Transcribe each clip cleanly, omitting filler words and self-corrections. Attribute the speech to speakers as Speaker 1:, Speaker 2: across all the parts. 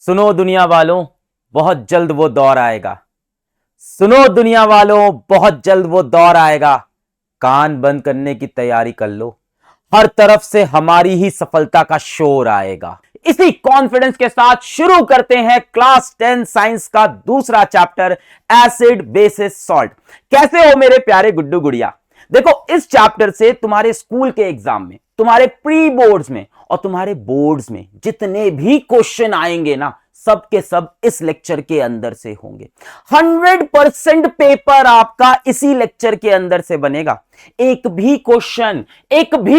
Speaker 1: सुनो दुनिया वालों, बहुत जल्द वो दौर आएगा। सुनो दुनिया वालों, बहुत जल्द वो दौर आएगा। कान बंद करने की तैयारी कर लो, हर तरफ से हमारी ही सफलता का शोर आएगा। इसी कॉन्फिडेंस के साथ शुरू करते हैं क्लास 10 साइंस का दूसरा चैप्टर, एसिड बेसिस सॉल्ट। कैसे हो मेरे प्यारे गुड्डू गुड़िया? देखो, इस चैप्टर से तुम्हारे स्कूल के एग्जाम में, तुम्हारे प्री बोर्ड्स में और तुम्हारे बोर्ड्स में जितने भी क्वेश्चन आएंगे ना, सब के सब इस लेक्चर के अंदर से होंगे। 100% पेपर आपका इसी लेक्चर के अंदर से बनेगा। एक भी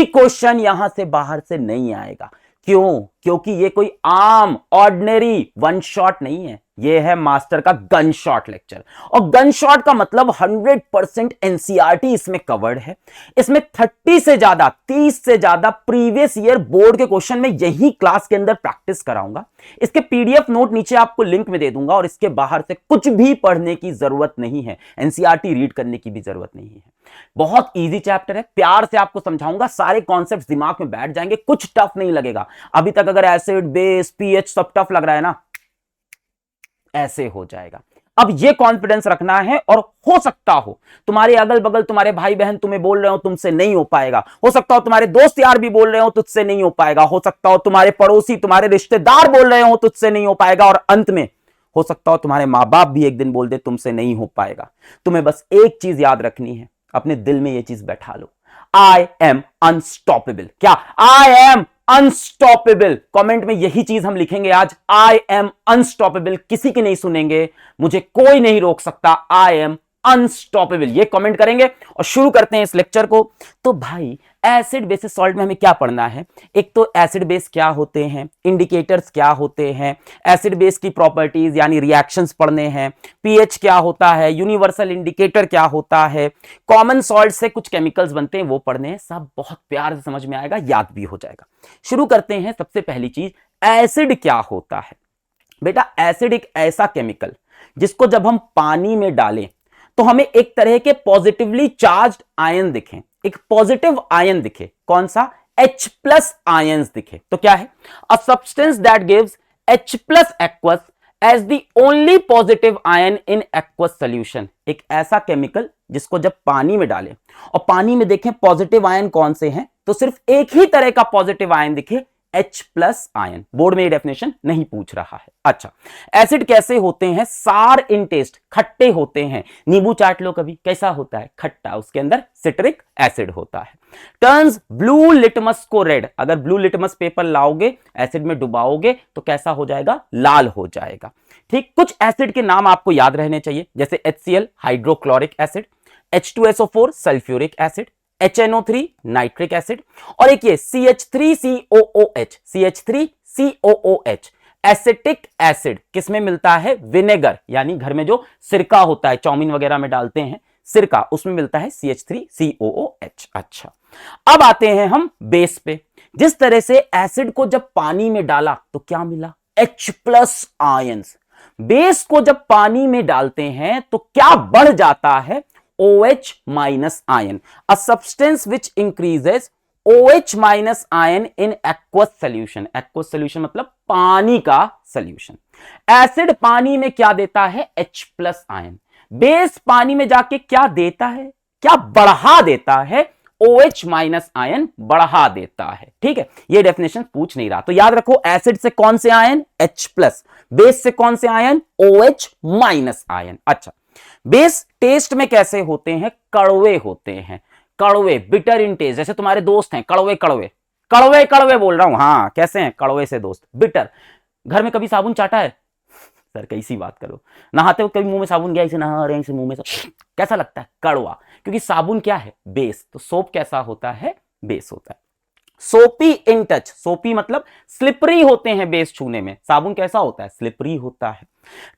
Speaker 1: क्वेश्चन यहां से बाहर से नहीं आएगा। क्यों? क्योंकि ये कोई आम ऑर्डिनरी वन शॉट नहीं है, ये है मास्टर का गन शॉट लेक्चर। और गन शॉट का मतलब 100% एनसीईआरटी इसमें कवर्ड है। इसमें 30 से ज्यादा प्रीवियस ईयर बोर्ड के क्वेश्चन में यही क्लास के अंदर प्रैक्टिस कराऊंगा। इसके पीडीएफ नोट नीचे आपको लिंक में दे दूंगा और इसके बाहर से कुछ भी पढ़ने की जरूरत नहीं है, एनसीईआरटी रीड करने की भी जरूरत नहीं है। बहुत इजी चैप्टर है, प्यार से आपको समझाऊंगा, सारे कॉन्सेप्ट्स दिमाग में बैठ जाएंगे, कुछ टफ नहीं लगेगा। अभी तक अगर एसिड, बेस, पीएच सब टफ लग रहा है ना, ऐसे हो जाएगा। अब ये कॉन्फिडेंस रखना है। और हो सकता हो तुम्हारे अगल बगल तुम्हारे भाई बहन तुम्हें बोल रहे हो तुमसे नहीं हो पाएगा, हो सकता हो तुम्हारे दोस्त यार भी बोल रहे हो तुझसे नहीं हो पाएगा, हो सकता हो तुम्हारे पड़ोसी, तुम्हारे रिश्तेदार बोल रहे हो तुझसे नहीं हो पाएगा, और अंत में हो सकता हो तुम्हारे मां बाप भी एक दिन बोल दे तुमसे नहीं हो पाएगा। तुम्हें बस एक चीज याद रखनी है, अपने दिल में यह चीज बैठा लो, आई एम अनस्टॉपेबल। क्या? I am unstoppable. कमेंट में यही चीज हम लिखेंगे आज, आई एम अनस्टॉपेबल। किसी की नहीं सुनेंगे, मुझे कोई नहीं रोक सकता, आई एम अनस्टॉपेबल, ये कमेंट करेंगे। और शुरू करते हैं इस लेक्चर को। तो भाई, एसिड बेसिस सॉल्ट में हमें क्या पढ़ना है? एक तो एसिड बेस क्या होते हैं, इंडिकेटर्स क्या होते हैं, एसिड बेस की प्रॉपर्टीज यानी रिएक्शंस पढ़ने हैं, पीएच क्या होता है, यूनिवर्सल इंडिकेटर क्या होता है, कॉमन सॉल्ट से कुछ केमिकल्स बनते हैं वो पढ़ने हैं। सब बहुत प्यार से समझ में आएगा, याद भी हो जाएगा। शुरू करते हैं। सबसे पहली चीज, एसिड क्या होता है? बेटा, एसिड एक ऐसा केमिकल जिसको जब हम पानी में डालें तो हमें एक तरह के पॉजिटिवली चार्ज्ड आयन दिखें, एक पॉजिटिव आयन दिखे। कौन सा? H+ आयंस दिखे। तो क्या है? A substance that gives H+ aqueous as the only positive ion in aqueous solution. एक ऐसा केमिकल जिसको जब पानी में डालें और पानी में देखें पॉजिटिव आयन कौन से हैं, तो सिर्फ एक ही तरह का पॉजिटिव आयन दिखे, H+ आयन। बोर्ड में ये डेफिनेशन नहीं पूछ रहा है। अच्छा, एसिड कैसे होते हैं? सार इन टेस्ट, खट्टे होते हैं। नींबू चाट लो कभी, कैसा होता है? खट्टा, उसके अंदर सिट्रिक एसिड होता है। टर्न्स ब्लू लिटमस को रेड। अगर ब्लू लिटमस पेपर लाओगे, एसिड में डुबाओगे तो कैसा हो जाएगा? लाल हो जाएगा। ठीक, कुछ एसिड के नाम आपको याद रहने चाहिए, जैसे HCl hydrochloric acid, H2SO4 sulphuric acid, HNO3 nitric acid, और एक ये CH3COOH एसिटिक एसिड। किसमें मिलता है? विनेगर, यानी घर में जो सिरका होता है, चाउमीन वगैरह में डालते हैं सिरका, उसमें मिलता है CH3COOH। अच्छा, अब आते हैं हम बेस पे। जिस तरह से एसिड को जब पानी में डाला तो क्या मिला? H+ ions. बेस को जब पानी में डालते हैं तो क्या बढ़ जाता है? OH- ion. A substance which increases OH- ion in aqueous solution. Aqueous solution मतलब पानी का सॉल्यूशन। एसिड पानी में क्या देता है? H+ ion. बेस पानी में जाके क्या देता है? क्या बढ़ा देता है? OH- आयन बढ़ा देता है। ठीक है, ये डेफिनेशन पूछ नहीं रहा, तो याद रखो, एसिड से कौन से आयन? H+। बेस से कौन से आयन? OH- ion. अच्छा, बेस टेस्ट में कैसे होते हैं? कड़वे होते हैं। कड़वे, बिटर इन टेस्ट। जैसे तुम्हारे दोस्त हैं कड़वे कड़वे, कड़वे कड़वे बोल रहा हूं। हाँ, कैसे हैं? कड़वे से दोस्त, बिटर। घर में कभी साबुन चाटा है? सर कैसी बात करो, नहाते हो कभी मुंह में साबुन गया, इसे नहा रहे हैं, इसे मुंह में कैसा लगता है? कड़वा। क्योंकि साबुन क्या है? बेस। तो सोप कैसा होता है? बेस होता है। सोपी इन टच, सोपी मतलब स्लिपरी होते हैं बेस छूने में। साबुन कैसा होता है? स्लिपरी होता है।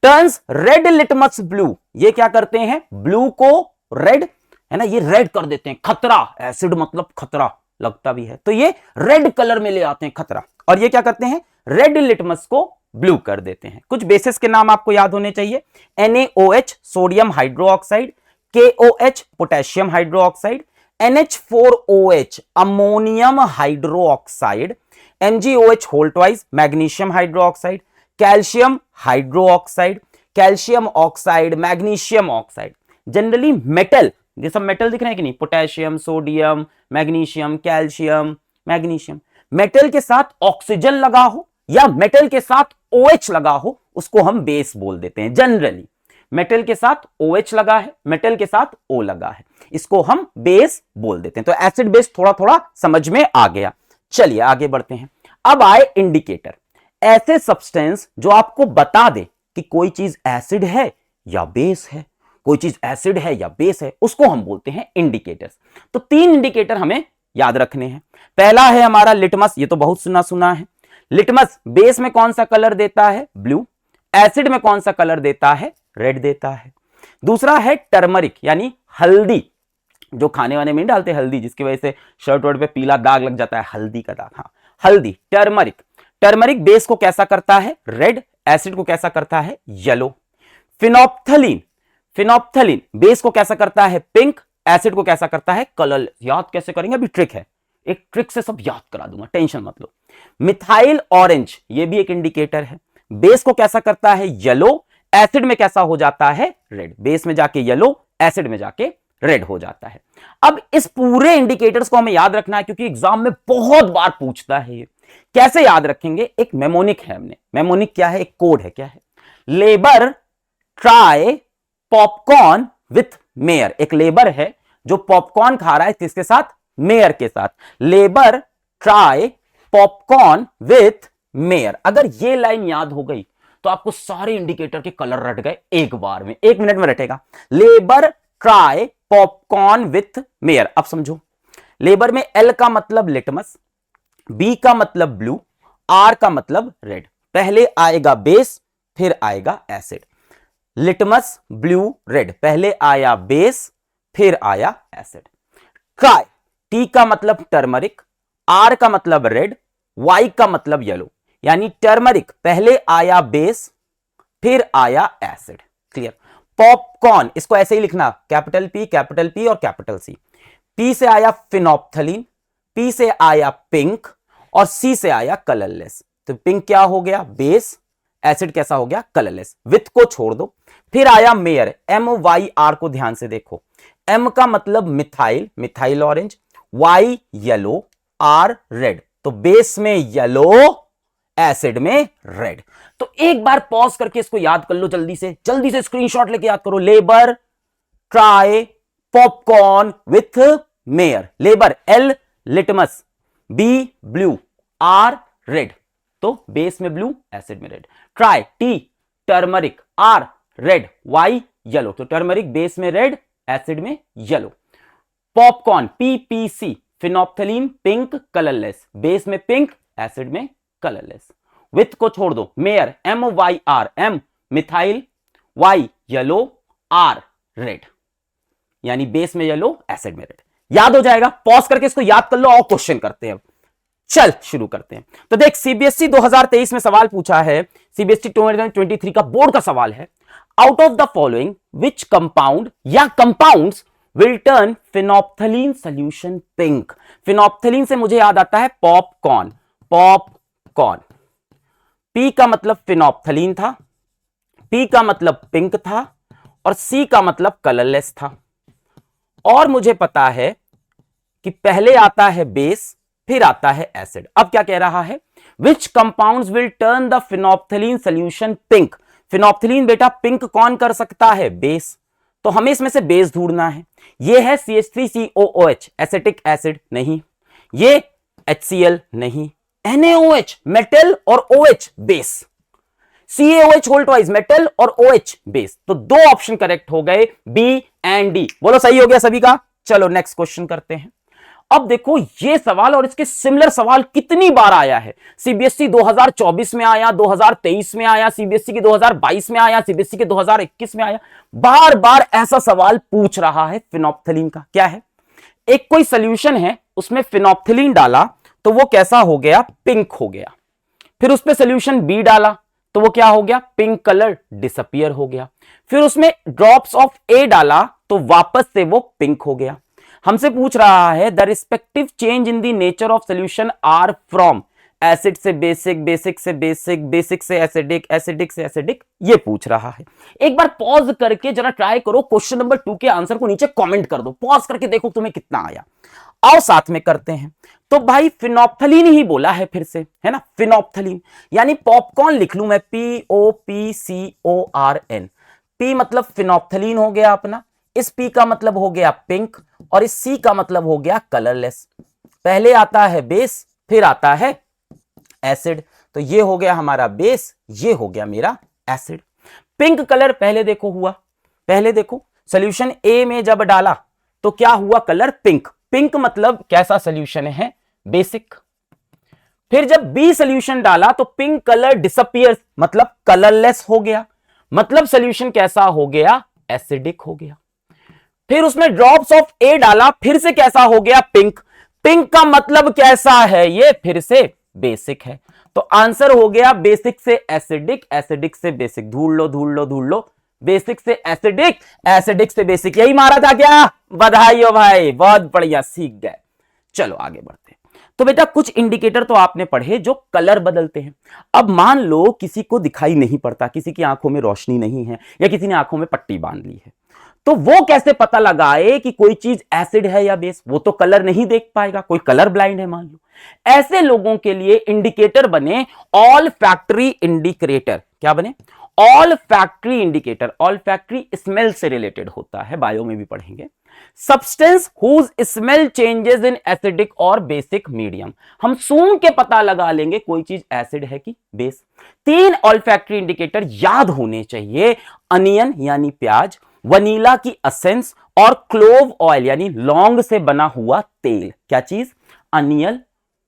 Speaker 1: टर्न्स रेड लिटमस ब्लू, ये क्या करते हैं? ब्लू को रेड, है ना, ये रेड कर देते हैं। खतरा, एसिड मतलब खतरा लगता भी है, तो ये रेड कलर में ले आते हैं, खतरा। और ये क्या करते हैं? रेड लिटमस को ब्लू कर देते हैं। कुछ बेसिस के नाम आपको याद होने चाहिए, NaOH sodium hydroxide, KOH potassium hydroxide, NH4OH ammonium hydroxide, MgOH whole twice magnesium hydroxide, calcium hydroxide, calcium oxide, magnesium oxide. Generally metal, ये सब मेटल दिख रहे हैं कि नहीं, potassium, sodium, magnesium, calcium, magnesium, metal के साथ ऑक्सीजन लगा हो या मेटल के साथ OH लगा हो, उसको हम बेस बोल देते हैं। जनरली मेटल के साथ OH लगा है, मेटल के साथ O लगा है, इसको हम बेस बोल देते हैं। तो एसिड बेस थोड़ा थोड़ा समझ में आ गया। चलिए आगे बढ़ते हैं। अब आए इंडिकेटर, ऐसे सब्सटेंस जो आपको बता दे कि कोई चीज एसिड है या बेस है, कोई चीज एसिड है या बेस है, उसको हम बोलते हैं इंडिकेटर्स। तो 3 इंडिकेटर हमें याद रखने हैं। पहला है हमारा लिटमस, ये तो बहुत सुना सुना है। लिटमस बेस में कौन सा कलर देता है? ब्लू। एसिड में कौन सा कलर देता है? रेड देता है। दूसरा है टर्मरिक यानी हल्दी, जो खाने वाने में नहीं डालते हल्दी, जिसकी वजह से शर्ट वर्ट पे पीला दाग लग जाता है, हल्दी का दाग। हाँ, हल्दी, टर्मरिक। टर्मरिक बेस को कैसा करता है? रेड। एसिड को कैसा करता है? येलो। फिनोप्थलीन, फिनोप्थलीन बेस को कैसा करता है? पिंक। एसिड को कैसा करता है? कलर। याद कैसे करेंगे? अभी ट्रिक है, एक ट्रिक से सब याद करा दूंगा, टेंशन मत लो। मिथाइल ऑरेंज, ये भी एक इंडिकेटर है। बेस को कैसा करता है? येलो। एसिड में कैसा हो जाता है? रेड। बेस में जाके येलो, एसिड में जाके रेड हो जाता है। अब इस पूरे इंडिकेटर्स को हमें याद रखना है, क्योंकि एग्जाम में बहुत बार पूछता है ये। कैसे याद रखेंगे? एक मेमोनिक है, हमने मेमोनिक क्या है? एक कोड है। क्या है? Labour try popcorn with mayor. एक लेबर है जो पॉपकॉर्न खा रहा है, किसके साथ? मेयर के साथ। Labour try popcorn with mayor. अगर ये लाइन याद हो गई तो आपको सारे इंडिकेटर के कलर रट गए एक बार में, 1 मिनट में रटेगा। Labour try popcorn with mayor. अब समझो, लेबर में L का मतलब लिटमस, B का मतलब ब्लू, R का मतलब रेड। पहले आएगा बेस, फिर आएगा एसिड। लिटमस, ब्लू, रेड, पहले आया बेस, फिर आया एसिड। ट्राई, T का मतलब टर्मरिक, R का मतलब रेड, Y का मतलब येलो। यानी टर्मरिक पहले आया बेस, फिर आया एसिड। क्लियर? पॉपकॉर्न, इसको ऐसे ही लिखना, कैपिटल P और कैपिटल C। P से आया फिनोप्थलीन, P से आया पिंक और C से आया कलरलेस। तो पिंक क्या हो गया? बेस। एसिड कैसा हो गया? कलरलेस। विथ को छोड़ दो। फिर आया मेयर, MYR को ध्यान से देखो। M का मतलब methyl, methyl orange, Y yellow, R red. तो बेस में येलो, एसिड में रेड। तो एक बार पॉज करके इसको याद कर लो, जल्दी से स्क्रीनशॉट लेके याद करो। Labour try popcorn with mayor. Labour L litmus, B blue, R red. तो बेस में ब्लू, एसिड में red. Try T turmeric, R red, Y yellow. तो टर्मरिक बेस में रेड, एसिड में yellow. Popcorn PPC phenolphthalein pink colourless, base में pink, acid में colourless. With को छोड़ दो। Mayor MYR, M methyl, Y yellow, R red. यानी base में येलो, एसिड में रेड। याद हो जाएगा? पॉज करके इसको याद कर लो और क्वेश्चन करते हैं। चल शुरू करते हैं। तो देख, CBSE 2023 में सवाल पूछा है, CBSE 2023 का बोर्ड का सवाल है। Out of the following which compound या compounds will turn phenolphthalein solution pink. Phenolphthalein से मुझे याद आता है पॉपकॉर्न, पॉपकॉर्न। P का मतलब फिनोप्थलीन था, P का मतलब पिंक था और C का मतलब कलरलेस था। और मुझे पता है कि पहले आता है बेस, फिर आता है एसिड। अब क्या कह रहा है? Which compounds will turn the phenolphthalein solution pink. Phenolphthalein बेटा पिंक कौन कर सकता है? बेस। तो हमें इसमें से बेस ढूंढना है। यह है CH3COOH एसिटिक एसिड, नहीं। ये HCl, नहीं। NaOH मेटल और OH base. CaOH whole twice metal और OH बेस। तो 2 ऑप्शन करेक्ट हो गए, B एंड D। बोलो सही हो गया सभी का? चलो नेक्स्ट क्वेश्चन करते हैं। अब देखो ये सवाल और इसके सिमिलर सवाल कितनी बार आया है। CBSE 2024 में आया, 2023 में आया, CBSE के 2022 में आया, CBSE के 2021 में आया। बार बार ऐसा सवाल पूछ रहा है फिनोप्थलीन का। क्या है? एक कोई सोल्यूशन है, उसमें फिनोप्थलीन डाला तो वो कैसा हो गया? पिंक हो गया। फिर उस पे सोल्यूशन B डाला तो वो क्या हो गया? पिंक कलर डिसअपियर हो गया। फिर उसमें ड्रॉप्स ऑफ A डाला तो वापस से वो पिंक हो गया। हमसे पूछ रहा है the respective change in the nature of solution are from acid से बेसिक, बेसिक से बेसिक, बेसिक से एसिडिक, एसिडिक से एसिडिक, ये पूछ रहा है। एक बार पॉज करके जरा ट्राई करो, क्वेश्चन नंबर 2 के आंसर को नीचे कमेंट कर दो, पॉज करके देखो तुम्हें कितना आया। आओ साथ में करते हैं। तो भाई फिनोप्थलीन ही बोला है फिर से, है ना, फिनोप्थलीन यानी पॉपकॉर्न लिख लूं मैं, POPCORN। पी मतलब फिनोप्थलीन हो गया अपना, इस पी का मतलब हो गया पिंक, और इस सी का मतलब हो गया कलरलेस। पहले आता है बेस, फिर आता है एसिड, तो ये हो गया हमारा बेस, ये हो गया मेरा एसिड। पिंक कलर पहले देखो हुआ, पहले देखो सॉल्यूशन ए में जब डाला तो क्या हुआ, कलर पिंक। पिंक मतलब कैसा सॉल्यूशन है, बेसिक। फिर जब बी सॉल्यूशन डाला तो पिंक कलर डिसअपियर, मतलब कलरलेस हो गया, मतलब सॉल्यूशन कैसा हो गया, एसिडिक हो गया। फिर उसमें ड्रॉप्स ऑफ ए डाला, फिर से कैसा हो गया, पिंक। पिंक का मतलब कैसा है, ये फिर से बेसिक है। तो आंसर हो गया बेसिक से एसिडिक, एसिडिक से बेसिक। धूल लो धूल लो धूल लो, बेसिक से एसिडिक, एसिडिक से बेसिक, यही मारा था क्या, बधाई हो भाई, बहुत बढ़िया, सीख गए। चलो आगे बढ़ते हैं। तो बेटा कुछ इंडिकेटर तो आपने पढ़े जो कलर बदलते हैं। अब मान लो किसी को दिखाई नहीं पड़ता, किसी की आंखों में रोशनी नहीं है, या किसी ने आंखों में पट्टी बांध ली है, तो वो कैसे पता लगाए कि कोई चीज एसिड है या बेस, वो तो कलर नहीं देख पाएगा, कोई कलर ब्लाइंड है मान लो। ऐसे लोगों के लिए इंडिकेटर बने ऑल फैक्ट्री इंडिकेटर। क्या बने, olfactory indicator. Olfactory smell से रिलेटेड होता है, बायो में भी पढ़ेंगे। Substance whose smell changes in acidic और बेसिक मीडियम। हम सूंघ के पता लगा लेंगे कोई चीज एसिड है कि बेस। 3 ऑल फैक्ट्री इंडिकेटर याद होने चाहिए, अनियन यानी प्याज, वनीला की एसेंस, और क्लोव ऑयल यानी लौंग से बना हुआ तेल। क्या चीज, अनियन,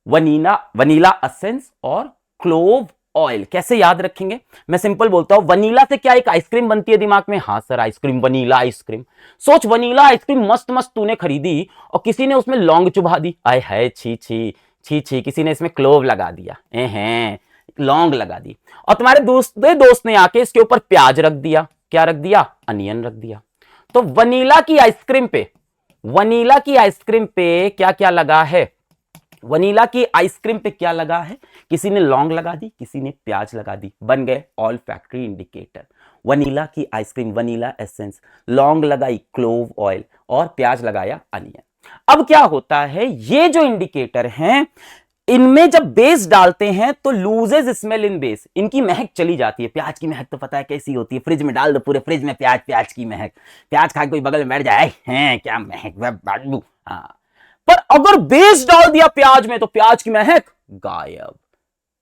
Speaker 1: वनीला एसेंस और क्लोव ऑयल। कैसे याद रखेंगे, मैं सिंपल बोलता हूं, वनीला से क्या एक आइसक्रीम बनती है दिमाग में, हाँ सर आइसक्रीम, वनीला आइसक्रीम। सोच वनीला आइसक्रीम मस्त मस्त तूने खरीदी और किसी ने उसमें लौंग चुभा दी, आय है छी छी छी छी, किसी ने इसमें क्लोव लगा दिया, लौंग लगा दी, और तुम्हारे दोस्त ने आके इसके ऊपर प्याज रख दिया, क्या रख दिया, अनियन रख दिया। तो वनीला की आइसक्रीम पे क्या क्या लगा है, वनीला की आइसक्रीम पे क्या लगा है, किसी ने लौंग लगा दी, किसी ने प्याज लगा दी, बन गए ऑल फैक्ट्री इंडिकेटर। वनीला की आइसक्रीम, वनीला एसेंस, लौंग लगाई क्लोव ऑयल, और प्याज लगाया अनियन। अब क्या होता है, ये जो इंडिकेटर हैं इनमें जब बेस डालते हैं तो लूजेज स्मेल इन बेस, इनकी महक चली जाती है। प्याज की महक तो पता है कैसी होती है, फ्रिज में डाल दो पूरे फ्रिज में प्याज की महक, प्याज खा के कोई बगल में बैठ जाए, हैं क्या महक, हाँ। पर अगर बेस डाल दिया प्याज में तो प्याज की महक गायब।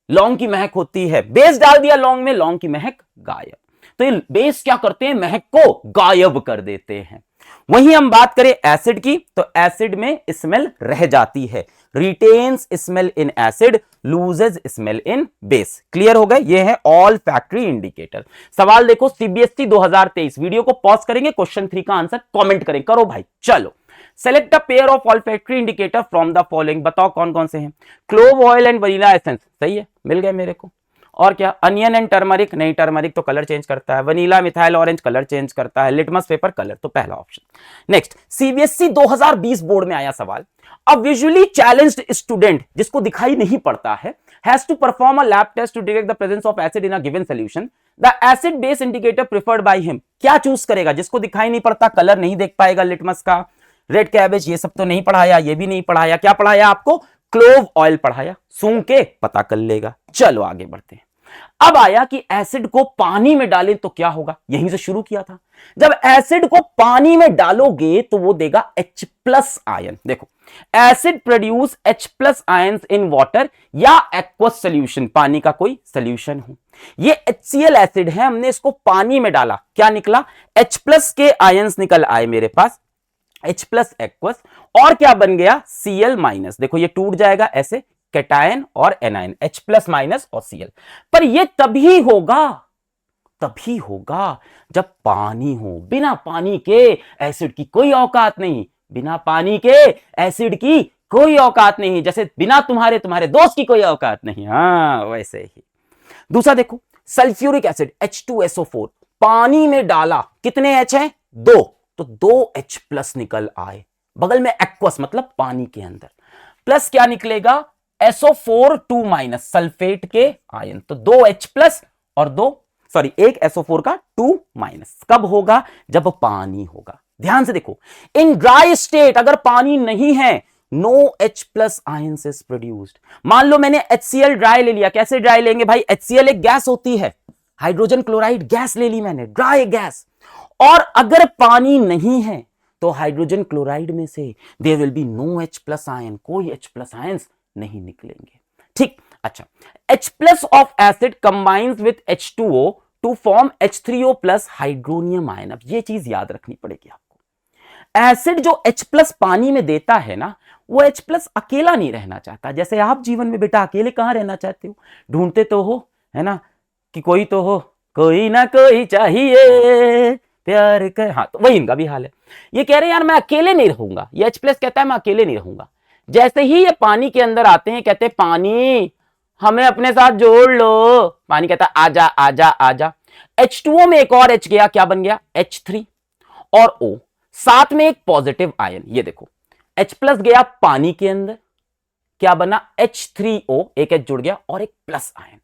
Speaker 1: लौंग की महक होती है, बेस डाल दिया लौंग में, लौंग की महक गायब। तो ये बेस क्या करते हैं, महक को गायब कर देते हैं। वहीं हम बात करें एसिड की, तो एसिड में स्मेल रह जाती है, retains smell in acid, loses smell in base. Clear हो गए, ये है ऑल फैक्ट्री इंडिकेटर। सवाल देखो सीबीएसई 2023, वीडियो को पॉज करेंगे, क्वेश्चन 3 का आंसर कमेंट करें, करो भाई। चलो, select a pair of olfactory indicator from the following, बताओ कौन कौन से हैं। Clove oil and vanilla essence, सही है, मिल गए मेरे को। और क्या, अनियन एंड टर्मरिक, नहीं टर्मरिक तो कलर चेंज करता है, vanilla methyl orange colour change करता है, लिटमस पेपर कलर, तो पहला ऑप्शन। नेक्स्ट, सीबीएसई 2020 बोर्ड में आया सवाल, अ विजुअली चैलेंज्ड स्टूडेंट, जिसको दिखाई नहीं पड़ता है, has to perform a lab test to detect the presence of acid in a given solution, the acid base indicator preferred by him. क्या चूज करेगा, जिसको दिखाई नहीं पड़ता, कलर नहीं देख पाएगा, लिटमस का, रेड कैबेज, ये सब तो नहीं पढ़ाया, ये भी नहीं पढ़ाया, क्या पढ़ाया आपको, क्लोव ऑयल पढ़ाया, सूंघ के पता कर लेगा। चलो आगे बढ़ते हैं। अब आया कि एसिड को पानी में डालें तो क्या होगा, यहीं से शुरू किया था। जब एसिड को पानी में डालोगे तो वो देगा H+ आयन। देखो, acid produce H+ ions in water या एक्वस सॉल्यूशन, पानी का कोई सॉल्यूशन हो। ये HCl एसिड है, हमने इसको पानी में डाला, क्या निकला, H+ के आयंस निकल आए मेरे पास, H+ एक्वस, और क्या बन गया, Cl-। देखो ये टूट जाएगा ऐसे, कैटायन और एनायन, H+ और Cl। पर ये तभी होगा जब पानी हो, बिना पानी के एसिड की कोई औकात नहीं, बिना पानी के एसिड की कोई औकात नहीं, जैसे बिना तुम्हारे दोस्त की कोई औकात नहीं, हाँ वैसे ही। दूसरा देखो, सल्फ्यूरिक एसिड H2SO4, पानी में डाला, कितने H हैं, 2, तो 2 H+ निकल आए, बगल में एक्वस मतलब पानी के अंदर, प्लस क्या निकलेगा, SO4 2- सल्फेट के आयन, तो 2 H प्लस और एक SO4 का 2-, कब होगा? जब पानी होगा। ध्यान से देखो, इन ड्राई स्टेट अगर पानी नहीं है, no H plus ions is produced. मान लो मैंने HCl ड्राई ले लिया, कैसे ड्राई लेंगे भाई? HCl एक गैस होती है, हाइड्रोजन क्लोराइड गैस ले ली मैंने, ड्राई गैस, और अगर पानी नहीं है तो हाइड्रोजन क्लोराइड में से there will be no H plus ion, कोई H प्लस आयंस नहीं निकलेंगे। ठीक, अच्छा, H plus of acid combines with H2O to form H3O plus hydronium ion. अब ये चीज याद रखनी पड़ेगी आपको, एसिड जो H प्लस पानी में देता है ना, वो H प्लस अकेला नहीं रहना चाहता। जैसे आप जीवन में बेटा अकेले कहां रहना चाहते हो? ढूंढते तो हो, है ना, कि कोई तो हो, कोई ना कोई चाहिए प्यार कर। हाँ, तो वही इनका भी हाल है। ये कह रहे हैं यार मैं अकेले नहीं रहूंगा, ये H प्लस कहता है मैं अकेले नहीं रहूंगा। जैसे ही ये पानी के अंदर आते हैं, कहते हैं पानी हमें अपने साथ जोड़ लो, पानी कहता है आजा आजा आजा। H2O में एक और H गया, क्या बन गया? H3 और O, साथ में एक पॉजिटिव आयन। ये देखो, H प्लस गया पानी के अंदर, क्या बना? H3O, एक H जुड़ गया और एक प्लस आयन।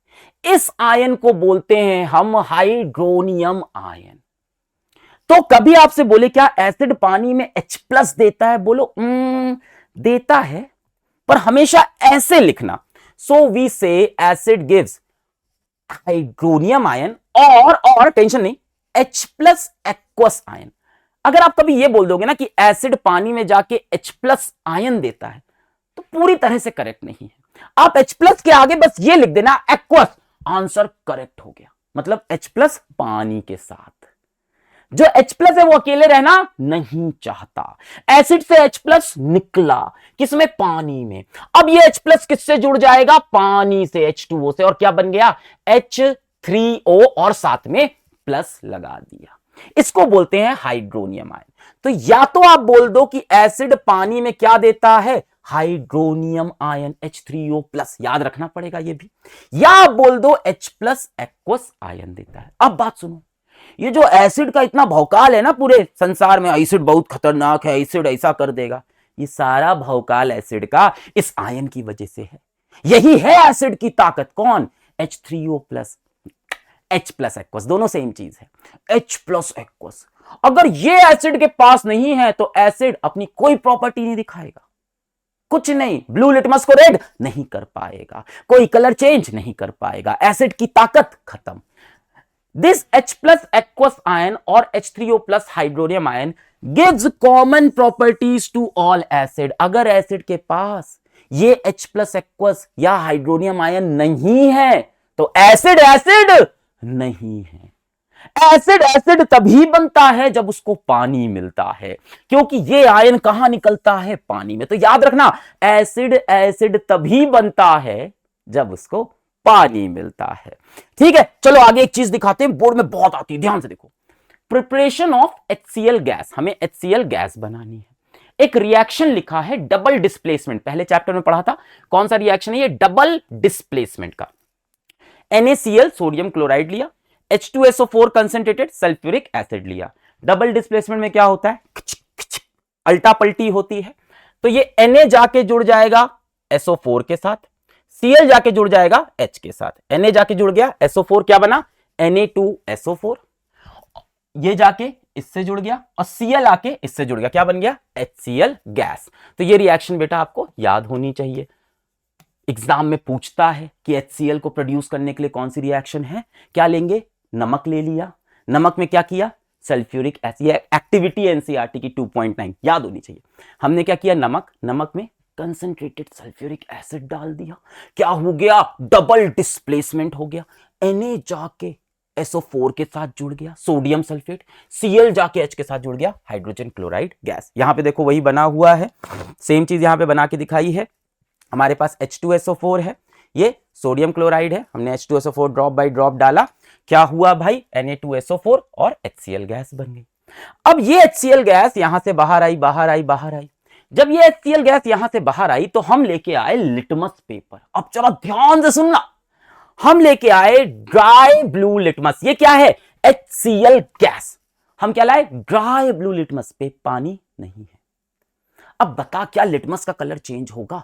Speaker 1: इस आयन को बोलते हैं हम हाइड्रोनियम आयन। तो कभी आपसे बोले क्या एसिड पानी में H प्लस देता है? बोलो देता है, पर हमेशा ऐसे लिखना, सो वी से एसिड गिव्स हाइड्रोनियम आयन और टेंशन नहीं, H प्लस एक्वस आयन। अगर आप कभी ये बोल दोगे ना कि एसिड पानी में जाके H प्लस आयन देता है, तो पूरी तरह से करेक्ट नहीं है। आप H प्लस के आगे बस ये लिख देना एक्वस, आंसर करेक्ट हो गया। मतलब H प्लस पानी के साथ, जो H प्लस है वो अकेले रहना नहीं चाहता, एसिड से H प्लस निकला, किसमें? पानी में। अब ये H प्लस किससे जुड़ जाएगा? पानी से, H2O से, और क्या बन गया? H3O, और साथ में प्लस लगा दिया। इसको बोलते हैं हाइड्रोनियम आयन। तो या तो आप बोल दो कि एसिड पानी में क्या देता है? हाइड्रोनियम आयन, H3O प्लस, याद रखना पड़ेगा ये भी, या आप बोल दो H प्लस एक्वस आयन देता है। अब बात सुनो, ये जो एसिड का इतना भौकाल है ना पूरे संसार में, एसिड बहुत खतरनाक है, एसिड ऐसा कर देगा, ये सारा भौकाल एसिड का इस आयन की वजह से है। यही है एसिड की ताकत। कौन? H3O plus, H plus aqueous, दोनों सेम चीज है, H प्लस एक्वस। अगर ये एसिड के पास नहीं है तो एसिड अपनी कोई प्रॉपर्टी नहीं दिखाएगा, कुछ नहीं, ब्लू लिटमस को रेड नहीं कर पाएगा, कोई कलर चेंज नहीं कर पाएगा, एसिड की ताकत खत्म। This H plus aqueous ion और H3O plus hydronium ion gives common properties to all acid. अगर एसिड के पास ये H प्लस एक्वस या हाइड्रोनियम आयन नहीं है तो एसिड एसिड नहीं है। एसिड एसिड तभी बनता है जब उसको पानी मिलता है, क्योंकि ये आयन कहां निकलता है? पानी में। तो याद रखना, एसिड एसिड तभी बनता है जब उसको पानी मिलता है। ठीक है, चलो आगे एक चीज दिखाते हैं, बोर्ड में बहुत आती है, ध्यान से देखो। प्रिपरेशन ऑफ HCl गैस, हमें HCl गैस बनानी है। एक रिएक्शन लिखा है डबल डिस्प्लेसमेंट, पहले चैप्टर में पढ़ा था। कौन सा रिएक्शन है ये? डबल डिस्प्लेसमेंट का। NaCl सोडियम क्लोराइड लिया, H2SO4 कंसंट्रेटेड सल्फ्यूरिक एसिड लिया। डबल डिस्प्लेसमेंट में क्या होता है? अल्टा पल्टी होती है। तो ये Na जाके जुड़ जाएगा SO4 के साथ, Cl जाके जुड़ जाएगा H के साथ। Na जाके जुड़ गया, SO4 क्या बना? Na2SO4। ये जाके इससे जुड़ गया और Cl आके इससे जुड़ गया, क्या बन गया? HCl gas. तो ये रिएक्शन बेटा आपको याद होनी चाहिए। एग्जाम में पूछता है कि HCl को प्रोड्यूस करने के लिए कौन सी रिएक्शन है? क्या लेंगे? नमक ले लिया, नमक में क्या किया? Sulphuric acid. एक्टिविटी एनसीईआरटी की 2.9 याद होनी चाहिए। हमने क्या किया? नमक में कंसंट्रेटेड सल्फ्यूरिक एसिड डाल दिया, क्या हो गया? डबल डिस्प्लेसमेंट हो गया। Na जाके SO4 के साथ जुड़ गया, सोडियम सल्फेट। Cl जाके H के साथ जुड़ गया, हाइड्रोजन क्लोराइड गैस। यहां पे देखो वही बना हुआ है, सेम चीज यहां पे बना के दिखाई है। हमारे पास H2SO4 है, ये सोडियम क्लोराइड है, हमने H2SO4 ड्रॉप बाय ड्रॉप डाला, क्या हुआ भाई? Na2SO4 और HCl गैस बन गई। अब ये HCl गैस यहां से बाहर आई। जब ये HCl गैस यहां से बाहर आई तो हम लेके आए लिटमस पेपर। अब चलो ध्यान से सुनना, हम लेके आए ड्राई ब्लू लिटमस। ये क्या है? HCl gas. हम क्या लाए? ड्राई ब्लू लिटमस पे पानी नहीं है। अब बता, क्या लिटमस का कलर चेंज होगा?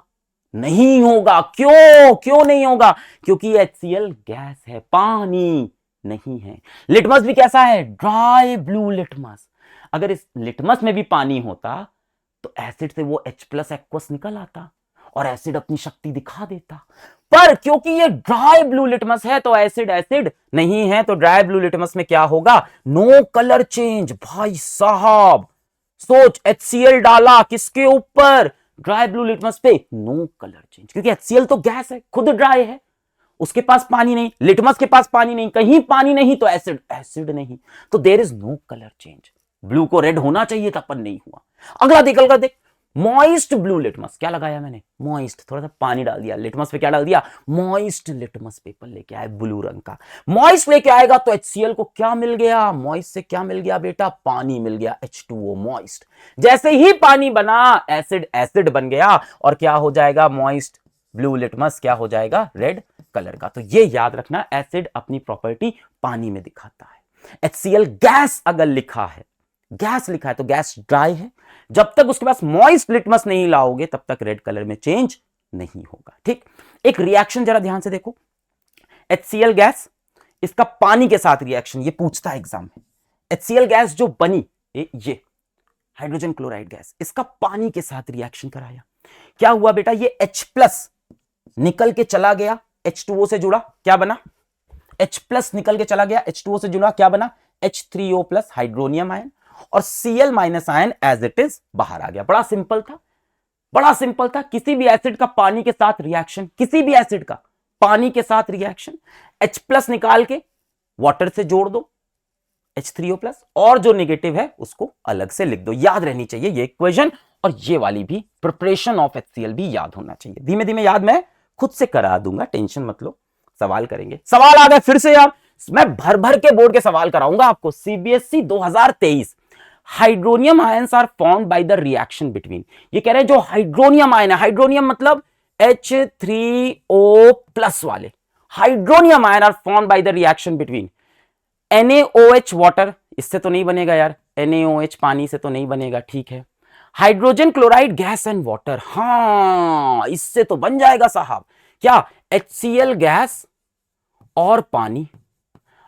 Speaker 1: नहीं होगा। क्यों क्यों नहीं होगा? क्योंकि HCl गैस है, पानी नहीं है। लिटमस भी कैसा है? Dry blue litmus. अगर इस लिटमस में भी पानी होता तो एसिड से वो H प्लस एक्वस निकल आता और एसिड अपनी शक्ति दिखा देता। पर क्योंकि ये ड्राई ब्लू लिटमस है तो एसिड एसिड नहीं है, तो ड्राई ब्लू लिटमस में क्या होगा? No colour change. भाई साहब सोच, HCl डाला किसके ऊपर? ड्राई ब्लू लिटमस पे, नो कलर चेंज। क्योंकि HCl तो गैस है, खुद ड्राई है, उसके पास पानी नहीं, लिटमस के पास पानी नहीं, कहीं पानी नहीं तो एसिड एसिड नहीं, तो there is no colour change. Blue को रेड होना चाहिए था पर नहीं हुआ। अगला देख, अगला देख, मॉइस्ट ब्लू लिटमस। क्या लगाया मैंने? मॉइस्ट, थोड़ा सा पानी डाल दिया, लिटमस पे क्या डाल दिया? मॉइस्ट लिटमस पेपर लेके आए ब्लू रंग का। मॉइस्ट लेके आएगा तो HCl को क्या मिल गया? मॉइस्ट से क्या मिल गया बेटा? पानी मिल गया, H2O मॉइस्ट। जैसे ही पानी बना एसिड एसिड बन गया और क्या हो जाएगा? मॉइस्ट ब्लू लिटमस क्या हो जाएगा? रेड कलर का। तो ये याद रखना, एसिड अपनी प्रॉपर्टी पानी में दिखाता है। HCl गैस अगर लिखा है, गैस लिखा है तो गैस ड्राई है। जब तक उसके पास मॉइस्ट लिटमस नहीं लाओगे तब तक रेड कलर में चेंज नहीं होगा। ठीक, एक रिएक्शन जरा ध्यान से देखो। HCl गैस, इसका पानी के साथ रिएक्शन, ये पूछता है एग्जाम में। HCl गैस जो बनी, ये हाइड्रोजन क्लोराइड गैस, इसका पानी के साथ रिएक्शन कराया, क्या हुआ बेटा? ये H प्लस निकल के चला गया, H2O से जुड़ा, क्या बना? H प्लस निकल के चला गया, H2O से जुड़ा, क्या बना? H3O प्लस हाइड्रोनियम आयन, और Cl minus ion as it is बाहर आ गया। बड़ा सिंपल था, बड़ा सिंपल था। किसी भी एसिड का पानी के साथ रिएक्शन, किसी भी एसिड का पानी के साथ रिएक्शन, H प्लस निकाल के वाटर से जोड़ दो, H3O प्लस, और जो नेगेटिव है उसको अलग से लिख दो। याद रहनी चाहिए ये इक्वेशन, और ये वाली भी, प्रिपरेशन ऑफ HCl भी याद होना चाहिए। धीमे धीमे याद मैं खुद से करा दूंगा, टेंशन मत लो। सवाल करेंगे, सवाल आ गए फिर से यार, मैं भर भर के बोर्ड के सवाल कराऊंगा आपको। CBSE 2023, hydronium ions are formed by the reaction between, ये कह रहे हैं जो हाइड्रोनियम आयन है, हाइड्रोनियम मतलब H3O प्लस वाले, hydronium ion are formed by the reaction between NaOH water, इससे तो नहीं बनेगा यार, NaOH पानी से तो नहीं बनेगा, ठीक है। Hydrogen chloride gas and water, हां इससे तो बन जाएगा साहब। क्या? HCl गैस और पानी।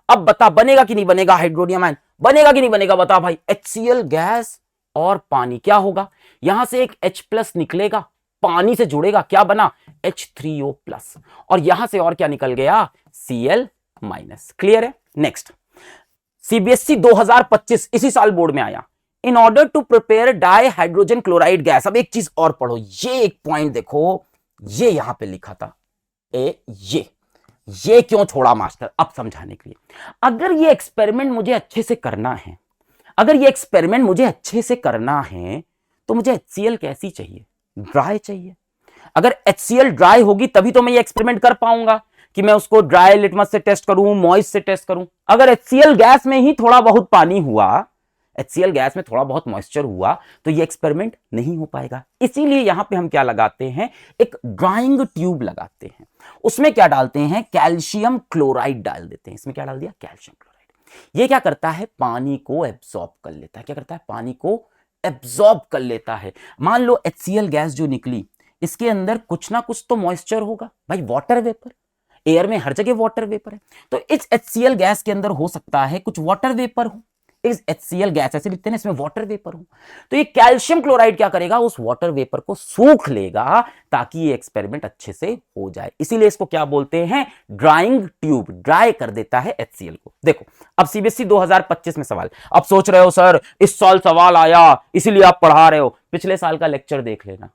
Speaker 1: अब बता बनेगा कि नहीं बनेगा? हाइड्रोनियम आयन बनेगा कि नहीं बनेगा? बता भाई। HCl गैस और पानी, क्या होगा? यहां से एक H प्लस निकलेगा, पानी से जुड़ेगा, क्या बना? H3O प्लस, और यहां से और क्या निकल गया? Cl minus. क्लियर है? नेक्स्ट, CBSE 2025 इसी साल बोर्ड में आया। In order to prepare di hydrogen chloride gas, अब एक चीज और पढ़ो, ये एक पॉइंट देखो, ये यहां पे लिखा था, ये क्यों छोड़ा मास्टर? अब समझाने के लिए, अगर ये एक्सपेरिमेंट मुझे अच्छे से करना है, अगर ये एक्सपेरिमेंट मुझे अच्छे से करना है तो मुझे HCl कैसी चाहिए? ड्राई चाहिए। अगर HCl ड्राई होगी तभी तो मैं ये एक्सपेरिमेंट कर पाऊंगा कि मैं उसको ड्राई लिटमस से टेस्ट करूं, मॉइस्ट से टेस्ट करूं। अगर HCl गैस में ही थोड़ा बहुत पानी हुआ, HCl गैस में थोड़ा बहुत मॉइस्चर हुआ, तो ये एक्सपेरिमेंट नहीं हो पाएगा। इसीलिए यहां पे हम क्या लगाते हैं? एक ड्राइंग ट्यूब लगाते हैं, उसमें क्या डालते हैं? कैल्शियम क्लोराइड डाल देते हैं। इसमें क्या डाल दिया? Calcium chloride. ये क्या करता है? पानी को एब्सॉर्ब कर लेता है। क्या करता है? पानी को एब्सॉर्ब कर लेता है। मान लो HCl गैस जो निकली, इसके अंदर कुछ ना कुछ तो मॉइस्चर होगा भाई, वाटर वेपर, एयर में हर जगह वाटर वेपर है, तो इस HCl गैस के अंदर हो सकता है कुछ वाटर वेपर हो। इस HCl गैस ऐसे लिखते हैं, इसमें वाटर वेपर हो, तो ये कैल्शियम क्लोराइड क्या करेगा? उस वाटर वेपर को सूख लेगा ताकि ये एक्सपेरिमेंट अच्छे से हो जाए। इसीलिए इसको क्या बोलते हैं? ड्राइंग ट्यूब, ड्राई कर देता है HCl को। देखो अब CBSE 2025 में सवाल, अब सोच रहे हो सर इस साल सवाल आया इसीलिए आप पढ़ा रहे हो, पिछले साल का लेक्चर देख लेना,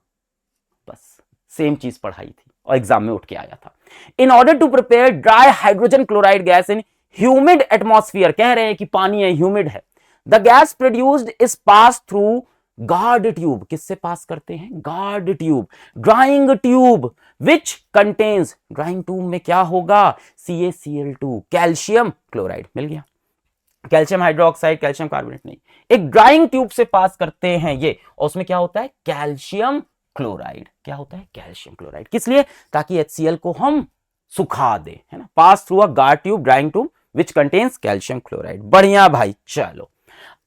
Speaker 1: बस सेम चीज पढ़ाई थी और एग्जाम में उठ के आया था। In order to prepare dry hydrogen chloride gas in humid atmosphere, कह रहे हैं कि पानी है, ह्यूमिड है, the gas produced is pass through guard tube, किससे पास करते हैं? Guard tube, drying tube, which contains, drying tube में क्या होगा? CaCl2, calcium chloride. मिल गया, कैल्शियम हाइड्रोक्साइड, कैल्शियम कार्बोनेट नहीं, एक ड्राइंग ट्यूब से पास करते हैं ये, और उसमें क्या होता है? Calcium chloride. क्या होता है? Calcium chloride. किस लिए? ताकि HCl को हम सुखा दे, है ना। Pass through a guard tube, drying tube which contains calcium chloride. बढ़िया भाई, चलो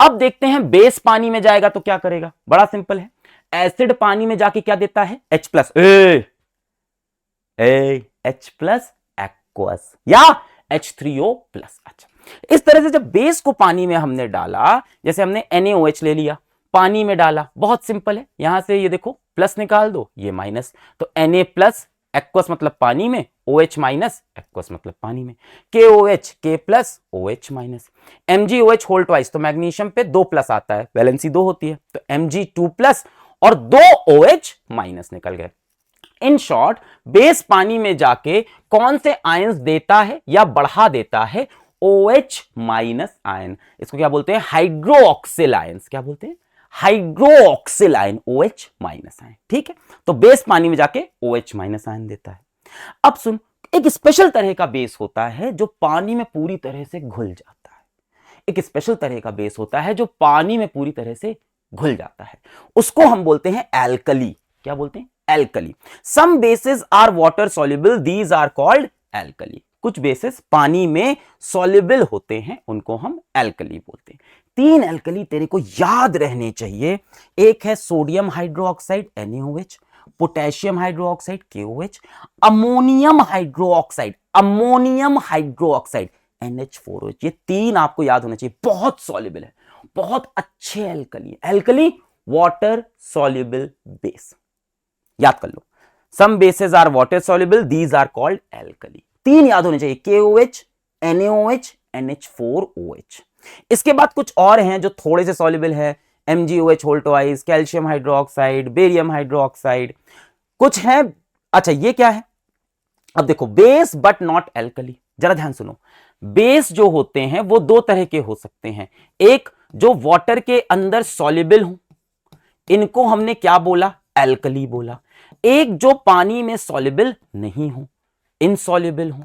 Speaker 1: अब देखते हैं बेस पानी में जाएगा तो क्या करेगा? बड़ा सिंपल है, एसिड पानी में जाके क्या देता है? H plus. H plus aqueous या H3O प्लस। अच्छा, इस तरह से जब बेस को पानी में हमने डाला, जैसे हमने NaOH ले लिया, पानी में डाला, बहुत सिंपल है, यहां से ये देखो प्लस निकाल दो, ये माइनस, तो Na प्लस एक्वस मतलब पानी में, OH माइनस एक्वस मतलब पानी में, KOH K plus OH minus, MgOH whole twice, तो मैग्नीशियम पे 2 प्लस आता है, वैलेंसी 2 होती है, तो Mg2 प्लस और 2 OH माइनस निकल गए। इन शॉर्ट, बेस पानी में जाके कौन से आयंस देता है या बढ़ा देता है? OH minus ion. इसको क्या बोलते हैं? Hydroxyl ions. क्या बोलते हैं? Hydroxyl ion, OH minus ion. ठीक है, तो बेस पानी में जाके OH माइनस आयन देता है। अब सुन, एक स्पेशल तरह का बेस होता है जो पानी में पूरी तरह से घुल जाता है। एक स्पेशल तरह का बेस होता है जो पानी में पूरी तरह से घुल जाता है, उसको हम बोलते हैं एल्कली। क्या बोलते हैं? Alkali. Some bases are water soluble, these are called alkali. कुछ बेसिस पानी में सॉल्युबल होते हैं, उनको हम एल्कली बोलते हैं। 3 एल्कली तेरे को याद रहने चाहिए। एक है sodium hydroxide NaOH, potassium hydroxide KOH, ammonium hydroxide NH4OH। ये 3 आपको याद होने चाहिए, बहुत सॉल्युबल है, बहुत अच्छे alkali. Alkali water soluble base, याद कर लो। Some bases are water soluble, these are called alkali. 3 याद होने चाहिए, KOH NaOH NH4OH। इसके बाद कुछ और हैं जो थोड़े से सॉल्युबल है, MgOH whole twice, calcium hydroxide, barium hydroxide, कुछ है। अच्छा, ये क्या है? अब देखो, बेस बट नॉट एल्कली, जरा ध्यान सुनो। बेस जो होते हैं वो 2 तरह के हो सकते हैं। एक जो वाटर के अंदर सॉल्युबल हो, इनको हमने क्या बोला? एल्कली बोला। एक जो पानी में सॉल्युबल नहीं हो, इनसॉल्युबल हो,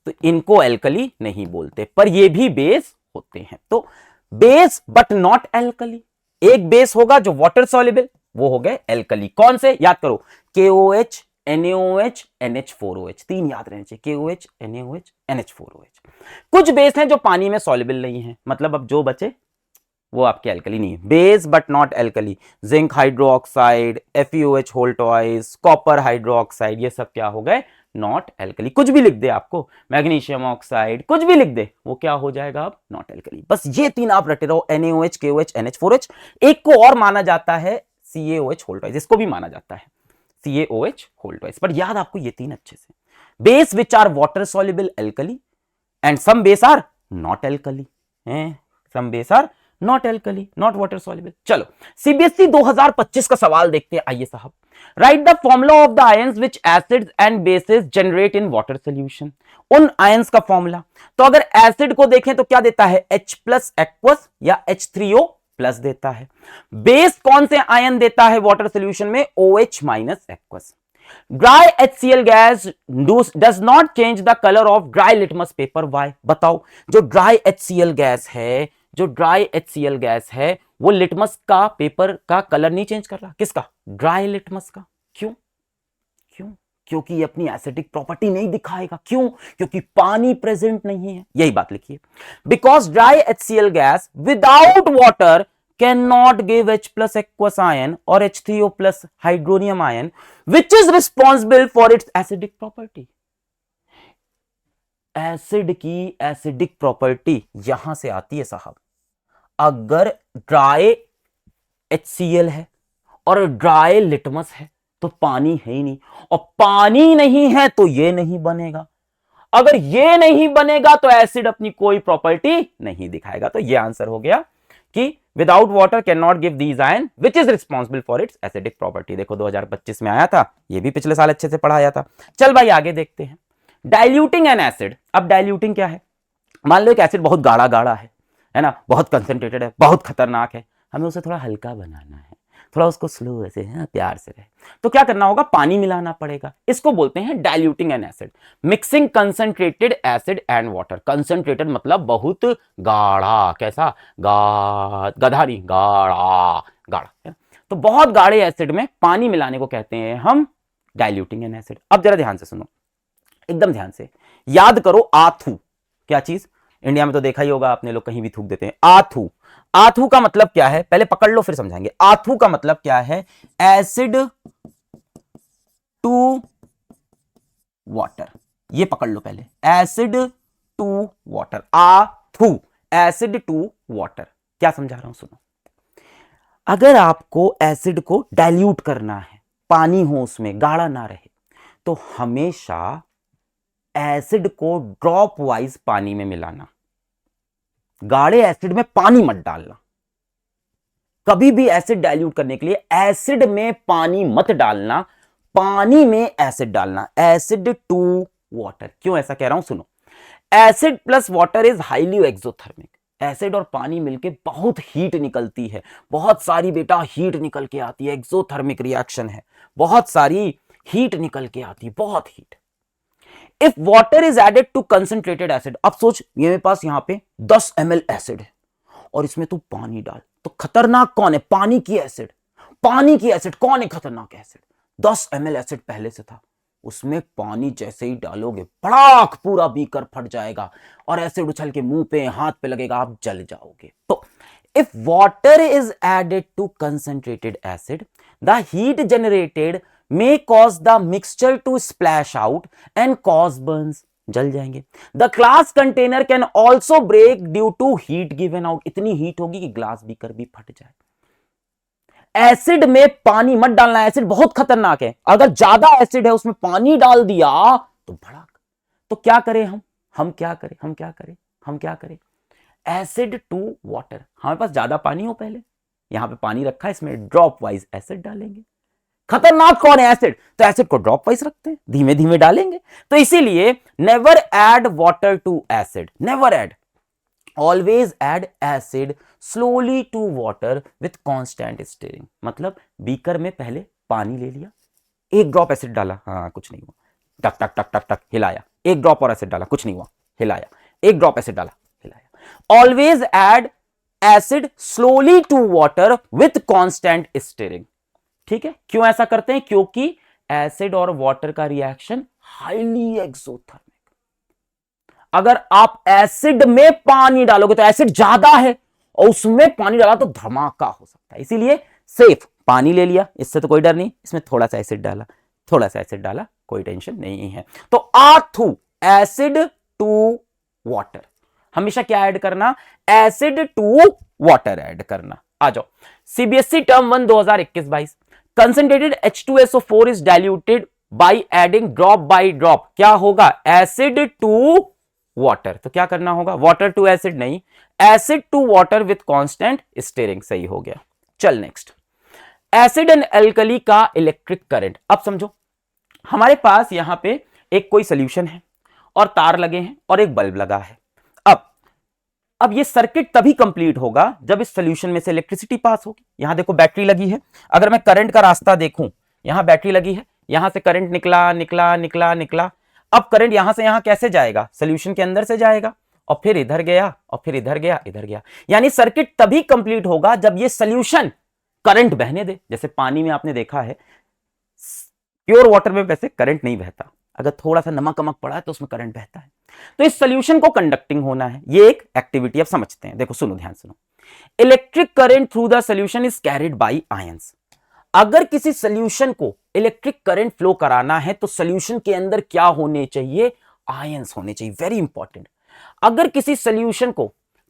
Speaker 1: तो इनको एल्कली नहीं बोलते, पर ये भी बेस होते हैं। तो बेस बट नॉट एल्कली, एक बेस होगा जो वाटर सॉल्युबल, वो हो गए एल्कली। कौन से? याद करो, KOH NaOH NH4OH। 3 याद रहने चाहिए, KOH NaOH NH4OH। कुछ बेस हैं जो पानी में सॉल्युबल नहीं है, मतलब अब जो बचे वो आपके एल्कली नहीं है। Base but not alkali, zinc hydroxide, FeOH whole twice, copper hydroxide, ये सब क्या हो गए? Not alkali. कुछ भी लिख दे आपको, मैग्नीशियम ऑक्साइड, कुछ भी लिख दे, वो क्या हो जाएगा? अब नॉट एल्कली। बस ये 3 आप रटे रहो, NaOH KOH NH4OH। एक को और माना जाता है CaOH होल ट्वाइस, इसको भी माना जाता है CaOH होल ट्वाइस, पर याद आपको ये 3 अच्छे से। Base which are water soluble alkali and some base are not alkali, some base are not alkali, not water soluble. चलो, CBSE 2025 का सवाल देखते हैं। आइए साहब, write the formula of the ions which acids and bases generate in water solution. उन ions का फॉर्मूला। तो अगर एसिड को देखें तो क्या देता है? H प्लस एक्वस या H3O प्लस देता है। बेस कौन से आयन देता है वाटर सॉल्यूशन में? OH minus aqueous. Dry HCl gas does not change the colour of dry litmus paper, why? बताओ, जो ड्राई HCl गैस है, जो ड्राई HCl गैस है, वो लिटमस का पेपर का कलर नहीं चेंज कर रहा। किसका? ड्राई लिटमस का। क्यों? क्यों? क्योंकि ये अपनी एसिडिक प्रॉपर्टी नहीं दिखाएगा। क्यों? क्योंकि पानी प्रेजेंट नहीं है। यही बात लिखिए, because dry HCl gas without water can not give H plus aqueous ion और H3O plus hydronium ion which is responsible for its acidic property. Acid की एसिडिक प्रॉपर्टी यहां से आती है साहब। अगर ड्राई HCl है और ड्राई लिटमस है तो पानी है ही नहीं, और पानी नहीं है तो ये नहीं बनेगा। अगर ये नहीं बनेगा तो एसिड अपनी कोई प्रॉपर्टी नहीं दिखाएगा। तो ये आंसर हो गया कि without water can not give these ion which is responsible for its acidic property. देखो 2025 में आया था, ये भी पिछले साल अच्छे से पढ़ाया था। चल भाई आगे देखते हैं, डाइल्यूटिंग एन एसिड। अब डाइल्यूटिंग क्या है? मान लो एक एसिड बहुत गाढ़ा गाढ़ा है ना, बहुत कंसंट्रेटेड है, बहुत खतरनाक है, हमें उसे थोड़ा हल्का बनाना है, थोड़ा उसको स्लो ऐसे प्यार से रहे, तो क्या करना होगा? पानी मिलाना पड़ेगा। इसको बोलते हैं diluting N acid. Mixing concentrated acid and water. Concentrated मतलब बहुत गाढ़ा, कैसा? गधा नहीं, गाढ़ा गाढ़ा है। तो बहुत गाढ़े एसिड में पानी मिलाने को कहते हैं हम डाइल्यूटिंग एन एसिड। अब जरा ध्यान से सुनो, एकदम ध्यान से याद करो। आथू क्या चीज? इंडिया में तो देखा ही होगा आपने, लोग कहीं भी थूक देते हैं। आथू, आथू का मतलब क्या है? पहले पकड़ लो फिर समझाएंगे। आथू का मतलब क्या है? एसिड टू वाटर, ये पकड़ लो पहले, एसिड टू वाटर, आ थू, एसिड टू वाटर। क्या समझा रहा हूं सुनो, अगर आपको एसिड को डाइल्यूट करना है, पानी हो उसमें, गाढ़ा ना रहे, तो हमेशा एसिड को ड्रॉप वाइज पानी में मिलाना, गाढ़े एसिड में पानी मत डालना। कभी भी एसिड डाइल्यूट करने के लिए एसिड में पानी मत डालना, पानी में एसिड डालना, एसिड टू वाटर। क्यों ऐसा कह रहा हूं सुनो, acid plus water is highly exothermic, acid और पानी मिलके बहुत हीट निकलती है, बहुत सारी बेटा हीट निकल के आती है, एक्सोथर्मिक रिएक्शन है, बहुत सारी हीट निकल के आती है, बहुत heat. If water is added to concentrated acid, अब सोच ये मेरे पास यहां पे 10 ml एसिड है और इसमें तू पानी डाल, तो खतरनाक कौन है, पानी की एसिड, पानी की एसिड कौन है खतरनाक एसिड, 10 ml एसिड पहले से था, उसमें पानी जैसे ही डालोगे भड़ाक पूरा बीकर फट जाएगा और एसिड उछल के मुंह पे हाथ पे लगेगा, आप जल जाओगे। तो if water is added to concentrated acid, the heat generated may cause the mixture to splash out and cause burns, जल जाएंगे। The glass container can also break due to heat given out, इतनी heat होगी कि glass beaker भी फट जाए। Acid में पानी मत डालना, एसिड बहुत खतरनाक है, अगर ज्यादा एसिड है उसमें पानी डाल दिया तो भड़क। तो क्या करें हम क्या करें, एसिड टू वाटर, हमारे पास ज्यादा पानी हो, पहले यहां पे पानी रखा है, इसमें ड्रॉप वाइज एसिड डालेंगे। खतरनाक कौन है, एसिड, तो एसिड को ड्रॉप वाइज रखते हैं, धीमे धीमे डालेंगे। तो इसीलिए never add water to acid, never add, always add acid slowly to water with constant stirring. मतलब बीकर में पहले पानी ले लिया, एक ड्रॉप एसिड डाला, हाँ कुछ नहीं हुआ, टक टक टक टक टक हिलाया, एक ड्रॉप और एसिड डाला, कुछ नहीं हुआ, हिलाया, एक ड्रॉप एसिड डाला, हिलाया। Always add acid slowly to water with constant stirring. ठीक है, क्यों ऐसा करते हैं, क्योंकि एसिड और वाटर का रिएक्शन हाईली एक्सोथर्मिक, अगर आप एसिड में पानी डालोगे तो एसिड ज्यादा है और उसमें पानी डाला तो धमाका हो सकता है, इसीलिए सेफ, पानी ले लिया, इससे तो कोई डर नहीं, इसमें थोड़ा सा एसिड डाला, थोड़ा सा एसिड डाला, कोई टेंशन नहीं है। तो आथू, एसिड टू वाटर, हमेशा क्या ऐड करना, एसिड टू वाटर ऐड करना। आ जाओ CBSE term 1 2021-22, concentrated H2SO4 is diluted by adding drop by drop, क्या होगा, एसिड टू वाटर। तो क्या करना होगा, वाटर टू एसिड नहीं, acid to water with constant stirring, सही हो गया। चल नेक्स्ट, एसिड एंड एल्कली का इलेक्ट्रिक करंट। अब समझो हमारे पास यहां पे एक कोई सोल्यूशन है और तार लगे हैं और एक बल्ब लगा है। अब ये सर्किट तभी कंप्लीट होगा जब इस सोल्यूशन में से इलेक्ट्रिसिटी पास होगी। यहां देखो बैटरी लगी है, अगर मैं करंट का रास्ता देखूं, यहां बैटरी लगी है, यहां से करंट निकला निकला निकला निकला, अब करंट यहां से यहां कैसे जाएगा, सोल्यूशन के अंदर से जाएगा और फिर इधर गया और फिर इधर गया, इधर गया। यानी सर्किट तभी कंप्लीट होगा जब ये सोल्यूशन करंट बहने दे। जैसे पानी में आपने देखा है, प्योर वाटर में वैसे करंट नहीं बहता, अगर थोड़ा सा नमक अमक पड़ा है तो उसमें करंट बहता है। तो इस सोल्यूशन को कंडक्टिंग होना है, ये एक एक्टिविटी अब समझते हैं। देखो सुनो, ध्यान सुनो, electric current through the solution is carried by ions. अगर किसी सोल्यूशन को इलेक्ट्रिक करंट फ्लो कराना है तो सोल्यूशन के अंदर क्या होने चाहिए, आयंस होने चाहिए, वेरी इंपॉर्टेंट। अगर किसी सोल्यूशन को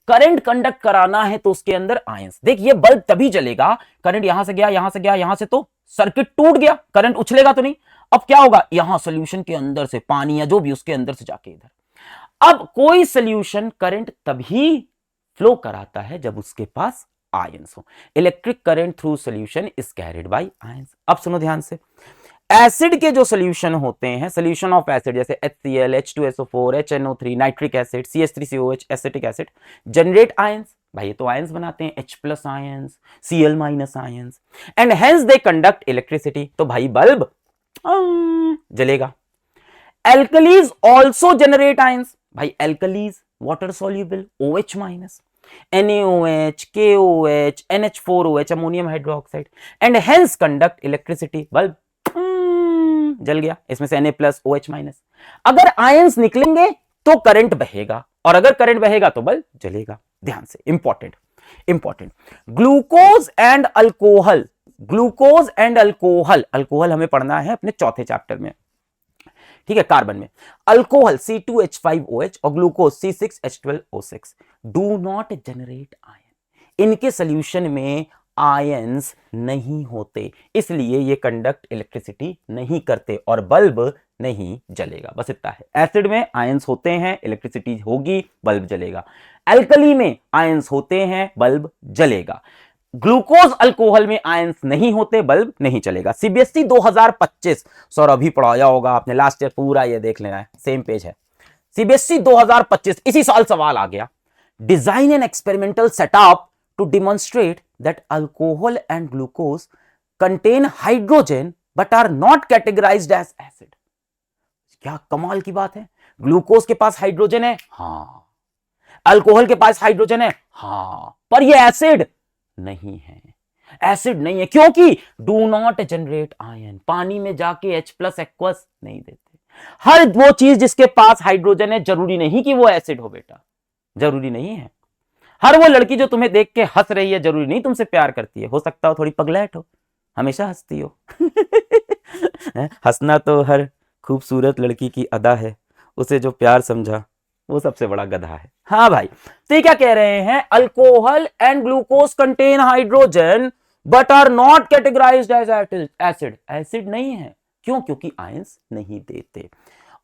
Speaker 1: करंट कंडक्ट कराना है तो उसके अंदर आयंस। देख ये बल्ब तभी जलेगा, करंट यहां से गया, यहां से गया, यहां से, तो सर्किट टूट गया, करंट उछलेगा तो नहीं। अब क्या होगा, यहां सोल्यूशन के अंदर से पानी या जो भी उसके अंदर से जाके इधर। अब कोई सोल्यूशन करंट तभी फ्लो कराता है जब उसके पास आयंस हो। Electric current through solution is carried by ions. अब सुनो ध्यान से, एसिड के जो सोल्यूशन होते हैं, सोल्यूशन ऑफ एसिड जैसे HCl, H2SO4, HNO3, nitric acid, CH3COH, acetic acid, generate ions. भाई ये तो आयंस बनाते हैं, H+ ions, Cl- ions, and hence they conduct electricity. तो भाई बल्ब जलेगा। Alkalis also generate ions. भाई alkalis water soluble, OH-, NaOH, KOH, NH4OH, ammonium hydroxide, and hence conduct electricity. Bulb जल गया, इसमें से Na+, OH-। अगर आयंस निकलेंगे तो करंट बहेगा और अगर करंट बहेगा तो बल्ब जलेगा। ध्यान से, important. Glucose and alcohol, glucose and alcohol, alcohol हमें पढ़ना है अपने चौथे चैप्टर में। ठीक है, कार्बन में। अल्कोहल C2H5OH और glucose C6H12O6 do not generate ion, इनके सोल्यूशन में आयंस नहीं होते, इसलिए ये कंडक्ट इलेक्ट्रिसिटी नहीं करते और बल्ब नहीं जलेगा। बस इतना है। एसिड में आयंस होते हैं, इलेक्ट्रिसिटी होगी, बल्ब जलेगा। अल्कली में आयंस होते हैं, बल्ब जलेगा। ग्लूकोज अल्कोहल में आयंस नहीं होते, बल्ब नहीं चलेगा। सीबीएसई 2025 सर अभी पढ़ाया होगा आपने, लास्ट ईयर पूरा ये देख लेना है, सेम पेज है। सीबीएसई 2025 इसी साल सवाल आ गया, design an experimental setup to demonstrate that alcohol and glucose contain hydrogen but are not categorised as acid. क्या कमाल की बात है, ग्लूकोज के पास हाइड्रोजन है, हां, अल्कोहल के पास हाइड्रोजन है, हां, पर ये एसिड नहीं है, एसिड नहीं है, क्योंकि डू नॉट जनरेट आयन, पानी में जाके H+ एक्वस नहीं देते। हर वो चीज जिसके पास हाइड्रोजन है जरूरी नहीं कि वो एसिड हो बेटा, जरूरी नहीं है। हर वो लड़की जो तुम्हें देख के हंस रही है जरूरी नहीं तुमसे प्यार करती है, हो सकता हो थोड़ी पगलैट हो, हमेशा हंसती हो। हंसना तो हर खूबसूरत लड़की की अदा है, उसे जो प्यार समझा वो सबसे बड़ा गधा है। हाँ भाई, तो ये क्या कह रहे हैं, alcohol and glucose contain hydrogen but are not categorised as acid, acid नहीं है, क्यों, क्योंकि आयंस नहीं देते।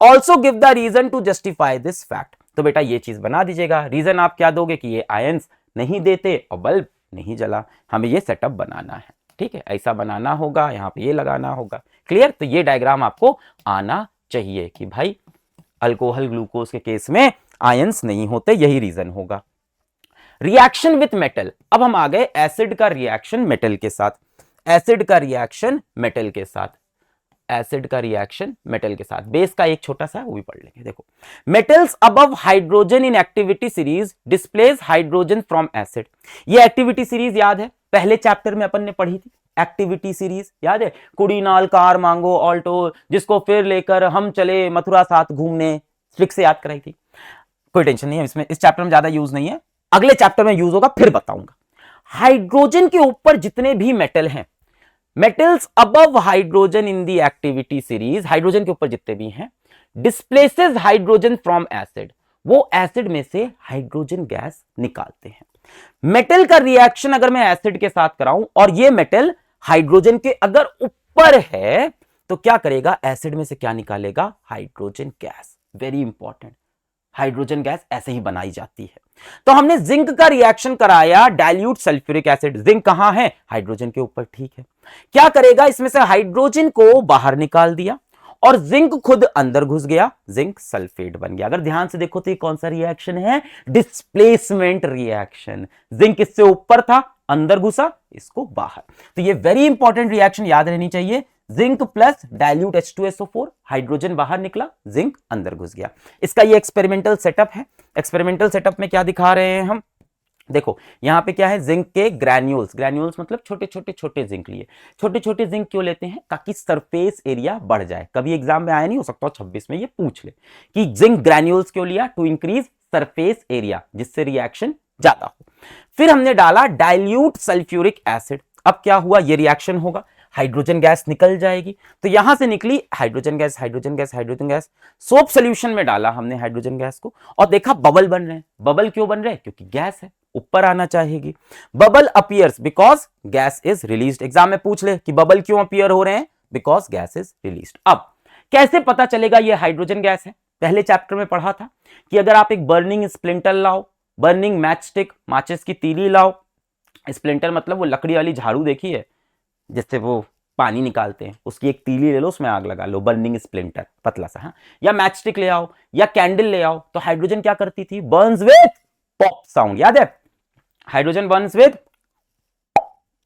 Speaker 1: Also give the reason to justify this fact, तो बेटा ये चीज बना दीजिएगा, रीजन आप क्या दोगे कि ये आयंस नहीं देते और बल्ब नहीं जला, हमें ये सेटअप बनाना है, ठीक है, ऐसा बनाना होगा, यहां पे ये लगाना होगा, क्लियर। तो ये डायग्राम आपको आना चाहिए कि भाई अल्कोहल ग्लूकोज के केस में आयंस नहीं होते, यही रीजन होगा। रिएक्शन विथ मेटल, अब हम आ गए एसिड का रिएक्शन मेटल के साथ, एसिड का रिएक्शन मेटल के साथ, एसिड का रिएक्शन मेटल के साथ, बेस का एक छोटा सा वो भी पढ़ लेंगे। देखो, metals above hydrogen in activity series displace hydrogen from acid, ये एक्टिविटी सीरीज याद है, पहले चैप्टर में अपन ने पढ़ी थी, एक्टिविटी सीरीज याद है, कुड़ी नाल कार मांगो ऑल्टो, जिसको फिर लेकर हम चले मथुरा साथ घूमने, ट्रिक से याद कराई थी। कोई टेंशन नहीं है इसमें, इस चैप्टर में ज्यादा यूज नहीं है, अगले चैप्टर में यूज होगा, फिर बताऊंगा। हाइड्रोजन के ऊपर जितने भी मेटल हैं, metals above hydrogen in the activity series, hydrogen के ऊपर जितने भी हैं, डिस्प्लेसेस हाइड्रोजन फ्रॉम एसिड, वो एसिड में से हाइड्रोजन गैस निकालते हैं। मेटल का रिएक्शन अगर मैं एसिड के साथ कराऊं और ये मेटल हाइड्रोजन के अगर ऊपर है तो क्या करेगा, एसिड में से क्या निकालेगा, hydrogen gas. Very important, hydrogen gas ऐसे ही बनाई जाती है। तो हमने जिंक का रिएक्शन कराया, डाइल्यूट सल्फ्यूरिक एसिड, जिंक कहां है, हाइड्रोजन के ऊपर, ठीक है, क्या करेगा, इसमें से हाइड्रोजन को बाहर निकाल दिया और जिंक खुद अंदर घुस गया, जिंक सल्फेट बन गया। अगर ध्यान से देखो तो ये कौन सा रिएक्शन है, डिस्प्लेसमेंट रिएक्शन, जिंक इससे ऊपर था, अंदर घुसा, इसको बाहर। तो ये वेरी इंपॉर्टेंट रिएक्शन याद रहनी चाहिए, zinc plus dilute H2SO4, hydrogen बाहर निकला, जिंक अंदर घुस गया। इसका ये एक्सपेरिमेंटल सेटअप है। एक्सपेरिमेंटल सेटअप में क्या दिखा रहे हैं हम, देखो यहां पे क्या है, जिंक के ग्रैन्यूल्स, ग्रैन्यूल्स मतलब छोटे छोटे जिंक लिए, छोटे छोटे जिंक क्यों लेते हैं, ताकि सरफेस एरिया बढ़ जाए। कभी एग्जाम में आया नहीं, हो सकता 26 में ये पूछ ले कि जिंक ग्रैन्यूल्स क्यों लिया, टू इंक्रीज सरफेस एरिया, जिससे रिएक्शन ज्यादा हो। फिर हमने डाला डाइल्यूट सल्फ्यूरिक एसिड, अब क्या हुआ, ये रिएक्शन होगा, हाइड्रोजन गैस निकल जाएगी, तो यहां से निकली hydrogen gas, hydrogen gas, hydrogen gas, soap solution में डाला हमने हाइड्रोजन गैस को और देखा बबल बन रहे हैं। बबल क्यों बन रहे हैं, क्योंकि गैस है, ऊपर आना चाहेगी। Bubble appears because gas is released, exam में पूछ ले कि बबल क्यों अपीयर हो रहे हैं, बिकॉज गैस इज रिलीज्ड। अब कैसे पता चलेगा ये हाइड्रोजन गैस है, पहले चैप्टर में पढ़ा था कि अगर आप एक बर्निंग स्प्लिंटर लाओ, बर्निंग मैच स्टिक, माचिस की तीली लाओ, स्प्लिंटर मतलब वो लकड़ी वाली झाड़ू देखी है जिससे वो पानी निकालते हैं, उसकी एक तीली ले लो, उसमें आग लगा लो, बर्निंग स्प्लिंटर पतला सा, हाँ, या मैच स्टिक ले आओ या कैंडल ले आओ, तो हाइड्रोजन क्या करती थी, बर्न्स विद पॉप साउंड, याद है, hydrogen burns with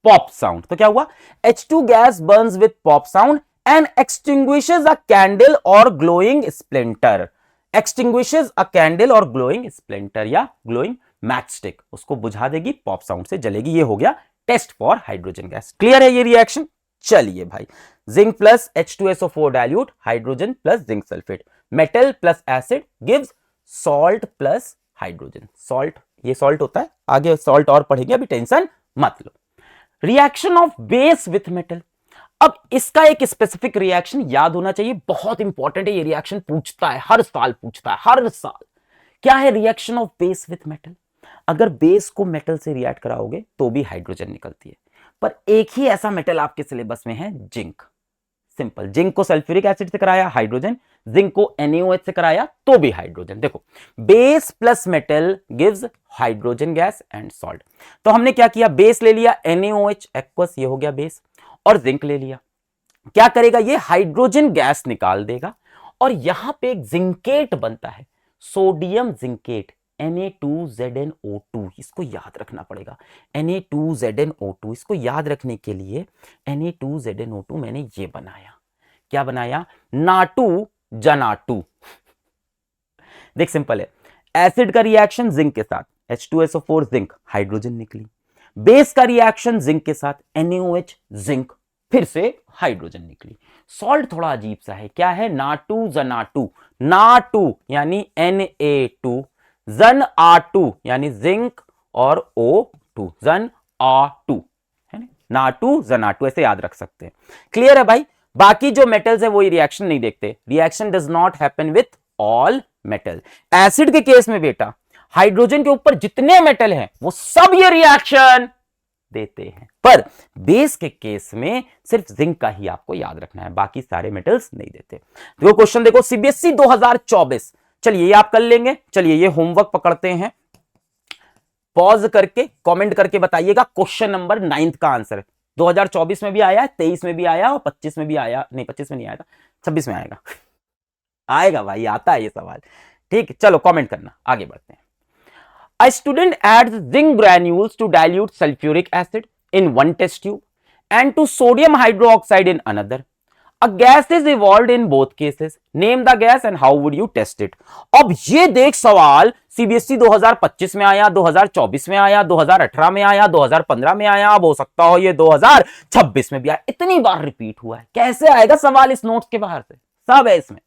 Speaker 1: pop sound. तो क्या हुआ, H2 gas burns with pop sound and extinguishes a candle or glowing splinter, extinguishes a candle or glowing splinter या ग्लोइंग मैच स्टिक, उसको बुझा देगी, pop sound से जलेगी। ये हो गया test for hydrogen gas. Clear है ये रिएक्शन। चलिए भाई, zinc plus H2SO4 dilute, hydrogen plus zinc sulphate, metal plus acid gives salt plus hydrogen. Salt, ये सॉल्ट होता है, आगे सॉल्ट और पढ़ेंगे, अभी टेंशन मत लो। Reaction of base with metal, अब इसका एक स्पेसिफिक रिएक्शन याद होना चाहिए, बहुत इंपॉर्टेंट है ये रिएक्शन, पूछता है हर साल, पूछता है हर साल। क्या है reaction of base with metal? अगर बेस को मेटल से रिएक्ट कराओगे तो भी हाइड्रोजन निकलती है, पर एक ही ऐसा मेटल आपके सिलेबस में है, जिंक। सिंपल, जिंक को सल्फ्यूरिक एसिड से कराया हाइड्रोजन, जिंक को NaOH से कराया तो भी हाइड्रोजन। देखो, base plus metal gives hydrogen gas and salt. तो हमने क्या किया, बेस ले लिया NaOH एक्वस, ये हो गया बेस, और जिंक ले लिया। क्या करेगा, ये हाइड्रोजन गैस निकाल देगा, और यहां पे एक जिंकेट बनता है, सोडियम जिंकेट, Na2ZnO2। इसको याद रखना पड़ेगा, Na2ZnO2। इसको याद रखने के लिए Na2ZnO2 मैंने ये बनाया, क्या बनाया, नाटू जनाटू। देख सिंपल है, एसिड का रिएक्शन जिंक के साथ H2SO4 जिंक, हाइड्रोजन निकली। बेस का रिएक्शन जिंक के साथ NaOH जिंक, फिर से हाइड्रोजन निकली। सॉल्ट थोड़ा अजीब सा है, क्या है, नाटू जनाटू। नाटू यानी Na2, जन A2 यानी जिंक और O2, जन A2 है ना, नाटू जनाटू, ऐसे याद रख सकते हैं। क्लियर है भाई? बाकी जो मेटल्स है वो ये रिएक्शन नहीं देखते। Reaction does not happen with all metal. Acid के केस में बेटा हाइड्रोजन के ऊपर जितने मेटल हैं वो सब ये रिएक्शन देते हैं, पर बेस के केस में सिर्फ जिंक का ही आपको याद रखना है, बाकी सारे मेटल्स नहीं देते। देखो क्वेश्चन देखो, CBSE 2024। चलिए ये आप कर लेंगे, चलिए ये होमवर्क पकड़ते हैं, पॉज करके कमेंट करके बताइएगा क्वेश्चन नंबर 9 का आंसर। 2024 में भी आया है, 23 में भी आया और 25 में भी आया, नहीं 25 में नहीं आया था, 26 में आएगा। आएगा भाई, आता है ये सवाल। ठीक, चलो कमेंट करना, आगे बढ़ते हैं। A student adds zinc granules to dilute sulfuric acid in one test tube and to sodium hydroxide in another. A gas is evolved in both cases. Name the gas and how would you test it? अब ये देख सवाल CBSE 2025 में आया, 2024 में आया, 2018 में आया, 2015 में आया, अब हो सकता हो ये 2026 में भी आया। इतनी बार रिपीट हुआ है, कैसे आएगा सवाल इस नोट्स के बाहर से? सब है इसमें।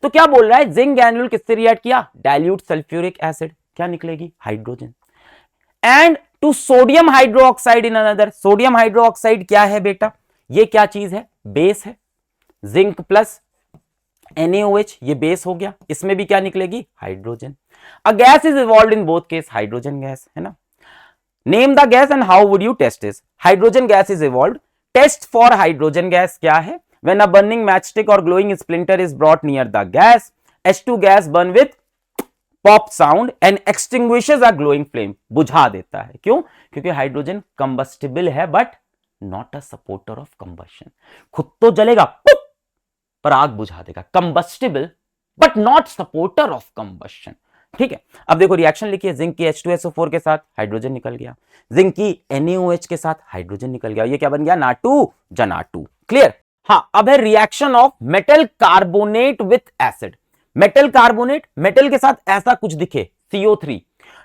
Speaker 1: तो क्या बोल रहा है, जिंक ग्रैन्यूल किससे रिएक्ट किया, डाइल्यूट सल्फ्यूरिक एसिड, क्या निकलेगी, hydrogen. And to sodium hydroxide in another, sodium hydroxide क्या है बेटा, ये क्या चीज है, बेस है। जिंक प्लस NaOH, ये बेस हो गया, इसमें भी क्या निकलेगी, hydrogen. A gas is evolved in both case, hydrogen gas है ना। Name the gas and how would you test this, hydrogen gas is evolved. Test for hydrogen gas क्या है, when a burning matchstick or glowing splinter is brought near the gas, H2 gas burn with pop sound and extinguishes a glowing flame, बुझा देता है। क्यों, क्योंकि hydrogen combustible है but not a supporter of combustion. खुद तो जलेगा पर आग बुझा देगा, combustible but not supporter of combustion. ठीक है, अब देखो रिएक्शन लिखिए, जिंक की H2SO4 के साथ हाइड्रोजन निकल गया, जिंक की NaOH के साथ हाइड्रोजन निकल गया, ये क्या बन गया, नाटू जनाटू। क्लियर? हाँ, अब है reaction of metal carbonate with acid. Metal carbonate, metal के साथ ऐसा कुछ दिखे CO3,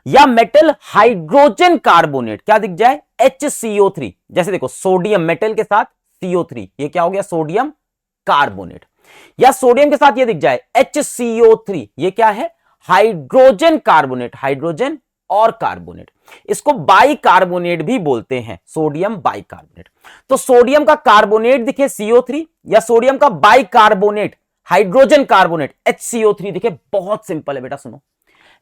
Speaker 1: या मेटल हाइड्रोजन कार्बोनेट, क्या दिख जाए, HCO3। जैसे देखो सोडियम मेटल के साथ CO3, ये क्या हो गया, सोडियम कार्बोनेट। या सोडियम के साथ ये दिख जाए HCO3, ये क्या है, हाइड्रोजन कार्बोनेट, हाइड्रोजन और कार्बोनेट। इसको बाई कार्बोनेट भी बोलते हैं, सोडियम बाई कार्बोनेट। तो सोडियम का कार्बोनेट दिखे CO3, या सोडियम का by carbonate hydrogen carbonate HCO3 दिखे, बहुत सिंपल है बेटा, सुनो।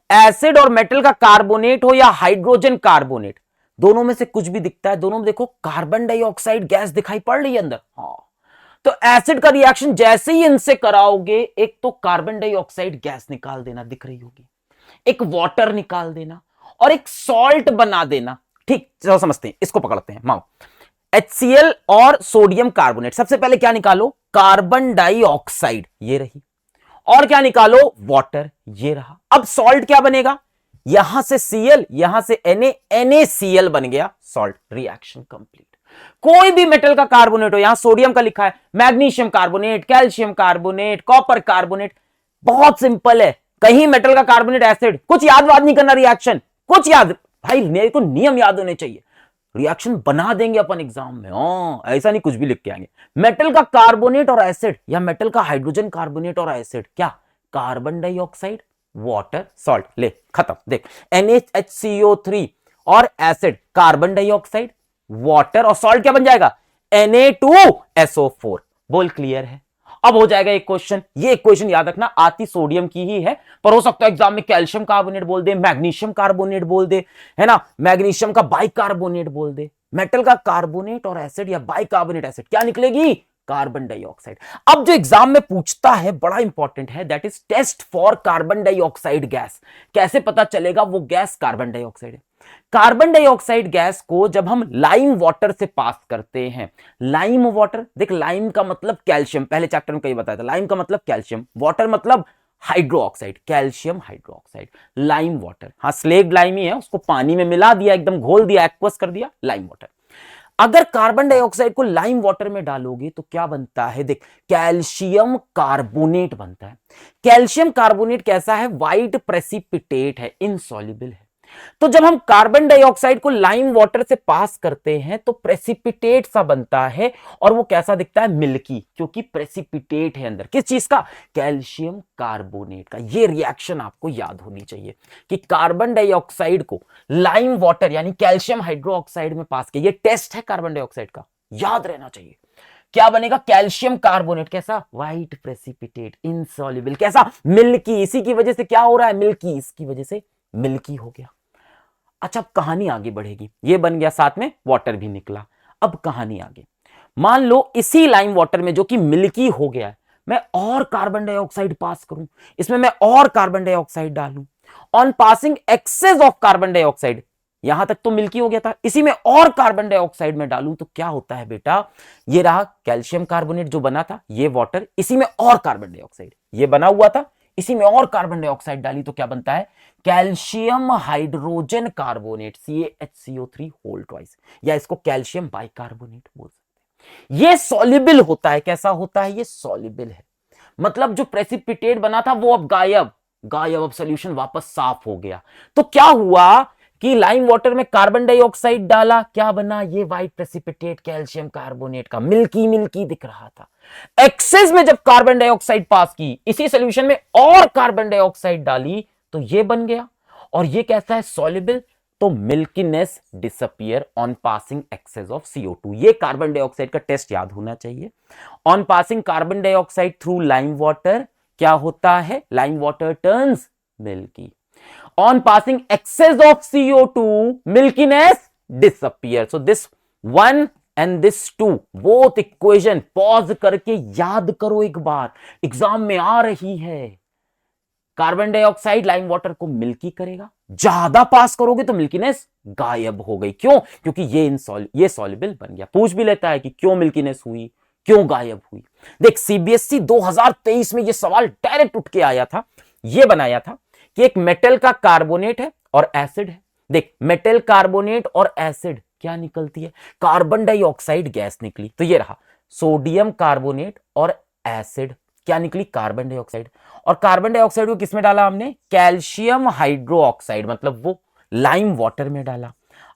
Speaker 1: एसिड और मेटल का कार्बोनेट हो या हाइड्रोजन कार्बोनेट, दोनों में से कुछ भी दिखता है, दोनों में देखो कार्बन डाइऑक्साइड गैस दिखाई पड़ रही है अंदर। हाँ, तो एसिड का रिएक्शन जैसे ही इनसे कराओगे, एक तो कार्बन डाइऑक्साइड गैस निकाल देना दिख रही होगी, एक वाटर निकाल देना और एक सॉल्ट बना देना। ठीक, चलो समझते हैं, इसको पकड़ते हैं। माओ, HCl और सोडियम कार्बोनेट, सबसे पहले क्या निकालो, कार्बन डाइऑक्साइड, ये रही, और क्या निकालो, वाटर, ये रहा। अब सॉल्ट क्या बनेगा, यहां से Cl, यहां से NaCl बन गया सॉल्ट। Reaction complete. कोई भी मेटल का कार्बोनेट हो, यहां सोडियम का लिखा है, magnesium carbonate, calcium carbonate, copper carbonate, बहुत सिंपल है। कहीं मेटल का कार्बोनेट एसिड, कुछ याद वाद नहीं करना, रिएक्शन कुछ याद, भाई मेरे को नियम याद होने चाहिए, रिएक्शन बना देंगे अपन एग्जाम में। ऐसा नहीं कुछ भी लिख के आएंगे। मेटल का कार्बोनेट और एसिड, या मेटल का हाइड्रोजन कार्बोनेट और एसिड, क्या, कार्बन डाइऑक्साइड, वाटर, सॉल्ट, ले खत्म। देख, NaHCO3 और एसिड, कार्बन डाइऑक्साइड, वाटर और सॉल्ट, क्या बन जाएगा, Na2SO4। बोल क्लियर है? अब हो जाएगा एक क्वेश्चन, ये क्वेश्चन याद रखना, आती सोडियम की ही है, पर हो सकता है एग्जाम में कैल्शियम कार्बोनेट बोल दे, मैग्नीशियम कार्बोनेट बोल दे, है ना, मैग्नीशियम का बाइकार्बोनेट बोल दे। मेटल का कार्बोनेट और एसिड या बाइकार्बोनेट एसिड क्या निकलेगी? Carbon dioxide. अब जो एग्जाम में पूछता है बड़ा इंपॉर्टेंट है, that is test for carbon dioxide gas. कैसे पता चलेगा वो गैस कार्बन डाइऑक्साइड है? कार्बन डाइऑक्साइड गैस को जब हम लाइम वाटर से पास करते हैं, लाइम वाटर, देख लाइम का मतलब कैल्शियम, पहले चैप्टर में कहीं बताया था, लाइम का मतलब कैल्शियम, वाटर मतलब hydro oxide, calcium hydro oxide, lime water. हाँ, स्लेक्ड लाइम ही है, उसको पानी में मिला दिया, एकदम घोल दिया, एक्वस कर दिया, लाइम वाटर। अगर कार्बन डाइऑक्साइड को लाइम वाटर में डालोगे तो क्या बनता है? देख, कैल्शियम कार्बोनेट बनता है। कैल्शियम कार्बोनेट कैसा है? व्हाइट प्रेसिपिटेट है, इनसॉल्युबल है। तो जब हम कार्बन डाइऑक्साइड को लाइम वाटर से पास करते हैं तो प्रेसिपिटेट सा बनता है, और वो कैसा दिखता है? मिल्की, क्योंकि प्रेसिपिटेट है अंदर। किस चीज का? कैल्शियम कार्बोनेट का। ये रिएक्शन आपको याद होनी चाहिए कि कार्बन डाइऑक्साइड को लाइम वाटर यानी कैल्शियम हाइड्रोक्साइड में पास किया, ये टेस्ट है कार्बन डाइऑक्साइड का, याद रहना चाहिए। क्या बनेगा? Calcium carbonate. कैसा? White precipitate, insoluble. कैसा? मिल्की। इसी की वजह से क्या हो रहा है? मिल्की। इसकी वजह से मिल्की हो गया। अच्छा, अब कहानी आगे बढ़ेगी, ये बन गया, साथ में वाटर भी निकला। अब कहानी आगे, मान लो इसी लाइम वाटर में जो कि मिल्की हो गया है, मैं और कार्बन डाइऑक्साइड पास करूं, इसमें मैं और कार्बन डाइऑक्साइड डालूं। On passing excess of carbon dioxide, यहां तक तो मिल्की हो गया था, इसी में और कार्बन डाइऑक्साइड में डालूं तो क्या होता है बेटा? ये रहा कैल्शियम कार्बोनेट जो बना था, ये वाटर, इसी में और कार्बन डाइऑक्साइड, ये बना हुआ था, इसी में और कार्बन डाइऑक्साइड डाली तो क्या बनता है? Calcium hydrogen carbonate, CaHCO3 whole twice, या इसको कैल्शियम बाइकार्बोनेट बोल सकते हैं। ये सॉल्युबल होता है। कैसा होता है? ये सॉल्युबल है, मतलब जो प्रेसिपिटेट बना था वो अब गायब, गायब, अब सोल्यूशन वापस साफ हो गया। तो क्या हुआ कि लाइम वाटर में कार्बन डाइऑक्साइड डाला, क्या बना? ये व्हाइट प्रेसिपिटेट कैल्शियम कार्बोनेट का, मिल्की मिल्की दिख रहा था। एक्सेस में जब कार्बन डाइऑक्साइड पास की, इसी सॉल्यूशन में और कार्बन डाइऑक्साइड डाली तो ये बन गया, और ये कैसा है? सॉल्युबल। तो milkiness disappear on passing excess of CO2। ये कार्बन डाइऑक्साइड का टेस्ट याद होना चाहिए। On passing carbon dioxide through lime water क्या होता है? Lime water turns milky. On passing excess of CO2 milkiness disappear. So this one and this two, both equation pause करके याद करो एक बार, एग्जाम में आ रही है। कार्बन डाइऑक्साइड लाइम वाटर को मिल्की करेगा, ज्यादा पास करोगे तो मिल्कीनेस गायब हो गई। क्यों? क्योंकि ये सॉल्युबल बन गया। पूछ भी लेता है कि क्यों मिल्कीनेस हुई, क्यों गायब हुई। देख, CBSE 2023 में ये सवाल डायरेक्ट उठ के आया था, ये बनाया था कि एक मेटल का कार्बोनेट है और एसिड है। देख, मेटल कार्बोनेट और एसिड क्या निकलती है? कार्बन डाइऑक्साइड गैस निकली। तो ये रहा सोडियम कार्बोनेट और एसिड, क्या निकली? Carbon dioxide. और कार्बन डाइऑक्साइड को किसमें डाला हमने? कैल्शियम हाइड्रोक्साइड, मतलब वो लाइम वाटर में डाला।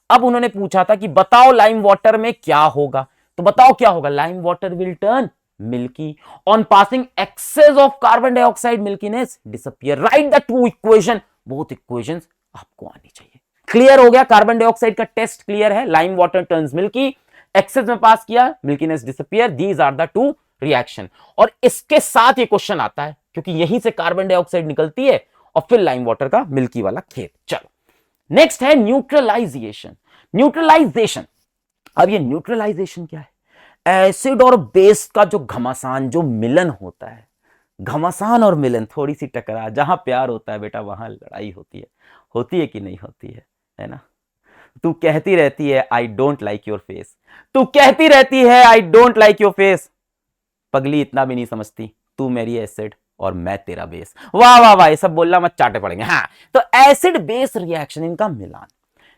Speaker 1: अब उन्होंने पूछा था कि बताओ लाइम वाटर में क्या होगा, तो बताओ क्या होगा? Lime water will turn milky. On passing excess of carbon dioxide milkiness disappear. Right the two equation, both equations आपको आनी चाहिए। क्लियर हो गया? कार्बन डाइऑक्साइड का टेस्ट क्लियर है। Lime water turns milky, excess में पास किया, milkiness disappear. These are the two reaction. और इसके साथ ये क्वेश्चन आता है क्योंकि यहीं से कार्बन डाइऑक्साइड निकलती है और फिर लाइम वाटर का मिल्की वाला खेत। चलो, नेक्स्ट है न्यूट्रलाइजेशन। न्यूट्रलाइजेशन, अब ये न्यूट्रलाइजेशन क्या है? एसिड और बेस का जो घमासान, जो मिलन होता है, घमासान और मिलन, थोड़ी सी टकरार, जहां प्यार होता है बेटा वहां लड़ाई होती है कि नहीं होती है ना? तू कहती रहती है I don't like your face, तू कहती रहती है I don't like your face, पगली इतना भी नहीं समझती, तू मेरी एसिड और मैं तेरा बेस। वाह वाह वाह, ये सब बोलना मत, चाटे पड़ेंगे। हाँ, तो एसिड बेस रिएक्शन, इनका मिलान,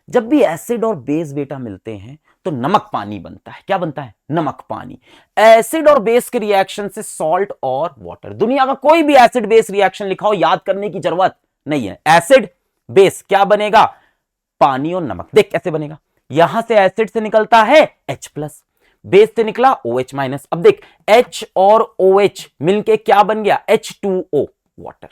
Speaker 1: जब भी एसिड और बेस बेटा मिलते हैं तो नमक पानी बनता है। क्या बनता है? नमक पानी। एसिड और बेस के रिएक्शन से सॉल्ट और वाटर। दुनिया का कोई भी एसिड बेस रिएक्शन लिखाओ, याद करने की जरूरत नहीं है। एसिड बेस क्या बनेगा? पानी और नमक। देख कैसे बनेगा, यहां से एसिड से निकलता है H+, बेस से निकला OH-। अब देख, H और OH मिलके क्या बन गया? H2O, water.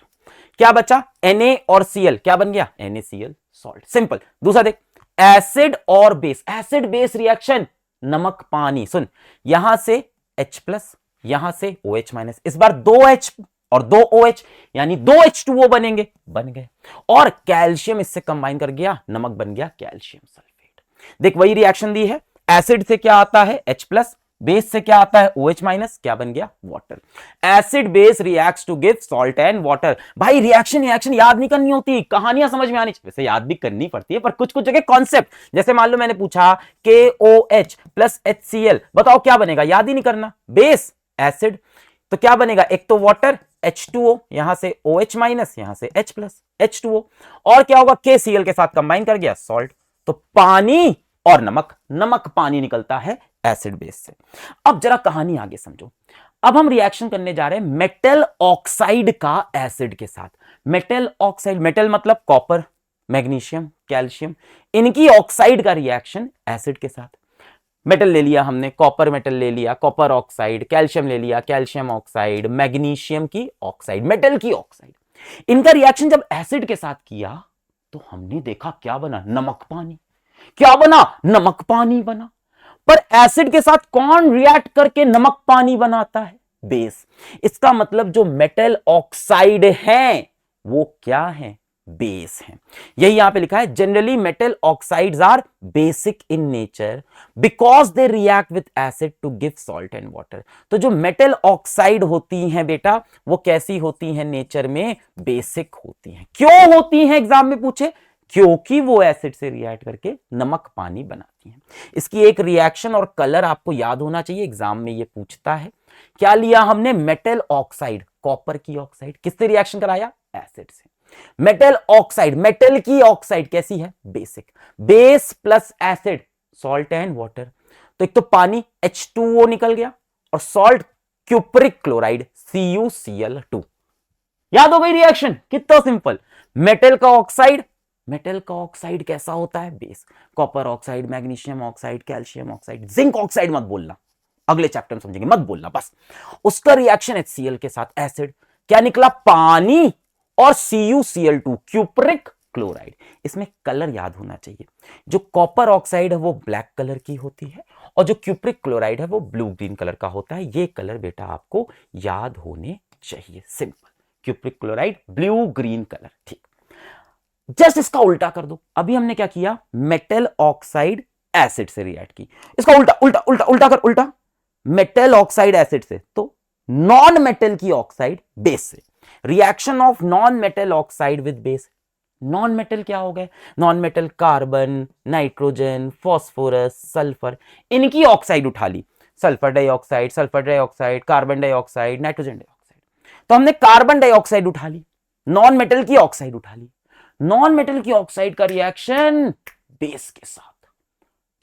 Speaker 1: क्या बचा? Na और Cl, क्या बन गया? NaCl, salt. सिंपल। दूसरा देख, एसिड और बेस, एसिड बेस रिएक्शन नमक पानी। सुन, यहां से H+, यहां से OH-, इस बार 2H और 2OH यानी 2H2O बनेंगे, बन गए। और कैल्शियम इससे कंबाइन कर गया, नमक बन गया कैल्शियम सल्फेट। देख वही रिएक्शन दी है, एसिड से क्या आता है H+, बेस से क्या आता है OH-, क्या बन गया water. Acid base reacts to give salt and water. भाई रिएक्शन याद नहीं करनी होती, कहानियां समझ में आनी चाहिए। वैसे याद भी करनी पड़ती है पर कुछ कुछ जगह कॉन्सेप्ट, जैसे मान लो मैंने पूछा KOH प्लस HCl, बताओ क्या बनेगा, याद ही नहीं करना। बेस एसिड तो क्या बनेगा, एक तो वाटर H2O, यहां से OH-, यहां से H+, H2O, और क्या होगा KCl के साथ कंबाइन कर गया सॉल्ट, तो पानी और नमक, नमक पानी निकलता है एसिड बेस से। अब जरा कहानी आगे समझो। अब हम रिएक्शन करने जा रहे हैं मेटल ऑक्साइड का एसिड के साथ। मेटल ऑक्साइड, मेटल मतलब कॉपर, मैग्नीशियम, कैल्शियम, इनकी ऑक्साइड का रिएक्शन एसिड के साथ। मेटल ले लिया हमने, कॉपर मेटल ले लिया, कॉपर ऑक्साइड, कैल्शियम ले लिया, कैल्शियम ऑक्साइड, मैग्नीशियम की ऑक्साइड, मेटल की ऑक्साइड। इनका रिएक्शन जब एसिड के साथ किया तो हमने देखा क्या बना, नमक पानी। क्या बना, नमक पानी बना। पर एसिड के साथ कौन रिएक्ट करके नमक पानी बनाता है, बेस। इसका मतलब जो मेटल ऑक्साइड है वो क्या है, बेस है। यही यहां पे लिखा है, generally metal oxides are basic in nature because they react with acid to give salt and water. तो जो मेटल ऑक्साइड होती हैं बेटा, वो कैसी होती हैं नेचर में, बेसिक होती हैं। क्यों होती हैं, एग्जाम में पूछे, क्योंकि वो एसिड से रिएक्ट करके नमक पानी बनाती हैं। इसकी एक रिएक्शन और कलर आपको याद होना चाहिए, एग्जाम में ये पूछता है। क्या लिया हमने, मेटल ऑक्साइड, कॉपर की ऑक्साइड, किससे रिएक्शन कराया, एसिड से। मेटल ऑक्साइड, मेटल की ऑक्साइड कैसी है, basic. Base plus acid, salt and water, तो एक तो पानी H2O निकल गया और सॉल्ट क्यूप्रिक क्लोराइड CuCl2। याद हो गई रिएक्शन, कितना सिंपल। मेटल का ऑक्साइड, मेटल का ऑक्साइड कैसा होता है, base. Copper oxide, magnesium oxide, calcium oxide, zinc oxide मत बोलना, अगले चैप्टर में समझेंगे, मत बोलना बस। उसका रिएक्शन HCl के साथ एसिड, क्या निकला, पानी और CuCl2, क्यूप्रिक क्लोराइड। इसमें कलर याद होना चाहिए, जो कॉपर ऑक्साइड है वो ब्लैक कलर की होती है और जो क्यूप्रिक क्लोराइड है वो ब्लू ग्रीन कलर का होता है। ये कलर बेटा आपको याद होने चाहिए, simple. Cupric chloride blue green colour, ठीक। जस्ट इसका उल्टा कर दो। अभी हमने क्या किया, मेटल ऑक्साइड एसिड से रिएक्ट की, इसका उल्टा उल्टा उल्टा उल्टा कर, उल्टा। मेटल ऑक्साइड एसिड से तो नॉन मेटल की ऑक्साइड बेस से। Reaction of non metal oxide with base. Non metal क्या हो गए, non metal carbon, nitrogen, phosphorus, sulphur, इनकी ऑक्साइड उठा ली। Sulphur dioxide, sulphur dioxide, carbon dioxide, nitrogen dioxide. तो हमने कार्बन डाइऑक्साइड उठा ली, नॉन मेटल की ऑक्साइड उठा ली। नॉन मेटल की ऑक्साइड का रिएक्शन बेस के साथ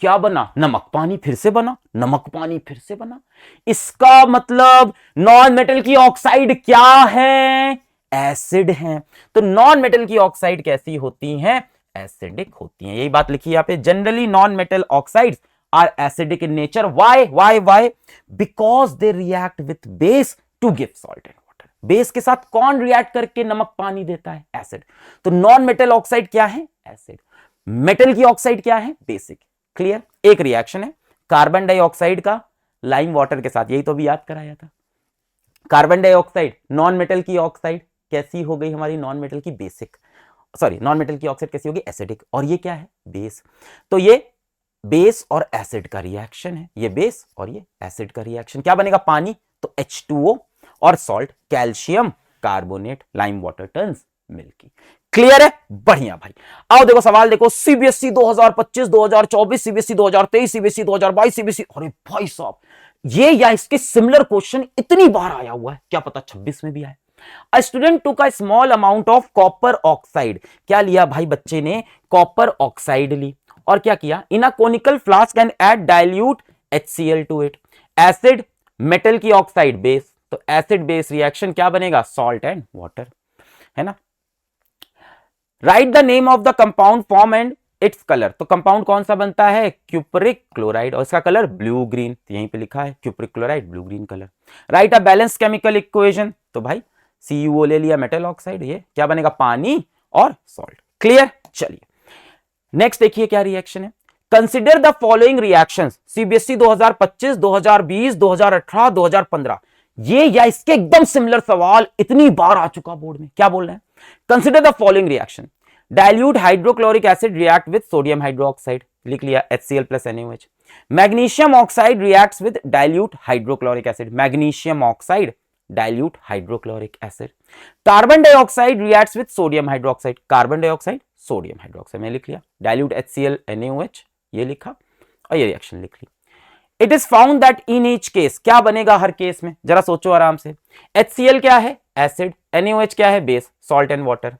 Speaker 1: क्या बना, नमक पानी फिर से बना, नमक पानी फिर से बना। इसका मतलब नॉन मेटल की ऑक्साइड क्या है, एसिड है। तो नॉन मेटल की ऑक्साइड कैसी होती हैं, एसिडिक होती हैं। यही बात लिखी है यहां पे, generally non metal oxides are acidic in nature. Why because they react with base to give salt and water. Base के साथ कौन रिएक्ट करके नमक पानी देता है, एसिड। तो नॉन मेटल ऑक्साइड क्या है, एसिड। मेटल की ऑक्साइड क्या है, बेसिक। क्लियर। एक रिएक्शन है कार्बन डाइऑक्साइड का लाइम वाटर के साथ, यही तो भी याद कराया था। कार्बन डाइऑक्साइड नॉन मेटल की ऑक्साइड कैसी हो गई हमारी, नॉन मेटल की बेसिक, सॉरी नॉन मेटल की ऑक्साइड कैसी होगी, एसिडिक। और ये क्या है, बेस। तो ये बेस और एसिड का रिएक्शन है, ये बेस और ये एसिड का रिएक्शन। क्या बनेगा, पानी तो H2O और salt calcium carbonate, lime water turns milky. Clear है, बढ़िया भाई। आओ देखो सवाल देखो, सीबीएसई 2025 2024, सीबीएसई 2023, सीबीएसई 2022, सीबीएसई, अरे भाई साहब ये या इसके सिमिलर क्वेश्चन इतनी बार आया हुआ है, क्या पता 26 में भी आए। A student took a small amount of copper oxide। क्या लिया भाई बच्चे ने, कॉपर ऑक्साइड ली और क्या किया, in a conical flask and add dilute HCl to it. Acid, metal की ऑक्साइड, बेस, तो एसिड बेस रिएक्शन क्या बनेगा, सॉल्ट एंड वाटर, है ना। Write the name of the compound form and its colour. तो कंपाउंड कौन सा बनता है, क्यूपरिक क्लोराइड, और इसका कलर ब्लू ग्रीन, तो यहीं पे लिखा है cupric chloride blue green colour. Right a balance chemical equation, तो भाई CuO ले लिया, मेटल ऑक्साइड, ये क्या बनेगा, पानी और सॉल्ट। क्लियर। चलिए नेक्स्ट देखिए क्या रिएक्शन है। Consider the following reactions, CBSE 2025, 2020, 2018, 2015, ये या इसके एकदम सिमिलर सवाल इतनी बार आ चुका बोर्ड में। क्या बोल रहे हैं? Consider the following reaction, dilute hydrochloric acid react with sodium hydroxide, लिख लिया HCl plus NaOH। Magnesium oxide reacts with dilute hydrochloric acid, magnesium oxide dilute hydrochloric acid. Carbon dioxide reacts with sodium hydroxide, carbon dioxide sodium hydroxide, मैं लिख लिया dilute HCl NaOH, ये लिखा और ये reaction लिख ली। It is found that in each case, क्या बनेगा हर केस में, जरा सोचो आराम से। HCl क्या है? एसिड। NaOH क्या है? Base, salt and water.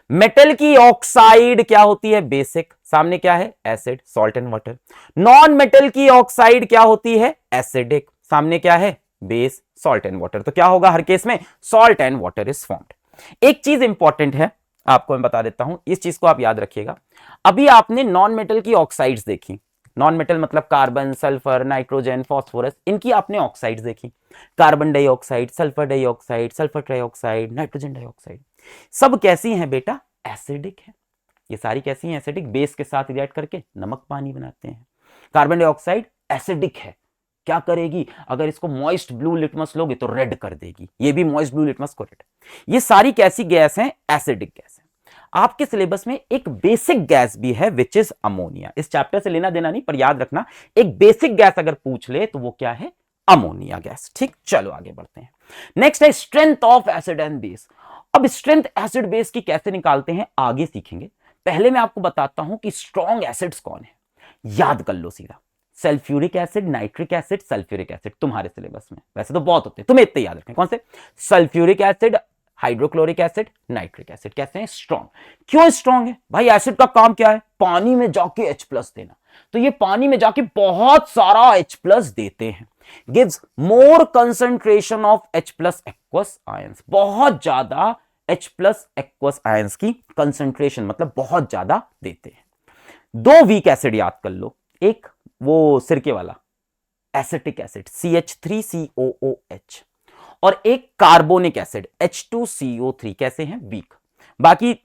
Speaker 1: Metal की ऑक्साइड क्या होती है? बेसिक, सामने क्या है? Acid, salt and water. Non metal की ऑक्साइड क्या होती है? एसिडिक, सामने क्या है? Base, salt and water. तो क्या होगा हर केस में? Salt and water is formed. एक चीज इंपॉर्टेंट है, आपको मैं बता देता हूं, इस चीज को आप याद रखिएगा। अभी आपने नॉन मेटल की ऑक्साइड्स देखी, नॉन मेटल मतलब कार्बन, सल्फर, नाइट्रोजन, फास्फोरस, इनकी आपने ऑक्साइड्स देखी, carbon dioxide, sulphur dioxide, sulphur trioxide, nitrogen dioxide, सब कैसी हैं बेटा? एसिडिक है। ये सारी कैसी हैं? एसिडिक, बेस के साथ रिएक्ट करके नमक पानी बनाते हैं। कार्बन डाइऑक्साइड एसिडिक है, क्या करेगी? अगर इसको मॉइस्ट ब्लू लिटमस लोगे तो रेड कर देगी, ये भी मॉइस्ट ब्लू लिटमस को रेड। ये सारी कैसी गैस हैं? एसिडिक गैस है। आपके सिलेबस में एक बेसिक गैस भी है विच इज अमोनिया। इस चैप्टर से लेना देना नहीं, पर याद रखना एक बेसिक गैस अगर पूछ ले तो वो क्या है? Ammonia gas. ठीक, चलो आगे बढ़ते हैं। नेक्स्ट है strength of acid and base. अब स्ट्रेंथ एसिड बेस की कैसे निकालते हैं आगे सीखेंगे, पहले मैं आपको बताता हूं कि स्ट्रॉन्ग एसिड्स कौन है। याद कर लो सीधा, sulphuric acid, nitric acid, sulphuric acid तुम्हारे सिलेबस में वैसे तो बहुत होते हैं, तुम्हें इतने याद रखें। कौन से? Sulphuric acid, hydrochloric acid, nitric acid. कैसे हैं? स्ट्रॉन्ग। क्यों स्ट्रॉन्ग है भाई? एसिड का काम क्या है? पानी में जाके H प्लस देना। तो ये पानी में जाके बहुत सारा H प्लस देते हैं, gives more concentration of H plus aqueous ions, बहुत ज्यादा H प्लस एक्वस आयंस की कंसंट्रेशन, मतलब बहुत ज्यादा देते हैं। दो वीक एसिड याद कर लो, एक वो सिरके वाला एसिटिक एसिड CH3COOH, और एक कार्बोनिक एसिड H2CO3, कैसे हैं? वीक। बाकी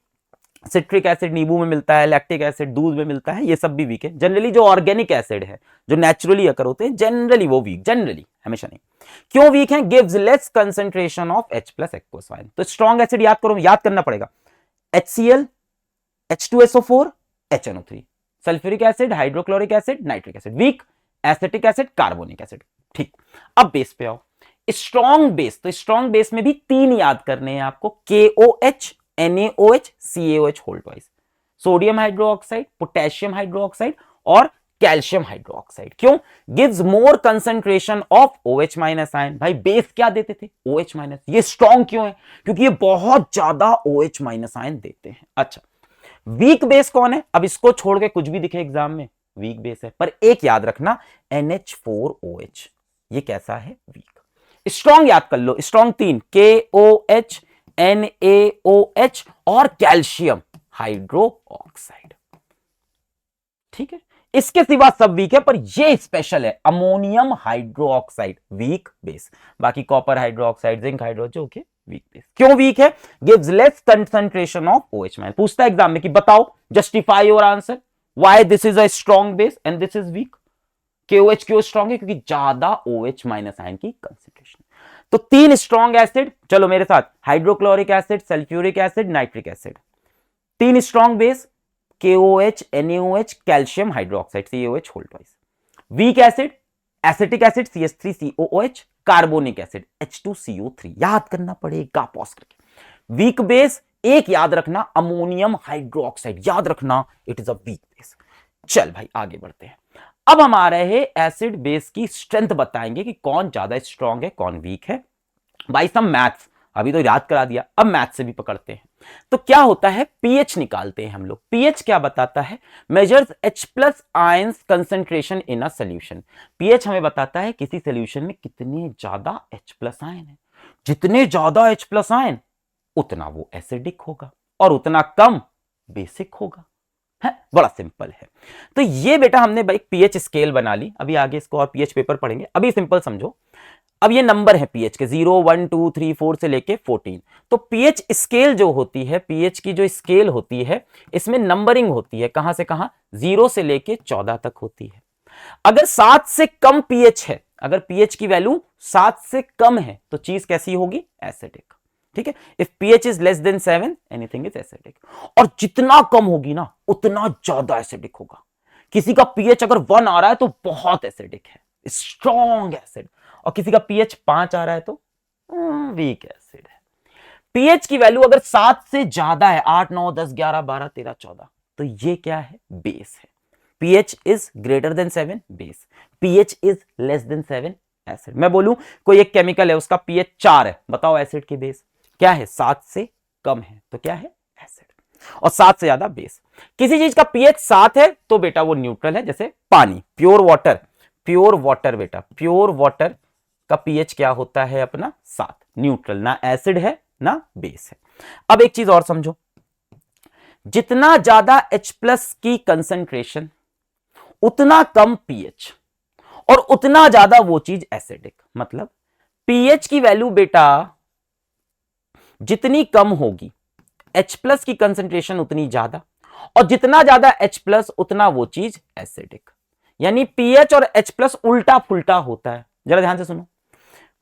Speaker 1: सिट्रिक एसिड नींबू में मिलता है, लैक्टिक एसिड दूध में मिलता है, ये सब भी वीक है। जनरली जो ऑर्गेनिक एसिड है, जो नेचुरली अकर होते हैं, जनरली वो वीक, जनरली, हमेशा नहीं। क्यों वीक हैं? Gives less concentration of H plus aqueous ion. तो स्ट्रॉन्ग एसिड याद करो, याद करना पड़ेगा, HCl, H2SO4, HNO3, sulphuric acid, hydrochloric acid, nitric acid. Weak acetic acid, carbonic acid. ठीक, अब बेस पे आओ। स्ट्रॉन्ग बेस, तो स्ट्रॉन्ग बेस में भी तीन याद करने हैं आपको, KOH, NaOH, CaOH whole twice, sodium hydroxide, potassium hydroxide और कैल्शियम हाइड्रोक्साइड। क्यों? Gives more concentration of OH minus ion. भाई बेस क्या देते थे? OH minus. ये स्ट्रॉन्ग क्यों है? क्योंकि ये बहुत ज्यादा OH माइनस आयन देते हैं। अच्छा, वीक बेस कौन है? अब इसको छोड़ के कुछ भी दिखे एग्जाम में, वीक बेस है, पर एक याद रखना, NH4OH, ये कैसा है? वीक। स्ट्रॉन्ग याद कर लो, स्ट्रॉन्ग तीन, KOH, NaOH और कैल्शियम हाइड्रोक्साइड। ठीक है, इसके सिवा सब वीक है, पर ये स्पेशल है, अमोनियम हाइड्रोक्साइड, वीक बेस। बाकी कॉपर हाइड्रोक्साइड, जिंक हाइड्रो, जो कि वीक बेस। क्यों वीक है? Gives less concentration of OH minus. पूछता है एग्जाम में कि बताओ, justify your answer, why this is a strong base and this is weak. KOH क्यों स्ट्रॉन्ग है? क्योंकि ज्यादा OH माइनस आयन की कंसंट्रेशन। तो तीन स्ट्रॉन्ग एसिड, चलो मेरे साथ, hydrochloric acid, sulphuric acid, nitric acid. तीन strong base, KOH, NaOH, calcium hydroxide, CaOH whole twice. Weak acid, acetic acid CH3COOH, carbonic acid H2CO3। याद करना पड़ेगा पॉज करके। वीक बेस एक याद रखना, अमोनियम हाइड्रोक्साइड, याद रखना, it is a weak base. चल भाई आगे बढ़ते हैं। अब हम आ रहे हैं एसिड बेस की स्ट्रेंथ बताएंगे कि कौन ज्यादा स्ट्रॉन्ग है, कौन वीक है। बाई सम मैथ्स, अभी तो याद करा दिया, अब मैथ से भी पकड़ते हैं। तो क्या होता है? पीएच निकालते हैं हम लोग। पीएच क्या बताता है? Measures H plus ions concentration in a solution. PH हमें बताता है किसी सोल्यूशन में कितने ज्यादा H प्लस आयन है। जितने ज्यादा H प्लस आयन, उतना वो एसिडिक होगा और उतना कम बेसिक होगा। है, बड़ा सिंपल है। तो ये बेटा हमने भाई पीएच स्केल बना ली, अभी आगे इसको और पीएच पेपर पढ़ेंगे, अभी सिंपल समझो। अब ये नंबर है पीएच के 0 1 2 3 4 से लेके 14। तो पीएच स्केल जो होती है, पीएच की जो स्केल होती है, इसमें नंबरिंग होती है, कहां से कहां, 0 से लेके 14 तक होती है। अगर 7 से कम पीएच है, अगर पीएच की वैल्यू 7 से कम है तो चीज कैसी होगी, एसिडिक। ठीक है, if pH is less than 7 anything is acidic. और जितना कम होगी ना उतना ज्यादा एसिडिक होगा। किसी का पीएच अगर 1 आ रहा है तो बहुत एसिडिक है, स्ट्रॉन्ग एसिड, और किसी का पीएच 5 आ रहा है तो वीक एसिड है। पीएच की वैल्यू अगर 7 से ज्यादा है, 8 9 10 11 12 13 14, तो ये क्या है, बेस है। pH is greater than 7 base, pH is less than 7 acid. मैं बोलूं कोई एक केमिकल है उसका pH 4 है, बताओ एसिड की बेस क्या है, 7 से कम है तो क्या है, एसिड, और 7 से ज्यादा बेस। किसी चीज का pH 7 है तो बेटा वो न्यूट्रल है, जैसे पानी, प्योर वाटर, प्योर वाटर बेटा, प्योर वाटर का pH क्या होता है अपना 7, न्यूट्रल, ना एसिड है ना बेस है। अब एक चीज और समझो, जितना ज्यादा H+ की कंसंट्रेशन उतना कम पीएच, और उतना ज्यादा वो चीज एसिडिक। मतलब पीएच की वैल्यू बेटा जितनी कम होगी, H+ की कंसंट्रेशन उतनी ज्यादा, और जितना ज्यादा H+ उतना वो चीज एसिडिक। यानी पीएच और H+ उल्टा फुल्टा होता है। जरा ध्यान से सुनो,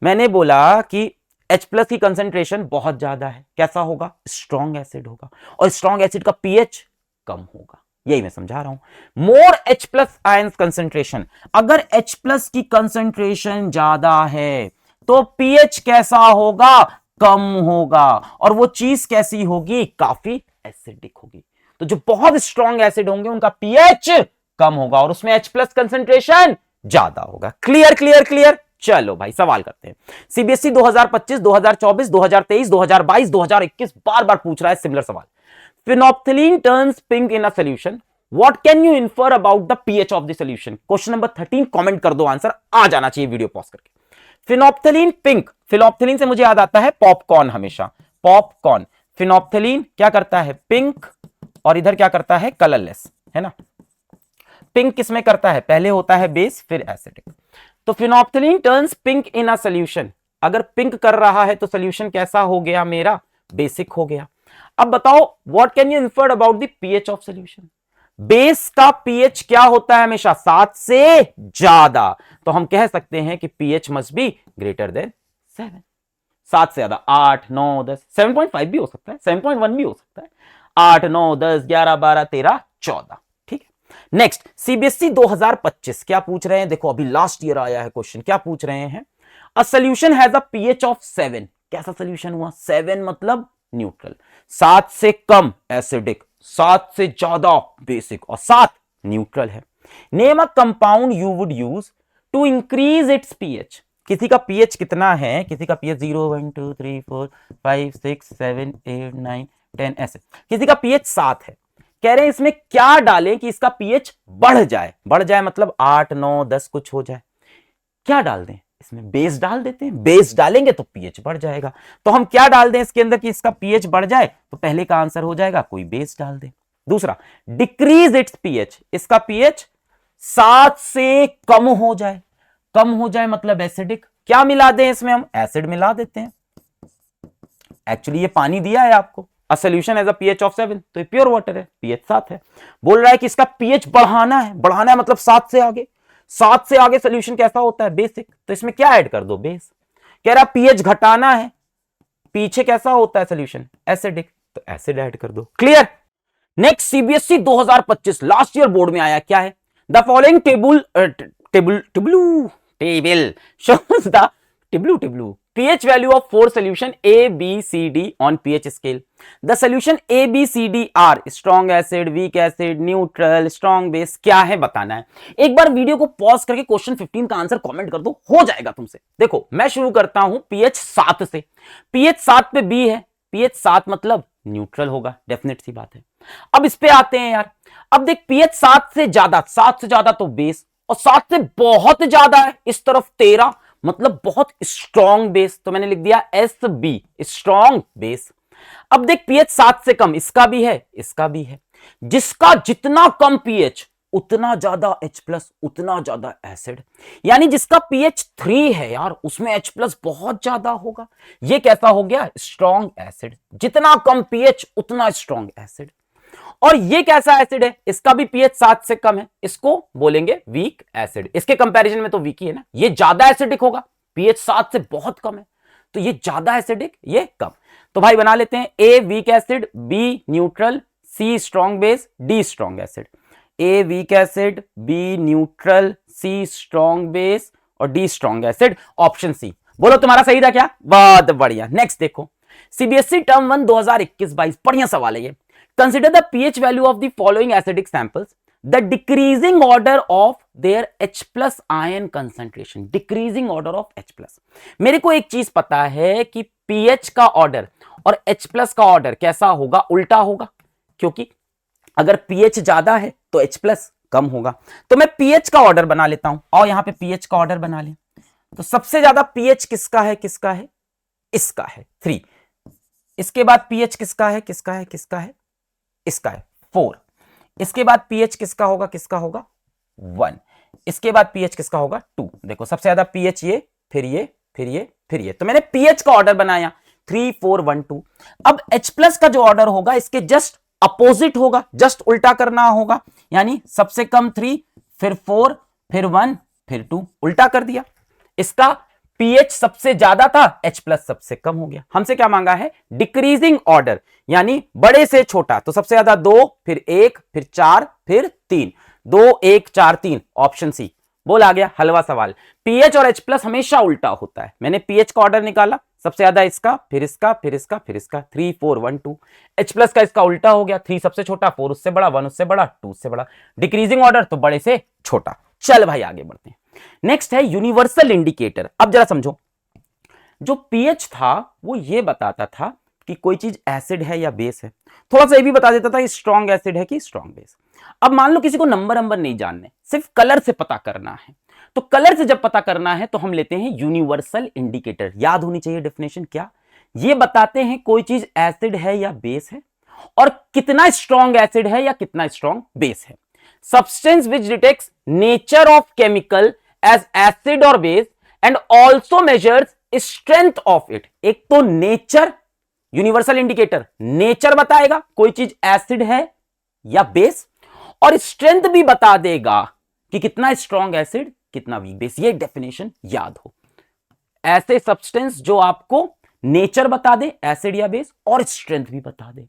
Speaker 1: मैंने बोला कि H+ की कंसंट्रेशन बहुत ज्यादा है, कैसा होगा, स्ट्रॉन्ग एसिड होगा, और स्ट्रॉन्ग एसिड का पीएच कम होगा, यही मैं समझा रहा हूं। मोर H+ आयंस कंसंट्रेशन, अगर H+ की कंसंट्रेशन ज्यादा है तो पीएच कैसा होगा, कम होगा, और वो चीज कैसी होगी, काफी एसिडिक होगी। तो जो बहुत स्ट्रॉन्ग एसिड होंगे उनका पीएच कम होगा और उसमें H+ कंसंट्रेशन ज्यादा होगा। Clear clear clear. चलो भाई सवाल करते हैं। सीबीएसई 2025, 2024, 2023, 2022, 2021 बार बार पूछ रहा है सिमिलर सवाल। Phenolphthalein turns pink in a solution. What can you infer about the pH of the solution? Question number 13 comment कर दो, आंसर आ जाना चाहिए वीडियो पॉज करके। फिनोप्थलीन पिंक, फिनोप्थलीन से मुझे याद आता है पॉपकॉर्न, हमेशा पॉपकॉर्न। फिनोप्थलीन क्या करता है, पिंक, और इधर क्या करता है, कलरलेस, है ना। पिंक किसमें करता है, पहले होता है बेस फिर एसिडिक। तो phenolphthalein turns pink in a solution, अगर पिंक कर रहा है तो सॉल्यूशन कैसा हो गया मेरा, बेसिक हो गया। अब बताओ what can you infer about the pH of solution. Base का पीएच क्या होता है, हमेशा 7 से ज्यादा, तो हम कह सकते हैं कि pH must be greater than 7। 7 से ज्यादा 8 9 10, 7.5 भी हो सकता है, 7.1 भी हो सकता है, 8 9 10 11 12 13 14। ठीक है, नेक्स्ट सीबीएसई 2025 क्या पूछ रहे हैं, देखो अभी लास्ट ईयर आया है क्वेश्चन, क्या पूछ रहे हैं, a solution has a pH of 7, कैसा सॉल्यूशन हुआ, 7 मतलब न्यूट्रल, 7 से कम एसिडिक, 7 से ज्यादा बेसिक, और 7 न्यूट्रल है। Name a compound you would use to increase its pH, किसी का पीएच कितना है, किसी का पीएच 0 1 2 3 4 5 6 7 8 9 10 ऐसे, किसी का पीएच 7 है, कह रहे हैं इसमें क्या डालें कि इसका पीएच बढ़ जाए, बढ़ जाए मतलब 8 9 10 कुछ हो जाए, क्या डाल दें इसमें, बेस डाल देते हैं, बेस डालेंगे तो पीएच बढ़ जाएगा। तो हम क्या डाल दें इसके अंदर कि इसका पीएच बढ़ जाए, तो पहले का आंसर हो जाएगा कोई बेस डाल दें। दूसरा, डिक्रीज इट्स पीएच, इसका पीएच 7 से कम हो जाए, कम हो जाए मतलब एसिडिक, क्या मिला दें इसमें, हम एसिड मिला देते हैं। एक्चुअली ये पानी दिया है आपको, a solution as a pH of 7, तो ये प्योर वाटर है, पीएच 7 है। बोल रहा है कि इसका पीएच बढ़ाना है, बढ़ाना है मतलब 7 से आगे, 7 से आगे सॉल्यूशन कैसा होता है, बेसिक, तो इसमें क्या ऐड कर दो, बेस। कह रहा पीएच घटाना है, पीछे कैसा होता है सॉल्यूशन, एसिडिक, तो एसिड ऐड कर दो। Clear. Next CBSE 2025 last year board में आया, क्या है, the following table shows the pH value of 4 solution A, B, C, D on pH scale. The solution A, B, C, D are strong acid, weak acid, neutral, strong base, क्या है बताना है। एक बार video को pause करके question 15 का answer comment कर दो, हो जाएगा तुमसे। देखो मैं शुरू करता हूं pH 7 से, pH 7 पे B है, pH 7 मतलब न्यूट्रल होगा, डेफिनेट सी बात है। अब इस पे आते हैं यार, अब देख pH 7 से ज्यादा, 7 से ज्यादा तो बेस, और 7 से बहुत ज्यादा है इस तरफ 13 मतलब बहुत स्ट्रॉन्ग बेस, तो मैंने लिख दिया SB, स्ट्रॉन्ग बेस। अब देख pH 7 से कम, इसका भी है इसका भी है, जिसका जितना कम pH उतना ज्यादा H+, उतना ज्यादा एसिड। यानी जिसका pH 3 है यार, उसमें H+ बहुत ज्यादा होगा। ये कैसा हो गया? Strong acid. जितना कम pH उतना स्ट्रॉन्ग एसिड। और ये कैसा एसिड है? इसका भी pH 7 से कम है, इसको बोलेंगे वीक एसिड। इसके कंपैरिजन में तो वीक ही है ना। ये ज्यादा एसिडिक होगा, pH 7 से बहुत कम है, तो ये ज्यादा एसिडिक, ये कम। तो भाई बना लेते हैं, A weak acid, B neutral, C strong base, D strong acid. A weak acid, B neutral, C strong base और D strong acid. Option C. बोलो तुम्हारा सही था क्या? बहुत बढ़िया। नेक्स्ट देखो, सीबीएसई टर्म 1 2021-22, बढ़िया सवाल है ये। Consider the pH value of the following acidic samples, the decreasing order of their H+ ion concentration. Decreasing order of H+। मेरे को एक चीज पता है कि पीएच का ऑर्डर और H+ का ऑर्डर कैसा होगा? उल्टा होगा, क्योंकि अगर pH ज्यादा है तो H+ कम होगा। तो मैं pH का ऑर्डर बना लेता हूं, और यहां पे pH का ऑर्डर बना लें। तो सबसे ज्यादा pH किसका है? किसका है? इसका है 3। इसके बाद pH किसका है? किसका है? किसका है? इसका है 4। इसके बाद pH किसका होगा? किसका होगा? 1। इसके बाद pH किसका होगा? 2। देखो सबसे ज्यादा pH ये, फिर ये, फिर ये, फिर ये। तो मैंने pH का ऑर्डर बनाया 3 4 1 2। अब H+ का जो ऑर्डर होगा इसके जस्ट अपोजिट होगा, जस्ट उल्टा करना होगा। यानी सबसे कम 3, फिर 4, फिर 1, फिर 2, उल्टा कर दिया। इसका pH सबसे ज्यादा था, H+ सबसे कम हो गया। हमसे क्या मांगा है? डिक्रीजिंग ऑर्डर, यानी बड़े से छोटा। तो सबसे ज्यादा 2, फिर 1, फिर 4, फिर 3। 2 1 4 3, ऑप्शन सी। बोल आ गया, हलवा सवाल। pH और H+ हमेशा उल्टा होता है। मैंने pH का ऑर्डर निकाला, सबसे ज्यादा इसका, फिर इसका, फिर इसका, फिर इसका, 3 4 1 2। H+ का इसका उल्टा हो गया, 3 सबसे छोटा, 4 उससे बड़ा, 1 उससे बड़ा, 2 उससे बड़ा। डिक्रीजिंग ऑर्डर तो बड़े से छोटा। चल भाई आगे बढ़ते हैं। नेक्स्ट है यूनिवर्सल इंडिकेटर। अब जरा समझो, जो pH था वो ये बताता था कि कोई चीज एसिड है या बेस है। थोड़ा सा ये भी बता देता था स्ट्रॉन्ग एसिड है कि स्ट्रॉन्ग बेस। अब मान लो किसी को नंबर नहीं जानने, सिर्फ कलर से पता करना है। तो कलर से जब पता करना है तो हम लेते हैं यूनिवर्सल इंडिकेटर। याद होनी चाहिए डेफिनेशन क्या? ये बताते हैं कोई चीज एसिड है या बेस है, और कितना स्ट्रॉन्ग एसिड है या कितना स्ट्रॉन्ग बेस है। Substance which detects nature of chemical as acid और base and also measures strength of it. एक तो नेचर, यूनिवर्सल इंडिकेटर नेचर बताएगा कोई चीज एसिड है या बेस, और स्ट्रेंथ भी बता देगा कि कितना स्ट्रॉन्ग एसिड, कितना वीक बेस। ये डेफिनेशन याद हो। ऐसे सब्सटेंस जो आपको नेचर बता दे, एसिड या बेस, और स्ट्रेंथ भी बता दे।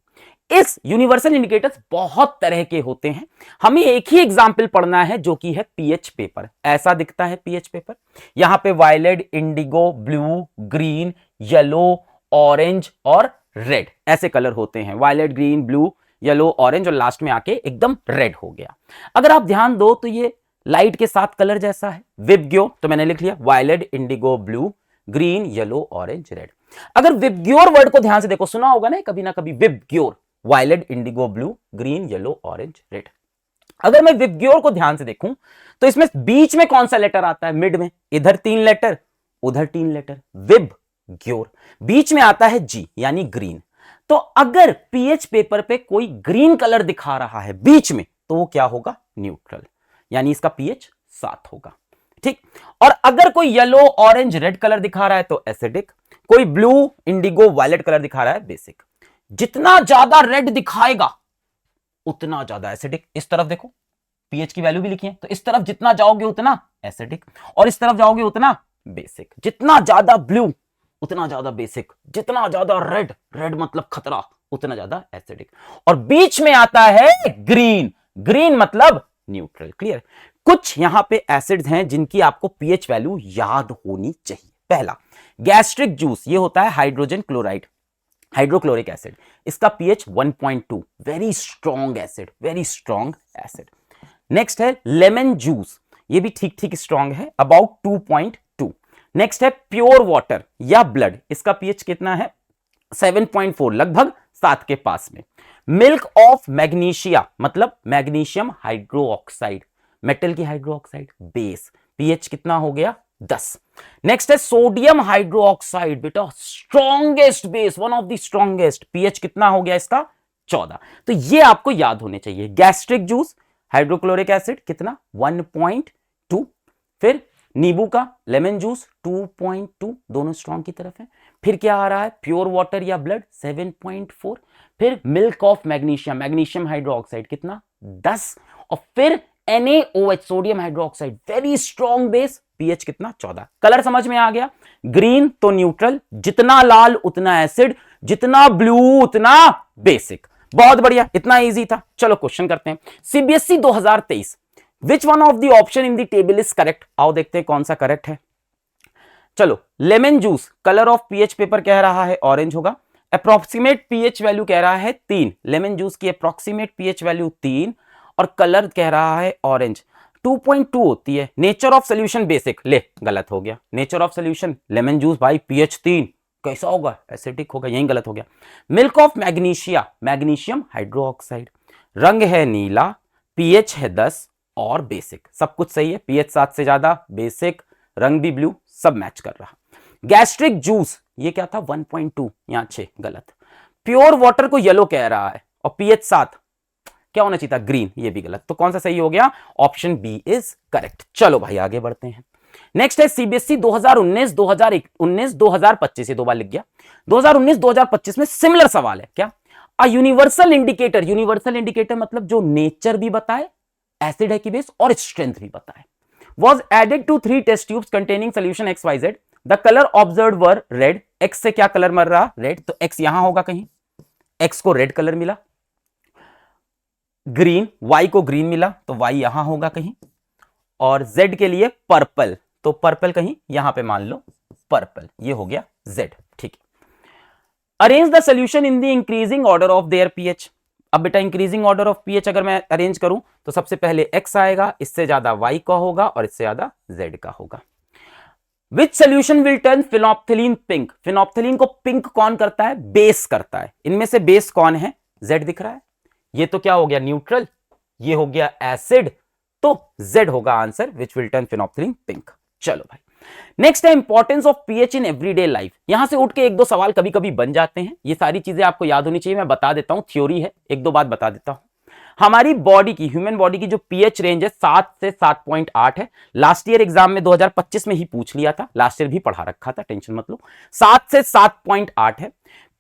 Speaker 1: इस यूनिवर्सल इंडिकेटर्स बहुत तरह के होते हैं। हमें एक ही एग्जाम्पल पढ़ना है जो कि है पीएच पेपर। ऐसा दिखता है पीएच पेपर। यहां पे violet, indigo, blue, green, yellow, orange और रेड, ऐसे कलर होते हैं। Violet, green, blue, yellow, orange और लास्ट में आके एकदम रेड हो गया। अगर आप ध्यान दो तो ये लाइट के साथ कलर जैसा है। विबग्योर, तो मैंने लिख लिया violet, indigo, blue, green, yellow, orange, red. अगर विबग्योर वर्ड को ध्यान से देखो, सुना होगा ना कभी ना कभी, VIBGYOR, violet, indigo, blue, green, yellow, orange, red. अगर मैं विबग्योर को ध्यान से देखूं तो इसमें बीच में कौन सा लेटर आता है? मिड में। इधर 3 लेटर, उधर 3 लेटर, विबग्योर। बीच में आता है जी, यानी ग्रीन। तो अगर पीएच पेपर पे कोई ग्रीन कलर दिखा रहा है बीच में, तो वो क्या होगा? न्यूट्रल, यानी इसका पीएच 7 होगा। ठीक। और अगर कोई येलो, ऑरेंज, रेड कलर दिखा रहा है तो एसिडिक। कोई ब्लू, इंडिगो, वायलेट कलर दिखा रहा है, बेसिक। जितना ज्यादा रेड दिखाएगा उतना ज्यादा एसिडिक। इस तरफ देखो, पीएच की वैल्यू भी लिखी है, तो इस तरफ जितना जाओगे उतना एसिडिक, और इस तरफ जाओगे उतना बेसिक। जितना ज्यादा ब्लू उतना ज्यादा बेसिक, जितना ज्यादा रेड, रेड मतलब खतरा, उतना ज्यादा एसिडिक। और बीच में आता है ग्रीन, ग्रीन मतलब न्यूट्रल। क्लियर? कुछ यहां पे एसिड्स हैं जिनकी आपको पीएच वैल्यू याद होनी चाहिए। पहला, गैस्ट्रिक जूस, ये होता है हाइड्रोजन क्लोराइड, हाइड्रोक्लोरिक एसिड। इसका pH 1.2, very strong acid, very strong acid. Next है लेमन जूस, ये भी ठीक ठीक स्ट्रॉन्ग है, अबाउट 2.2। नेक्स्ट है प्योर वाटर या ब्लड, इसका पीएच कितना है? 7.4, लगभग 7 के पास में। मिल्क ऑफ मैग्नीशिया, मतलब मैग्नीशियम हाइड्रोक्साइड, मेटल की हाइड्रोक्साइड, बेस, पीएच कितना हो गया? 10। नेक्स्ट है सोडियम हाइड्रोक्साइड, बेटा strongest base, one of the strongest, pH कितना हो गया इसका? 14। तो ये आपको याद होने चाहिए। गैस्ट्रिक जूस, हाइड्रोक्लोरिक एसिड कितना 1.2, फिर नींबू का लेमन जूस 2.2, दोनों स्ट्रॉन्ग की तरफ है। फिर क्या आ रहा है, प्योर वाटर या ब्लड 7.4, फिर milk of magnesium, magnesium hydroxide कितना 10, और फिर NaOH sodium hydroxide very strong base, pH कितना 14। कलर समझ में आ गया, ग्रीन तो न्यूट्रल, जितना लाल उतना एसिड, जितना ब्लू उतना बेसिक। बहुत बढ़िया, इतना इजी था। चलो क्वेश्चन करते हैं। CBSE 2023, which one of the option in the table is correct? आओ देखते हैं कौन सा करेक्ट है। चलो, lemon juice colour of pH paper कह रहा है ऑरेंज होगा, अप्रोक्सीमेट पीएच वैल्यू कह रहा है 3, लेमन जूस की अप्रोक्सीमेट पीएच वैल्यू 3 और कलर कह रहा है ऑरेंज, 2.2 होती है। नेचर ऑफ सोल्यूशन बेसिक, ले गलत हो गया। Nature of solution lemon juice भाई पीएच 3 कैसा होगा, एसिडिक होगा, यही गलत हो गया। Milk of magnesia, magnesium hydroxide, रंग है नीला, पीएच है 10 और बेसिक, सब कुछ सही है। पीएच 7 से ज्यादा, बेसिक, रंग भी ब्लू, सब मैच कर रहा। गैस्ट्रिक जूस ये क्या था 1.2, यहां 6 गलत। प्योर वाटर को येलो कह रहा है और पीएच 7, क्या होना चाहिए था ग्रीन, ये भी गलत। तो कौन सा सही हो गया, ऑप्शन बी इज करेक्ट। चलो भाई आगे बढ़ते हैं। नेक्स्ट है सीबीएसई 2019 2025, ये 2 बार लिख गया। 2019 2025 में सिमिलर सवाल है क्या, a universal indicator, universal indicator मतलब जो नेचर भी बताए, एसिड है कि बेस, और स्ट्रेंथ भी बताए, was added to 3 test tubes containing solution XYZ. The color observed were red. X से क्या कलर मर रहा, रेड, तो X यहां होगा कहीं, X को रेड कलर मिला। ग्रीन, Y को ग्रीन मिला तो Y यहां होगा कहीं, और Z के लिए पर्पल, तो पर्पल कहीं यहां पे मान लो पर्पल, ये हो गया Z। ठीक है। Arrange the solution in the increasing order of their pH. अब बेटा इंक्रीजिंग ऑर्डर ऑफ पीएच अगर मैं अरेंज करूं तो सबसे पहले X आएगा, इससे ज्यादा Y का होगा और इससे ज्यादा Z का होगा। Which solution will turn phenolphthalein pink, phenolphthalein को पिंक कौन करता है, बेस करता है। इनमें से बेस कौन है, Z दिख रहा है, ये तो क्या हो गया न्यूट्रल, ये हो गया एसिड, तो Z होगा answer, which will turn phenolphthalein pink. चलो भाई नेक्स्ट है importance of pH in everyday life. यहां से उठ के 1-2 सवाल कभी कभी बन जाते हैं, ये सारी चीजें आपको याद होनी चाहिए। मैं बता देता हूं, थ्योरी है, 1-2 बात बता देता हूं। हमारी बॉडी की, ह्यूमन बॉडी की जो पीएच रेंज है 7 से 7.8 है। लास्ट ईयर एग्जाम में 2025 में ही पूछ लिया था, लास्ट ईयर भी पढ़ा रखा था, टेंशन मत लो। 7 से 7.8 है।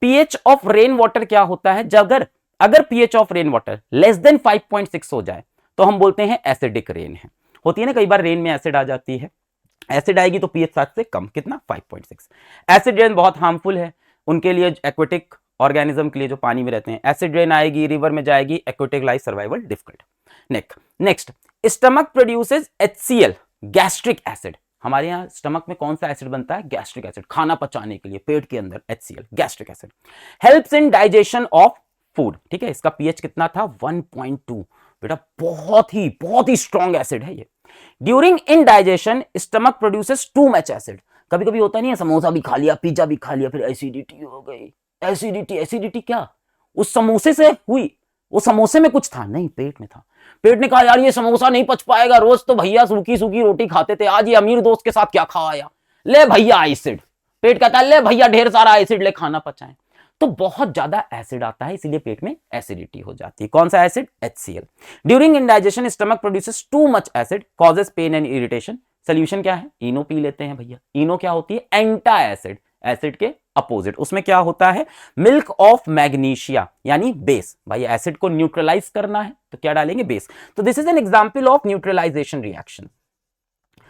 Speaker 1: पीएच ऑफ रेन वाटर क्या होता है, जब अगर pH of rain water less than 5.6 हो जाए तो हम बोलते हैं एसिडिक रेन है। होती है ना कई बार रेन में एसिड आ जाती है, एसिड आएगी तो पीएच 7 से कम, कितना 5.6। एसिड रेन बहुत हार्मफुल है उनके लिए, एक्वेटिक ऑर्गेनिज्म के लिए जो पानी में रहते हैं। एसिड रेन आएगी, रिवर में जाएगी, aquatic life survival difficult. Next, stomach produces HCl, gastric acid. हमारे यहाँ स्टमक में कौन सा एसिड बनता है, गैस्ट्रिक एसिड, खाना पचाने के लिए पेट के अंदर HCl, gastric acid. Helps in digestion of food, ठीक है। इसका पीएच कितना था 1.2, बेटा बहुत ही स्ट्रॉन्ग एसिड है ये। During indigestion stomach produces too much acid. कभी कभी होता नहीं है, समोसा भी खा लिया, पिज्जा भी खा लिया, फिर एसिडिटी हो गई। एसिडिटी क्या उस समोसे से हुई, वो समोसे में कुछ था नहीं, पेट में था। पेट ने कहा यार ये समोसा नहीं पच पाएगा, रोज तो भैया सूखी सूखी रोटी खाते थे, आज ये अमीर दोस्त के साथ क्या खाया, ले भैया एसिड। पेट कहता है ले भैया ढेर सारा एसिड ले, खाना पचाएं। तो बहुत ज्यादा एसिड आता है, इसीलिए पेट में एसिडिटी हो जाती है। कौन सा acid, HCl। During indigestion stomach produces too much acid, causes pain and irritation. Solution क्या है, इनो पी लेते हैं भैया। इनो क्या होती है, एंटा एसिड, एसिड के अपोजिट। उसमें क्या होता है, मिल्क ऑफ मैग्नीशिया, यानी बेस। भाई एसिड को न्यूट्रलाइज करना है तो क्या डालेंगे, बेस। तो this is an example of neutralisation reaction.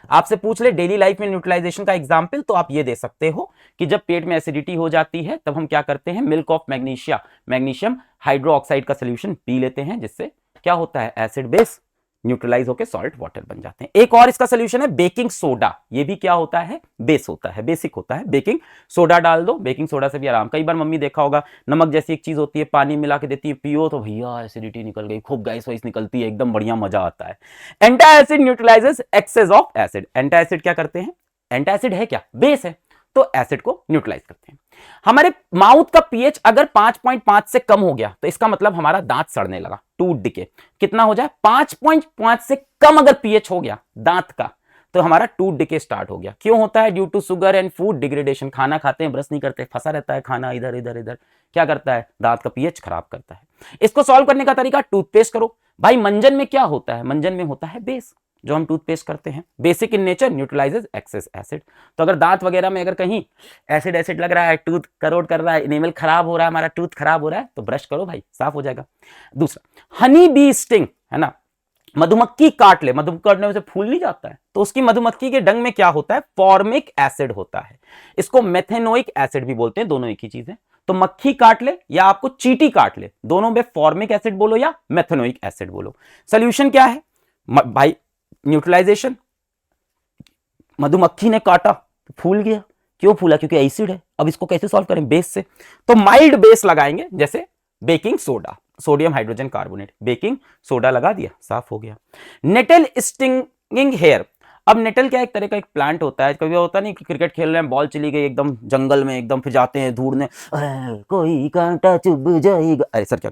Speaker 1: आपसे पूछ ले डेली लाइफ में न्यूट्रलाइजेशन का एग्जाम्पल, तो आप ये दे सकते हो कि जब पेट में एसिडिटी हो जाती है तब हम क्या करते हैं, milk of magnesia, magnesium hydroxide का सोल्यूशन पी लेते हैं, जिससे क्या होता है, एसिड बेस न्यूट्रलाइज होकर सॉल्ट वाटर बन जाते हैं। एक और इसका सोल्यूशन है बेकिंग सोडा, ये भी क्या होता है, बेस होता है, बेसिक होता है। बेकिंग सोडा डाल दो, बेकिंग सोडा से भी आराम। कई बार मम्मी देखा होगा नमक जैसी एक चीज होती है, पानी मिला के देती है, पियो तो भैया एसिडिटी निकल गई, खूब गैस वैस निकलती है, एकदम बढ़िया मजा आता है। Antacid neutralizes excess of acid. Antacid क्या करते हैं, एंटा एसिड है क्या, बेस है, तो एसिड को न्यूट्रलाइज करते हैं। हमारे माउथ का पीएच अगर 5.5 से कम हो गया तो इसका मतलब हमारा दांत सड़ने लगा, टूथ डिके। कितना हो जाए, 5.5 से कम अगर पीएच हो गया दांत का तो हमारा टूथ डिके स्टार्ट हो गया। क्यों होता है, due to sugar and food degradation. खाना खाते हैं, ब्रश नहीं करते, फंसा रहता है खाना इधर इधर इधर, क्या करता है, दांत का पीएच खराब करता है। इसको सॉल्व करने का तरीका, टूथपेस्ट करो, भाई मंजन में क्या होता है, मंजन में होता है बेस, जो हम टूथपेस्ट करते हैं, basic in nature, neutralises excess acid. तो अगर दांत वगैरह में अगर कहीं एसिड एसिड लग रहा है, टूथ करोड कर रहा है, इनेमल खराब हो रहा है, हमारा टूथ खराब हो रहा है, तो ब्रश करो भाई, साफ हो जाएगा। दूसरा हनी बी स्टिंग, है ना, मधुमक्खी काट ले, मधुमक्खी काटने से फूल नहीं जाता है, तो उसकी मधुमक्खी के डंग में क्या होता है, फॉर्मिक एसिड होता है, इसको मेथेनोइक एसिड भी बोलते हैं, दोनों एक ही चीज है। तो मक्खी काट ले या आपको चींटी काट ले, दोनों में फॉर्मिक एसिड बोलो या मेथेनोइक एसिड बोलो। सोल्यूशन क्या है भाई, न्यूट्रलाइजेशन, मधुमक्खी ने काटा तो फूल गया, क्यों फूला, क्योंकि एसिड है। अब इसको कैसे सॉल्व करें, बेस से, तो माइल्ड बेस लगाएंगे, जैसे baking soda, sodium hydrogen carbonate, baking soda लगा दिया, साफ हो गया। नेटल स्टिंगिंग हेयर, अब नेटल क्या एक तरह का एक प्लांट होता है, कभी होता नहीं कि क्रिकेट खेल रहे हैं, बॉल चली गई एकदम जंगल में, एकदम फिर जाते हैं ढूंढने, कोई कांटा चुभ जाएगा, अरे सर क्या,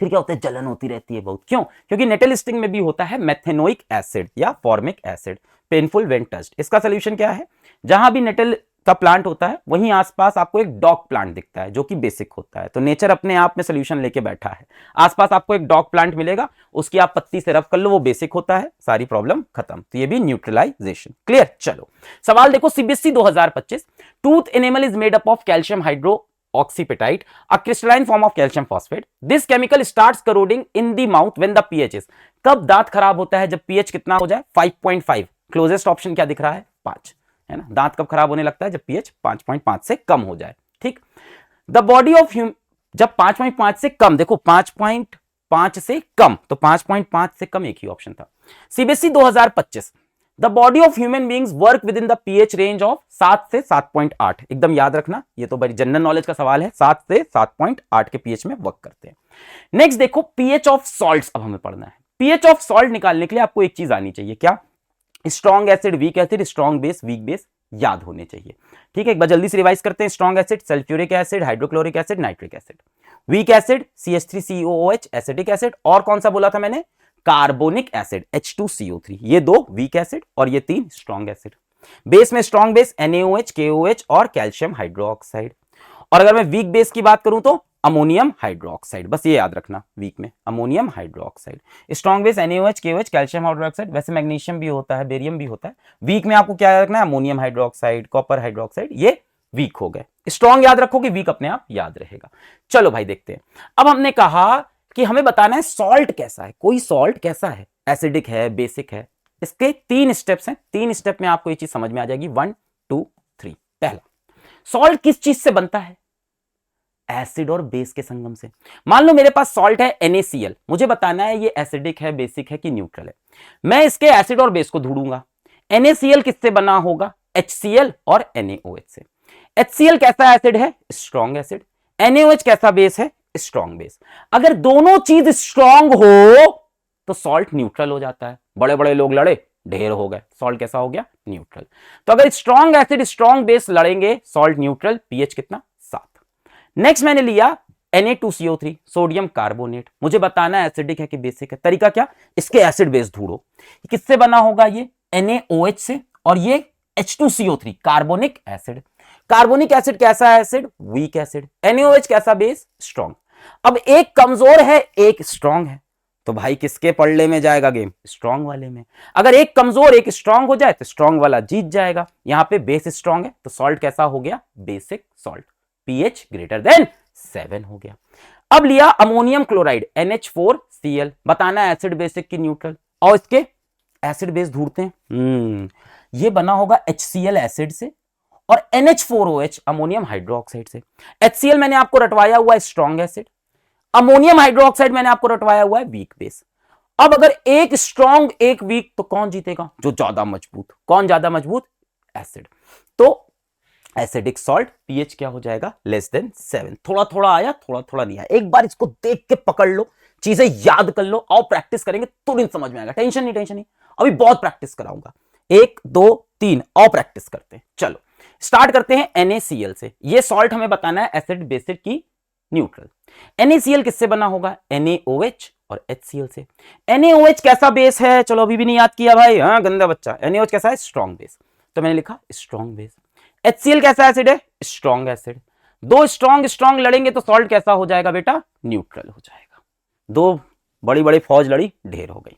Speaker 1: फिर क्या होता है, जलन होती रहती है बहुत, क्यों, क्योंकि नेटल स्टिंग में भी होता है मेथेनोइक एसिड या formic acid, painful when touched. इसका सोल्यूशन क्या है, जहां भी नेटल का प्लांट होता है वहीं आसपास आपको एक डॉग प्लांट दिखता है जो कि बेसिक होता है, तो नेचर अपने आप में सोल्यूशन लेके बैठा है, आसपास आपको एक डॉग प्लांट मिलेगा, उसकी आप पत्ती से रब कर लो, वो बेसिक होता है, सारी प्रॉब्लम खत्म। तो ये भी न्यूट्रलाइजेशन, क्लियर। चलो सवाल देखो, CBSE 2025, tooth enamel is made up of calcium hydroxyapatite, a crystalline form of calcium phosphate. This chemical starts corroding in the mouth when the pH is, कब दांत खराब होता है, जब pH कितना हो जाए 5.5, क्लोजेस्ट ऑप्शन क्या दिख रहा है 5, है ना, दांत कब खराब होने लगता है, जब pH 5.5 से कम हो जाए, ठीक। द बॉडी ऑफ जब 5.5 से कम, देखो 5.5 से कम, तो 5.5 से कम एक ही ऑप्शन था। CBSE 2025, the body of human beings work with in the pH range of 7 से 7.8, एकदम याद रखना, ये तो बड़ी जनरल नॉलेज का सवाल है, 7 से 7.8 के पीएच में वर्क करते हैं। नेक्स्ट देखो, पीएच ऑफ सॉल्ट्स अब हमें पढ़ना है। पीएच ऑफ सॉल्ट निकालने के लिए आपको एक चीज आनी चाहिए, क्या, strong acid, weak acid, strong base, weak base याद होने चाहिए, ठीक है। एक बार जल्दी से रिवाइज करते हैं, strong acid sulphuric acid, hydrochloric acid, nitric acid, weak acid CH3COOH acetic acid, और कौन सा बोला था मैंने, कार्बोनिक एसिड H2CO3, ये 2 वीक एसिड और ये 3 स्ट्रॉन्ग एसिड। बेस में स्ट्रॉन्ग बेस NaOH, KOH और कैल्शियम हाइड्रोक्साइड, और अगर मैं वीक बेस की बात करूं तो अमोनियम हाइड्रोक्साइड, बस ये याद रखना, वीक में ammonium hydroxide, strong base NaOH, KOH, calcium hydroxide, वैसे मैग्नीशियम भी होता है, बेरियम भी होता है, वीक में आपको क्या याद रखना है, अमोनियम हाइड्रोक्साइड, कॉपर हाइड्रोक्साइड, ये वीक हो गए। स्ट्रॉन्ग याद रखोगे, वीक अपने आप याद रहेगा। चलो भाई देखते हैं, अब हमने कहा कि हमें बताना है सॉल्ट कैसा है, कोई सॉल्ट कैसा है, एसिडिक है, बेसिक है, इसके 3 स्टेप्स हैं, 3 स्टेप में आपको ये चीज समझ में आ जाएगी, 1 2 3। पहला, सॉल्ट किस चीज से बनता है, एसिड और बेस के संगम से। मान लो मेरे पास सॉल्ट है NaCl, मुझे बताना है ये एसिडिक है, बेसिक है कि न्यूट्रल है, मैं इसके एसिड और बेस को ढूंढूंगा। NaCl किससे बना होगा, HCl और NaOH से। HCl कैसा एसिड है, स्ट्रॉन्ग एसिड, NaOH कैसा बेस है, स्ट्रॉन्ग बेस। अगर दोनों चीज स्ट्रॉन्ग हो तो सॉल्ट न्यूट्रल हो जाता है, बड़े बड़े लोग लड़े, ढेर हो गए, सॉल्ट कैसा हो गया, न्यूट्रल। तो अगर स्ट्रॉन्ग एसिड स्ट्रॉन्ग बेस लड़ेंगे, सॉल्ट न्यूट्रल, पीएच कितना 7। नेक्स्ट मैंने लिया Na2CO3, सोडियम कार्बोनेट, मुझे बताना है एसिडिक है कि बेसिक है। तरीका क्या, इसके एसिड बेस ढूंढो, किससे बना होगा, ये NaOH से, और ये H2CO3 carbonic acid. Carbonic acid कैसा एसिड, वीक एसिड। NaOH कैसा बेस, स्ट्रॉन्ग। अब एक कमजोर है एक स्ट्रॉन्ग है, तो भाई किसके पल्ले में जाएगा गेम, स्ट्रॉन्ग वाले में। अगर एक कमजोर एक स्ट्रॉन्ग हो जाए तो स्ट्रॉन्ग वाला जीत जाएगा। यहां पे बेस स्ट्रॉन्ग है तो सॉल्ट कैसा हो गया, basic salt, pH greater than 7 हो गया। अब लिया अमोनियम क्लोराइड NH4Cl, बताना है एसिड बेसिक की न्यूट्रल, और इसके एसिड बेस ढूंढते हैं। ये बना होगा HCl एसिड से और NH4OH अमोनियम हाइड्रोक्साइड से। HCl मैंने आपको रटवाया हुआ है स्ट्रॉन्ग एसिड, अमोनियम हाइड्रोक्साइड मैंने आपको रटवाया हुआ है वीक बेस। अब अगर एक स्ट्रॉन्ग एक वीक तो कौन जीतेगा, जो ज्यादा मजबूत। कौन ज्यादा मजबूत, एसिड। तो एसिडिक सॉल्ट, पीएच क्या हो जाएगा, लेस देन 7। थोड़ा थोड़ा आया, थोड़ा थोड़ा नहीं आया, एक बार इसको देख के पकड़ लो, चीजें याद कर लो, और प्रैक्टिस करेंगे तुरंत समझ में आएगा। टेंशन नहीं, अभी बहुत प्रैक्टिस कराऊंगा, 1 2 3 और प्रैक्टिस करते हैं। चलो स्टार्ट करते हैं NaCl से। ये सॉल्ट हमें बताना है एसिड बेसिक की न्यूट्रल। NaCl किससे बना होगा, NaOH और HCl से। NaOH कैसा बेस है, चलो अभी भी नहीं याद किया भाई, हाँ गंदा बच्चा। NaOH कैसा है, स्ट्रॉन्ग बेस, तो मैंने लिखा स्ट्रॉन्ग बेस। HCl कैसा एसिड है, स्ट्रॉन्ग एसिड। दो स्ट्रॉन्ग लड़ेंगे तो सॉल्ट कैसा हो जाएगा बेटा, न्यूट्रल हो जाएगा। दो बड़ी बड़ी फौज लड़ी, ढेर हो गई।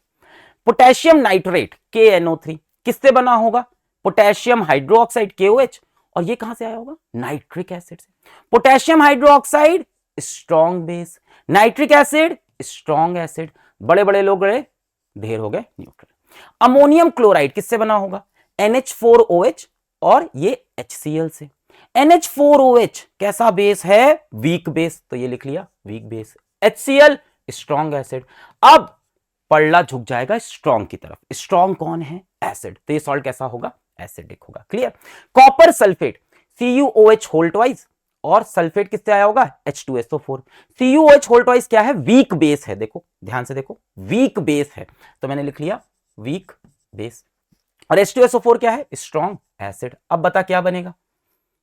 Speaker 1: पोटेशियम नाइट्रेट KNO3 किससे बना होगा? पोटेशियम हाइड्रोक्साइड KOH, और ये कहां से आया होगा? नाइट्रिक एसिड से। Potassium hydroxide strong base, nitric acid strong acid, बड़े बड़े लोग गए, ढेर हो गए न्यूट्रल। अमोनियम क्लोराइड किससे बना होगा? NH4OH और ये HCl से। NH4OH कैसा बेस है? वीक बेस, तो ये लिख लिया weak base. HCl strong acid. अब पल्ला झुक जाएगा स्ट्रॉन्ग की तरफ। स्ट्रॉन्ग कौन है? एसिड, तो ये सॉल्ट कैसा होगा? एसिडिक होगा। Clear? Copper sulphate CuOH whole twice, और सल्फेट किससे आया होगा? H2SO4। CuOH होल ट्वाइस क्या है? वीक बेस है। देखो ध्यान से देखो, वीक बेस है, तो मैंने लिख लिया वीक बेस। और H2SO4 क्या है? Strong acid. अब बता क्या बनेगा?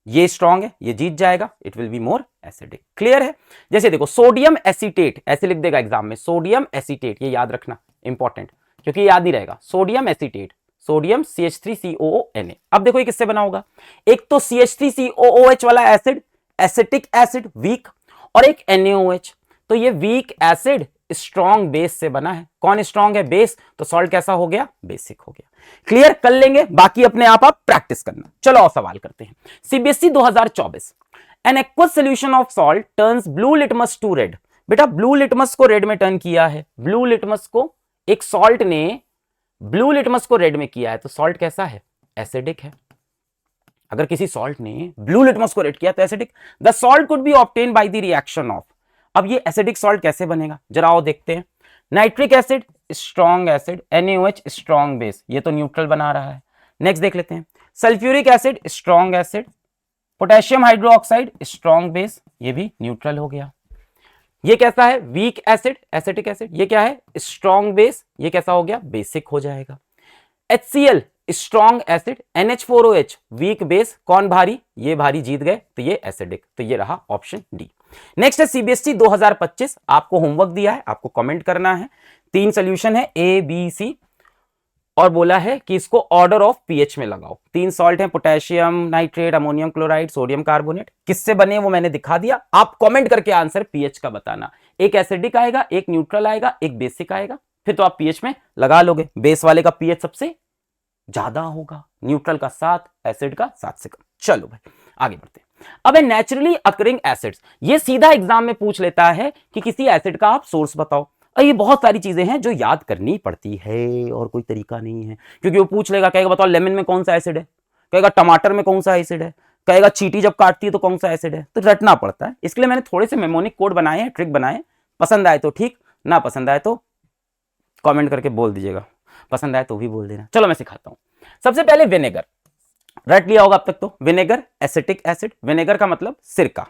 Speaker 1: ये स्ट्रॉन्ग है, ये जीत जाएगा, it will be more acidic. Clear है? जैसे देखो सोडियम एसीटेट, ऐसे लिख देगा एग्जाम में, सोडियम एसीटेट, ये याद रखना इंपॉर्टेंट, क्योंकि याद नहीं रहेगा। Sodium acetate, sodium CH3COONA। अब देखो ये किससे बना होगा? एक तो CH3COOH वाला एसिड, एसिटिक एसिड वीक, और एक NaOH, तो ये वीक एसिड स्ट्रॉन्ग बेस से बना है। कौन स्ट्रॉन्ग है? बेस, तो सॉल्ट कैसा हो गया? बेसिक हो गया। क्लियर? कर लेंगे, बाकी अपने आप प्रैक्टिस करना। चलो और सवाल करते हैं। CBSE 2024, an aqueous solution of salt turns blue litmus to red. बेटा ब्लू लिटमस को रेड में टर्न किया है, ब्लू लिटमस को, एक सॉल्ट ने ब्लू लिटमस को रेड में किया है, तो सॉल्ट कैसा है? एसिडिक है। अगर किसी सॉल्ट ने ब्लू लिटमस को रेड किया तो acidic. The salt could be obtain bye the reaction of. अब ये एसिडिक सॉल्ट कैसे बनेगा जरा आओ देखते हैं। Nitric acid strong acid, NaOH strong base, ये तो न्यूट्रल बना रहा है। नेक्स्ट देख लेते हैं। Sulphuric acid strong acid, potassium hydroxide strong base, ये भी न्यूट्रल हो गया। ये कैसा है? Week acid, acetic acid. ये क्या है? स्ट्रॉन्ग बेस, ये कैसा हो गया? बेसिक हो जाएगा। HCl strong acid, NH4OH weak base, कौन भारी? ये भारी जीत गए, तो ये एसिडिक, तो ये रहा ऑप्शन डी। नेक्स्ट है CBSE 2025, आपको होमवर्क दिया है, आपको कमेंट करना है। 3 सोल्यूशन है A, B, C, और बोला है कि इसको ऑर्डर ऑफ पीएच में लगाओ। 3 सॉल्ट हैं, potassium nitrate, ammonium chloride, sodium carbonate. किससे बने वो मैंने दिखा दिया, आप कमेंट करके आंसर पीएच का बताना। एक एसिडिक आएगा, एक न्यूट्रल आएगा, एक बेसिक आएगा, फिर तो आप पीएच में लगा लोगे। बेस वाले का पीएच सबसे ज्यादा होगा, न्यूट्रल का 7, एसिड का 7 से कम। चलो भाई आगे बढ़ते हैं। अब नेचुरली अकरिंग एसिड्स, ये सीधा एग्जाम में पूछ लेता है कि किसी एसिड का आप सोर्स बताओ। और ये बहुत सारी चीजें हैं जो याद करनी पड़ती है और कोई तरीका नहीं है, क्योंकि वो पूछ लेगा, कहेगा बताओ लेमन में कौन सा एसिड है, कहेगा टमाटर में कौन सा एसिड है, कहेगा चींटी जब काटती है तो कौन सा एसिड है, तो रटना पड़ता है। इसलिए मैंने थोड़े से मेमोनिक कोड बनाए हैं, ट्रिक बनाए हैं। पसंद आए तो ठीक, ना पसंद आए तो कमेंट करके बोल दीजिएगा, पसंद आए तो भी बोल देना। चलो मैं सिखाता हूं। सबसे पहले विनेगर, रट लिया होगा अब तक तो। विनेगर एसिटिक एसिड, विनेगर का मतलब सिरका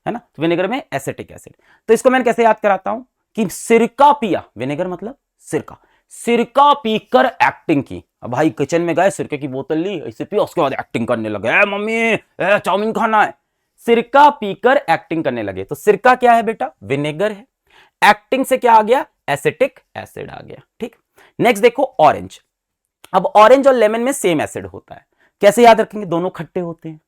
Speaker 1: है ना, तो विनेगर में एसिटिक एसिड। तो इसको मैं कैसे याद कराता हूं कि सिरका पिया, विनेगर मतलब सिरका, सिरका पीकर एक्टिंग की। अब भाई किचन में गए, सिरके की बोतल ली, ऐसे पिया, उसके बाद एक्टिंग करने लगे, मम्मी चाउमीन खाना है, सिरका पीकर एक्टिंग करने लगे। तो सिरका क्या है बेटा? विनेगर है। एक्टिंग से क्या आ गया? एसिटिक एसिड आ गया। ठीक, नेक्स्ट देखो ऑरेंज। अब ऑरेंज और लेमन में सेम एसिड होता है, कैसे याद रखेंगे? दोनों खट्टे होते हैं।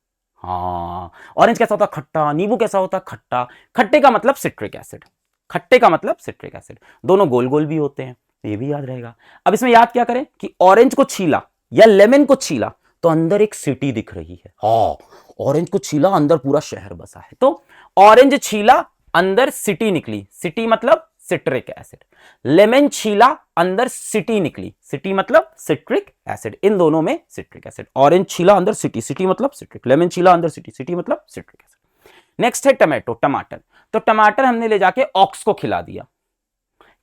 Speaker 1: हाँ, ऑरेंज कैसा होता है? खट्टा। नींबू कैसा होता है? खट्टा। खट्टे का मतलब सिट्रिक एसिड, खट्टे का मतलब सिट्रिक एसिड। दोनों गोल गोल भी होते हैं, ये भी याद रहेगा। अब इसमें याद क्या करें कि ऑरेंज को छीला या लेमन को छीला तो अंदर एक सिटी दिख रही है। हाँ, ऑरेंज को छीला, अंदर पूरा शहर बसा है, तो ऑरेंज छीला, अंदर सिटी निकली, सिटी मतलब सिट्रिक एसिड। लेमन छीला, अंदर सिटी निकली, सिटी मतलब सिट्रिक एसिड। इन दोनों में सिट्रिक एसिड। ऑरेंज छीला, अंदर सिटी, सिटी मतलब सिट्रिक। लेमन छीला, अंदर सिटी, सिटी मतलब सिट्रिक एसिड। नेक्स्ट है टमाटो, टमाटर। तो टमाटर हमने ले जाके ऑक्स को खिला दिया।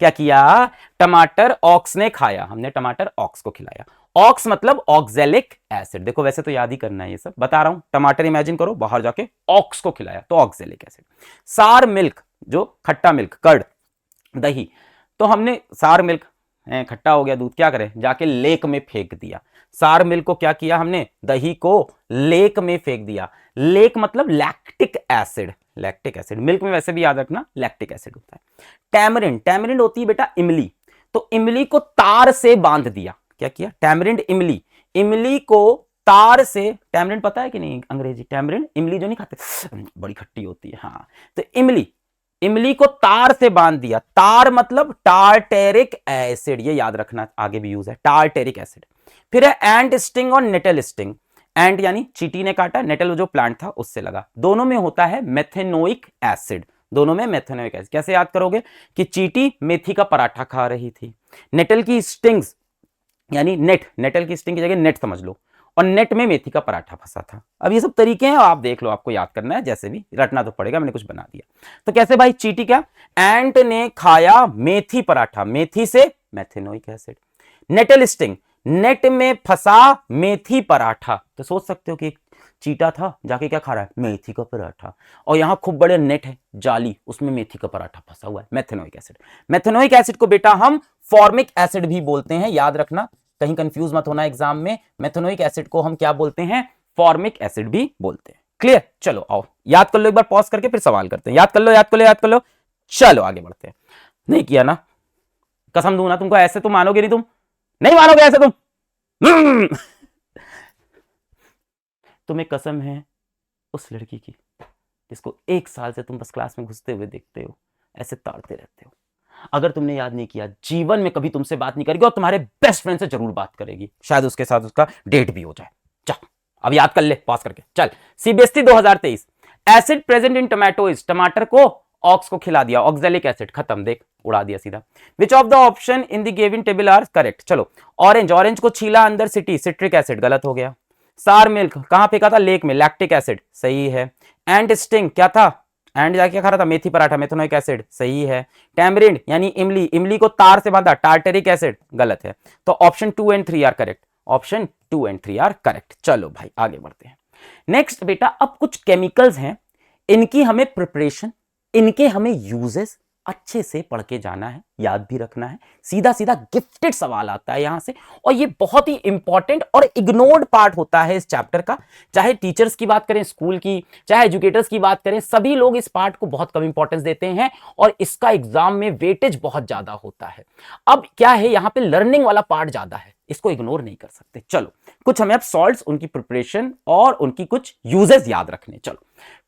Speaker 1: क्या किया? टमाटर ऑक्स ने खाया, हमने टमाटर ऑक्स को खिलाया। ऑक्स मतलब ऑक्जेलिक एसिड। देखो वैसे तो याद ही करना है, ये सब बता रहा हूं। टमाटर इमेजिन करो, बाहर जाके ऑक्स को खिलाया तो ऑक्जेलिक एसिड। सार मिल्क, जो खट्टा मिल्क, कर्ड, दही, तो हमने सार मिल्क खट्टा हो गया दूध, क्या करें? जाके लेक में फेंक दिया। सार मिल्क को क्या किया हमने? दही को लेक में फेंक दिया। लेक मतलब lactic acid, lactic acid. Milk में वैसे भी याद रखना लैक्टिक एसिड होता है। टैमरिंड, टैमरिंड होती है बेटा इमली, तो इमली को तार से बांध दिया। क्या किया? टैमरिंड इमली, इमली को तार से, टैमरिंड पता है कि नहीं अंग्रेजी? टैमरिंड, इमली जो नहीं खाते, बड़ी खट्टी होती है, हाँ, तो इमली इमली को तार से बांध दिया, तार मतलब टार्टेरिक एसिड, ये याद रखना, आगे भी यूज है टार्टेरिक एसिड। फिर है एंट स्टिंग और नेटल स्टिंग। एंट यानी चींटी ने काटा, नेटल जो प्लांट था उससे लगा, दोनों में होता है मेथेनोइक एसिड, दोनों में मेथेनोइक एसिड। कैसे याद करोगे कि चींटी मेथी का पराठा खा रही थी, नेटल की स्टिंग्स यानी नेट, नेटल की स्टिंग की जगह नेट समझ लो, और नेट में मेथी का पराठा फंसा था। अब ये सब तरीके हैं, आप देख लो, आपको याद करना है, जैसे भी रटना तो पड़ेगा, मैंने कुछ बना दिया। तो कैसे भाई, चींटी क्या, एंट ने खाया मेथी पराठा, मेथी से methanoic acid. Nettle sting, net में फंसा मेथी पराठा, तो सोच सकते हो कि एक चीटा था जाके क्या खा रहा है, मेथी का पराठा, और यहां खूब बड़े नेट है, जाली, उसमें मेथी का पराठा फंसा हुआ है, मेथेनोइक एसिड। मेथेनोइक एसिड को बेटा हम फॉर्मिक एसिड भी बोलते हैं, याद रखना, कहीं कंफ्यूज मत होना एग्जाम में, मेथेनोइक एसिड को हम क्या बोलते हैं, फॉर्मिक एसिड भी बोलते हैं। क्लियर, चलो आओ याद कर लो, एक बार पॉज करके फिर सवाल करते हैं, याद कर लो, याद कर लो, याद कर लो, चलो आगे बढ़ते हैं। नहीं किया ना, कसम दूं ना तुमको, ऐसे तो मानोगे नहीं, तुम नहीं मानोगे ऐसे तुम। तुम्हें कसम है उस लड़की की जिसको 1 साल से तुम बस क्लास में घुसते हुए देखते हो, ऐसे ताड़ते रहते हो। अगर तुमने याद नहीं किया, जीवन में कभी तुमसे बात नहीं करेगी और तुम्हारे बेस्ट फ्रेंड से जरूर बात करेगी, शायद उसके साथ उसका डेट भी हो जाए। चल अब याद कर ले पास करके, चल। CBSE 2023, acid present in tomato is, टमाटर को ऑक्स को खिला दिया, ऑक्जेलिक एसिड, खत्म, देख उड़ा दिया सीधा। Which of the option in the given table are correct, चलो। ऑरेंज, ऑरेंज को छीला अंदर सिटी, सिट्रिक एसिड, गलत हो गया। सार मिल्क कहां फेंका था, लेक में, लैक्टिक एसिड, सही है। एंड स्टिंग क्या था, एंड जाके खा रहा था मेथी पराठा, मेथेनोइक एसिड, सही है। टैमरिंड यानी इमली, इमली को तार से बांधा, टार्टेरिक एसिड, गलत है। तो option 2 and 3 are correct, option 2 and 3 are correct. चलो भाई आगे बढ़ते हैं। नेक्स्ट बेटा, अब कुछ केमिकल्स हैं, इनकी हमें प्रिपरेशन, इनके हमें यूजेस अच्छे से पढ़ के जाना है, याद भी रखना है। सीधा सीधा गिफ्टेड सवाल आता है यहां से, और ये बहुत ही इंपॉर्टेंट और इग्नोर्ड पार्ट होता है इस चैप्टर का। चाहे टीचर्स की बात करें स्कूल की, चाहे एजुकेटर्स की बात करें, सभी लोग इस पार्ट को बहुत कम इंपॉर्टेंस देते हैं, और इसका एग्जाम में वेटेज बहुत ज्यादा होता है। अब क्या है, यहां पे लर्निंग वाला पार्ट ज्यादा है, इसको इग्नोर नहीं कर सकते। चलो कुछ हमें अब सॉल्ट्स, उनकी प्रिपरेशन और उनकी कुछ यूजेस याद रखने। चलो,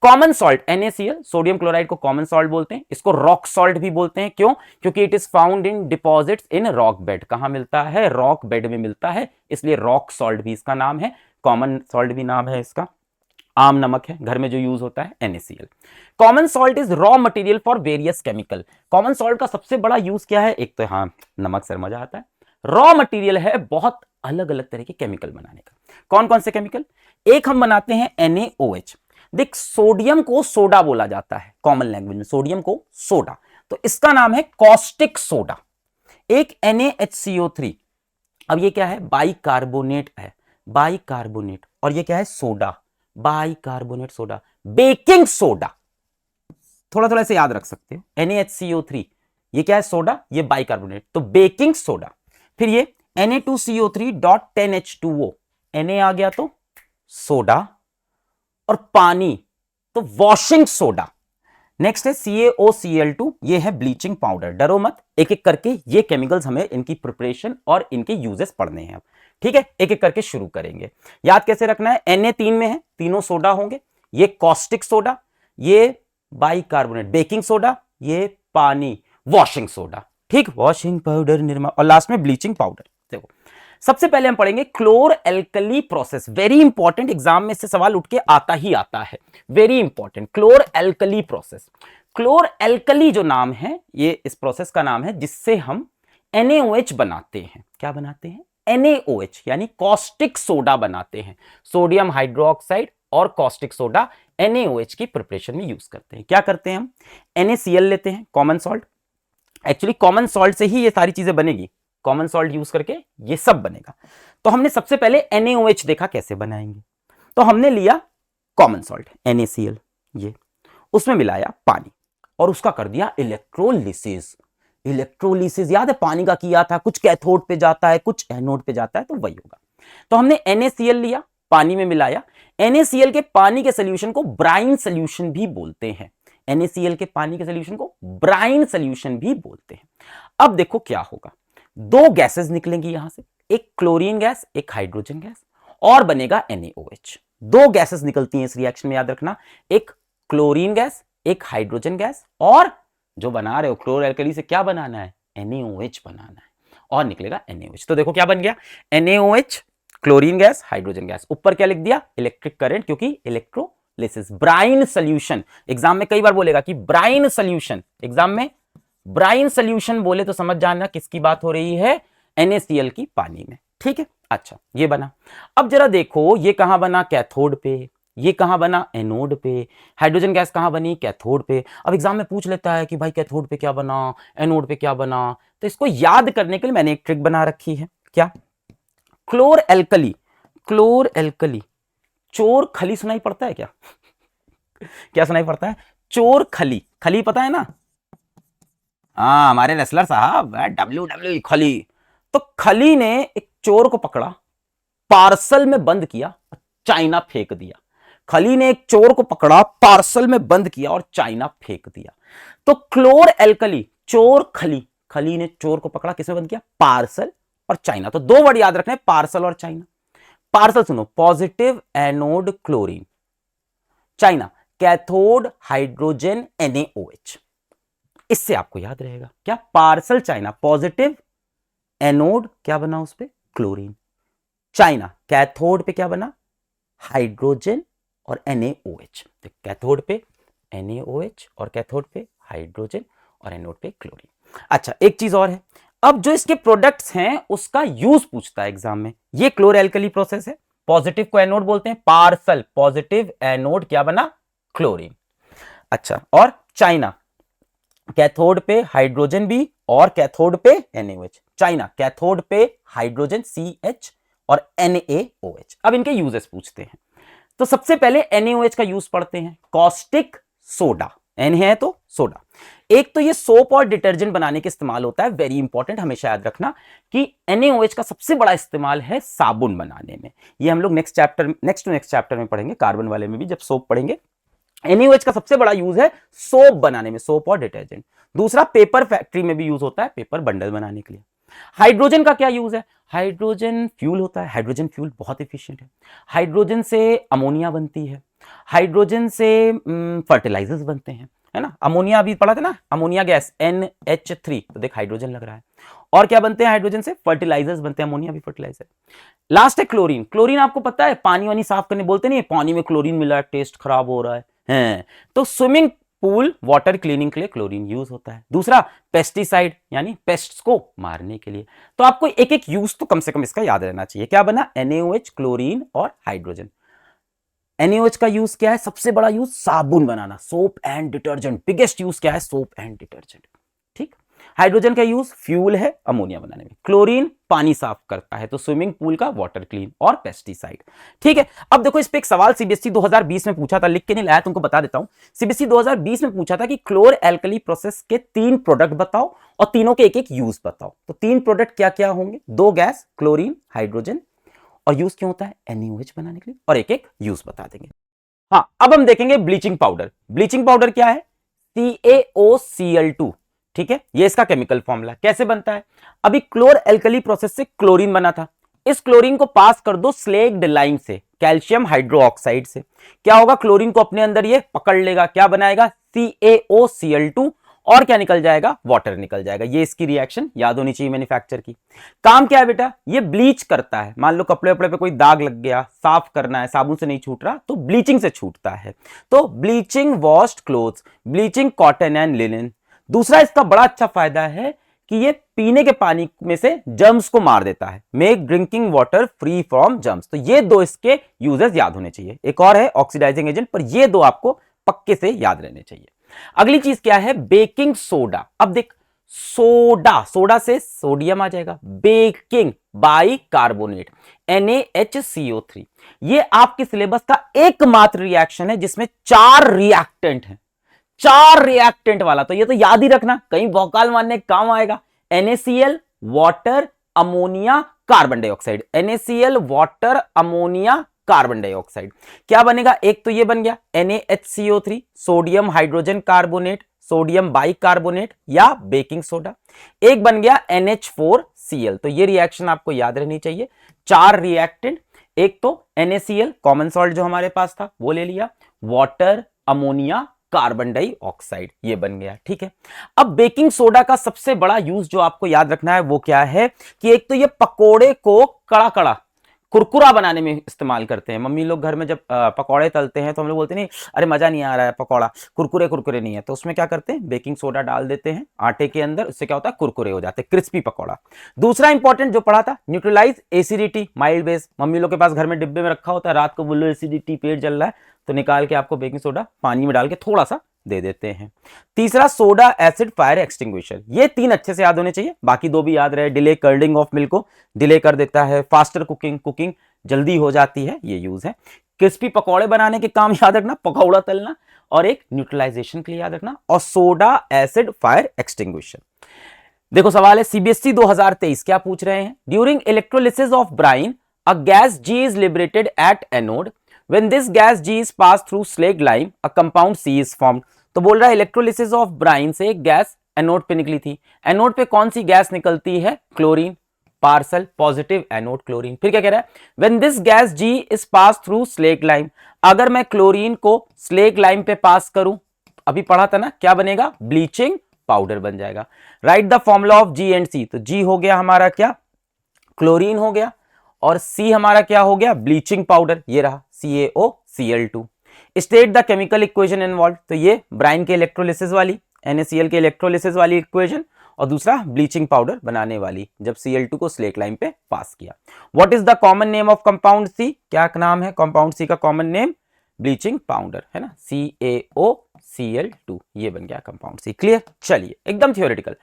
Speaker 1: common salt NaCl, sodium chloride को कॉमन सॉल्ट बोलते हैं, इसको रॉक सॉल्ट भी बोलते हैं। क्यों? क्योंकि it is found in deposits in rock bed. कहां मिलता है? रॉक बेड में मिलता है, इसलिए रॉक सॉल्ट भी इसका नाम है, कॉमन सॉल्ट भी नाम है इसका। आम नमक है, घर में जो यूज होता है NaCl। Common salt is raw material for various chemical. Common salt का सबसे बड़ा यूज क्या है? एक तो हाँ नमक से मजा आता है, रॉ मटेरियल है बहुत अलग अलग तरह के केमिकल बनाने का। कौन कौन से केमिकल? एक हम बनाते हैं NaOH। देख, सोडियम को सोडा बोला जाता है कॉमन लैंग्वेज में, सोडियम को सोडा, तो इसका नाम है कॉस्टिक सोडा। एक NaHCO3, अब ये क्या है? बाइकार्बोनेट है, बाइकार्बोनेट, और ये क्या है? Soda, bicarbonate soda, baking soda. थोड़ा थोड़ा ऐसे याद रख सकते हो, NaHCO3 ये क्या है? सोडा, ये बाइकार्बोनेट, तो बेकिंग सोडा। फिर ये Na2CO3.10H2O, Na आ गया तो सोडा, और पानी तो वॉशिंग सोडा। नेक्स्ट है CaOCl2, ये है ब्लीचिंग पाउडर। डरो मत, एक एक करके ये केमिकल्स हमें इनकी प्रिपरेशन और इनके यूजेस पढ़ने हैं। ठीक है, एक एक करके शुरू करेंगे। याद कैसे रखना है? Na 3 में है, तीनों सोडा होंगे, ये कॉस्टिक सोडा, ये बाइकार्बोनेट, बेकिंग सोडा, ये पानी, वॉशिंग सोडा। ठीक, वॉशिंग पाउडर, निरमा, और लास्ट में ब्लीचिंग पाउडर। देखो सबसे पहले हम पढ़ेंगे chlor alkali process. Very important, exam में से सवाल उठ के आता ही आता है, very important. Chlor alkali process, chlor alkali जो नाम है, ये इस प्रोसेस का नाम है जिससे हम NaOH बनाते हैं। क्या बनाते हैं? NaOH यानी कॉस्टिक सोडा बनाते हैं। सोडियम हाइड्रोक्साइड और कॉस्टिक सोडा NaOH की प्रिपरेशन में यूज करते हैं। क्या करते हैं हम? NaCl लेते हैं, common salt. Actually common salt से ही ये सारी चीजें बनेगी, कॉमन सॉल्ट यूज करके ये सब बनेगा। तो हमने सबसे पहले NaOH देखा कैसे बनाएंगे, तो हमने लिया कॉमन सॉल्ट NaCl, ये उसमें मिलाया पानी और उसका कर दिया इलेक्ट्रोलिसिस। इलेक्ट्रोलिसिस याद है पानी का किया था, कुछ कैथोड पे जाता है, कुछ एनोड पे जाता है, तो वही होगा। तो हमने NaCl लिया, पानी में मिलाया। NaCl के पानी के सोल्यूशन को ब्राइन सोल्यूशन भी बोलते हैं। NaCl के पानी के सोल्यूशन को ब्राइन सोल्यूशन भी बोलते हैं। अब देखो क्या होगा, दो गैसेस निकलेंगी यहां से, एक क्लोरीन गैस, एक हाइड्रोजन गैस, और बनेगा NaOH। दो गैसेस निकलती हैं इस रिएक्शन में, याद रखना, एक क्लोरीन गैस, एक हाइड्रोजन गैस, और जो बना रहे हो क्लोर एल्कली से क्या बनाना है, NaOH बनाना है, और निकलेगा NaOH। तो देखो क्या बन गया, NaOH, chlorine gas, hydrogen gas, ऊपर क्या लिख दिया, इलेक्ट्रिक करंट, क्योंकि इलेक्ट्रोलिसिस, ब्राइन सोल्यूशन। एग्जाम में कई बार बोलेगा कि ब्राइन सोल्यूशन, एग्जाम में ब्राइन सोल्यूशन बोले तो समझ जाना किसकी बात हो रही है, NaCl की पानी में। ठीक है, अच्छा ये बना। अब जरा देखो ये कहां बना, कैथोड पे, ये कहां बना, एनोड पे। हाइड्रोजन गैस कहां बनी, कैथोड पे। अब एग्जाम में पूछ लेता है कि भाई कैथोड पे क्या बना, एनोड पे क्या बना, तो इसको याद करने के लिए मैंने एक ट्रिक बना रखी है। क्या, क्लोर एल्कली, क्लोर एल्कली, चोर खली सुनाई पड़ता है क्या? क्या सुनाई पड़ता है, चोर खली, खली पता है ना, हाँ हमारे रेसलर साहब, WWE खली। तो खली ने एक चोर को पकड़ा, पार्सल में बंद किया, चाइना फेंक दिया। खली ने एक चोर को पकड़ा, पार्सल में बंद किया और चाइना फेंक दिया। तो क्लोर एल्कली, चोर खली, खली ने चोर को पकड़ा, किसमें बंद किया, पार्सल और चाइना। तो दो वर्ड याद रखने, पार्सल और चाइना। पार्सल सुनो, positive anode chlorine, China cathode hydrogen NaOH। इससे आपको याद रहेगा क्या, पार्सल चाइना, पॉजिटिव एनोड क्या बना उस पे, क्लोरीन, चाइना कैथोड पे क्या बना, हाइड्रोजन और NaOH। तो कैथोड पे NaOH और कैथोड पे हाइड्रोजन और एनोड पे क्लोरीन। अच्छा एक चीज और है, अब जो इसके प्रोडक्ट्स हैं उसका यूज पूछता है एग्जाम में। ये क्लोर एल्कली प्रोसेस है, पॉजिटिव को एनोड बोलते हैं, पार्सल पॉजिटिव, एनोड क्या बना, क्लोरीन। अच्छा, और चाइना कैथोड पे हाइड्रोजन भी और कैथोड पे NaOH, चाइना कैथोड पे हाइड्रोजन CH और NaOH। अब इनके यूजेस पूछते हैं। तो सबसे पहले NaOH का यूज पढ़ते हैं, कॉस्टिक सोडा, N है तो सोडा। एक तो ये सोप और डिटर्जेंट बनाने के इस्तेमाल होता है, वेरी इंपॉर्टेंट, हमेशा याद रखना कि NaOH का सबसे बड़ा इस्तेमाल है साबुन बनाने में। ये हम लोग नेक्स्ट टू नेक्स्ट चैप्टर में पढ़ेंगे, कार्बन वाले में भी जब सोप पढ़ेंगे। NaOH का सबसे बड़ा यूज है सोप बनाने में, सोप और डिटर्जेंट। दूसरा पेपर फैक्ट्री में भी यूज होता है, पेपर बंडल बनाने के लिए। हाइड्रोजन का क्या यूज है, हाइड्रोजन फ्यूल होता है, हाइड्रोजन फ्यूल बहुत एफिशिएंट है। हाइड्रोजन से अमोनिया बनती है, हाइड्रोजन से फर्टिलाइजर्स बनते हैं, है ना। अमोनिया अभी पढ़ा था ना, अमोनिया गैस NH3, तो देख हाइड्रोजन लग रहा है। और क्या बनते हैं हाइड्रोजन से, फर्टिलाइजर्स बनते हैं, अमोनिया भी फर्टिलाइजर। लास्ट है क्लोरीन। क्लोरीन आपको पता है पानी वानी साफ करने बोलते नहीं, पानी में क्लोरीन मिला है, टेस्ट खराब हो रहा है। तो स्विमिंग पूल वाटर क्लीनिंग के लिए क्लोरीन यूज होता है। दूसरा पेस्टिसाइड, यानी पेस्ट्स को मारने के लिए। तो आपको एक एक यूज तो कम से कम इसका याद रहना चाहिए। क्या बना, NaOH, क्लोरीन और हाइड्रोजन। NaOH का यूज क्या है, सबसे बड़ा यूज साबुन बनाना, soap and detergent, biggest use क्या है, सोप एंड डिटर्जेंट। ठीक। हाइड्रोजन का यूज फ्यूल है अमोनिया बनाने में, क्लोरीन पानी साफ करता है, तो स्विमिंग पूल का वाटर क्लीन और पेस्टिसाइड। ठीक है, अब देखो इस पे एक सवाल CBSE 2020 में पूछा था, लिख के नहीं लाया, तुमको बता देता हूं। CBSE 2020 में पूछा था कि क्लोर एल्कली प्रोसेस के 3 प्रोडक्ट बताओ और तीनों के एक एक यूज बताओ। तो 3 प्रोडक्ट क्या क्या होंगे, 2 गैस क्लोरीन हाइड्रोजन, और यूज क्यों होता है, NaOH बनाने के लिए, और एक एक यूज बता देंगे। हाँ, अब हम देखेंगे ब्लीचिंग पाउडर। ब्लीचिंग पाउडर क्या है, CaOCl2। ठीक है, ये इसका केमिकल फॉर्मूला कैसे बनता है। अभी क्लोर एल्कली प्रोसेस से क्लोरीन बना था, इस क्लोरीन को पास कर दो स्लेग्ड लाइम से, कैल्शियम हाइड्रोक्साइड से, क्या होगा, क्लोरीन को अपने अंदर ये पकड़ लेगा, क्या बनाएगा, CaOCl2, और क्या निकल जाएगा, वाटर निकल जाएगा। ये इसकी रिएक्शन याद होनी चाहिए मैन्युफैक्चर की। काम क्या है बेटा, ये ब्लीच करता है। मान लो कपड़े वपड़े पे कोई दाग लग गया, साफ करना है, साबुन से नहीं छूट रहा, तो ब्लीचिंग से छूटता है। तो bleaching washed clothes, bleaching cotton and linen. दूसरा इसका बड़ा अच्छा फायदा है कि ये पीने के पानी में से जर्म्स को मार देता है, make drinking water free from germs. तो ये 2 इसके यूजेस याद होने चाहिए। एक और है ऑक्सीडाइजिंग एजेंट, पर ये 2 आपको पक्के से याद रहने चाहिए। अगली चीज क्या है, बेकिंग सोडा। अब देख, सोडा, सोडा से सोडियम आ जाएगा, बेकिंग बाई कार्बोनेट NaHCO3। ये आपके सिलेबस का एकमात्र रिएक्शन है जिसमें 4 रिएक्टेंट है, 4 रिएक्टेंट वाला। तो ये तो याद ही रखना, कहीं भौकाल मारने काम आएगा। NaCl, water, ammonia, carbon dioxide, NaCl, water, ammonia, carbon dioxide. क्या बनेगा, एक तो ये बन गया NaHCO3, sodium hydrogen carbonate, sodium bicarbonate या बेकिंग सोडा। एक बन गया NH4Cl। तो ये रिएक्शन आपको याद रहनी चाहिए। 4 रिएक्टेंट, एक तो NaCl कॉमन सॉल्ट जो हमारे पास था वो ले लिया, वाटर, अमोनिया, कार्बन डाइऑक्साइड, ये बन गया। ठीक है, अब बेकिंग सोडा का सबसे बड़ा यूज जो आपको याद रखना है वो क्या है कि एक तो ये पकोड़े को कड़ा कड़ा कुरकुरा बनाने में इस्तेमाल करते हैं। मम्मी लोग घर में जब पकौड़े तलते हैं तो हम लोग बोलते नहीं अरे मजा नहीं आ रहा है, पकौड़ा कुरकुरे कुरकुरे नहीं है, तो उसमें क्या करते हैं, बेकिंग सोडा डाल देते हैं आटे के अंदर, उससे क्या होता है, कुरकुरे हो जाते हैं, क्रिस्पी पकौड़ा। दूसरा इंपॉर्टेंट जो पढ़ा था, neutralise acidity, mild base. Mummy लोग के पास घर में डिब्बे में रखा होता है, रात को बोलो एसिडिटी, पेट जल रहा है, तो निकाल के आपको बेकिंग सोडा पानी में डाल के थोड़ा सा दे देते हैं। तीसरा सोडा एसिड फायर एक्सटिंग्विशर, ये तीन अच्छे से याद होने चाहिए, बाकी दो भी याद रहे। डिले कर्डिंग ऑफ मिल्क को डिले कर देता है, फास्टर कुकिंग जल्दी हो जाती है, ये यूज है। क्रिस्पी पकौड़े बनाने के काम याद रखना, पकौड़ा तलना, और एक न्यूट्रलाइजेशन के लिए याद रखना, और सोडा एसिड फायर एक्सटिंग्विशर। देखो सवाल है सीबीएसई 2023 क्या पूछ रहे हैं, during electrolysis of Bryan a gas G is liberated at anode. When this gas G is passed through slag lime, a compound C is formed. तो बोल रहा है इलेक्ट्रोलिसिस ऑफ ब्राइन से गैस एनोड पे निकली थी, एनोड पे कौन सी गैस निकलती है, chlorine, parcel positive anode chlorine. फिर क्या कह रहा है, when this gas G is passed through slag lime, अगर मैं क्लोरीन को स्लेग लाइम पे पास करूं, अभी पढ़ा था ना, क्या बनेगा, ब्लीचिंग पाउडर बन जाएगा। Right the formula of G and C, तो G हो गया हमारा क्या, क्लोरीन हो गया, और C हमारा क्या हो गया, ब्लीचिंग पाउडर, ये रहा CaOCl2। State the chemical equation involve, तो ये ब्राइन के इलेक्ट्रोलिसिस वाली, NaCl के इलेक्ट्रोलिसिस वाली इक्वेशन, और दूसरा ब्लीचिंग पाउडर बनाने वाली, जब Cl2 को स्लेक लाइन पे पास किया। What is the common name of compound C, क्या नाम है कंपाउंड C का कॉमन नेम, ब्लीचिंग पाउडर, है ना, CaOCl2, ये बन गया कंपाउंड C। क्लियर, चलिए एकदम थियोरेटिकल।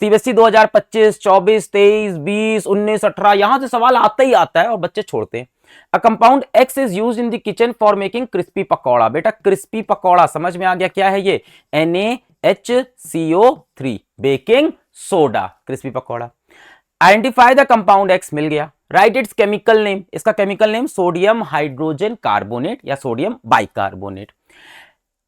Speaker 1: सीबीएसई 2025, 24, 23, 20, 19, 18, यहां से सवाल आता ही आता है और बच्चे छोड़ते हैं। A compound X is use in the kitchen for making crispy pakora, बेटा क्रिस्पी पकौड़ा समझ में आ गया, क्या है ये, NaHCO3, baking soda, crispy pakora. Identify the compound X, मिल गया। राइट इट्स केमिकल नेम, इसका chemical name sodium hydrogen carbonate या sodium bicarbonate.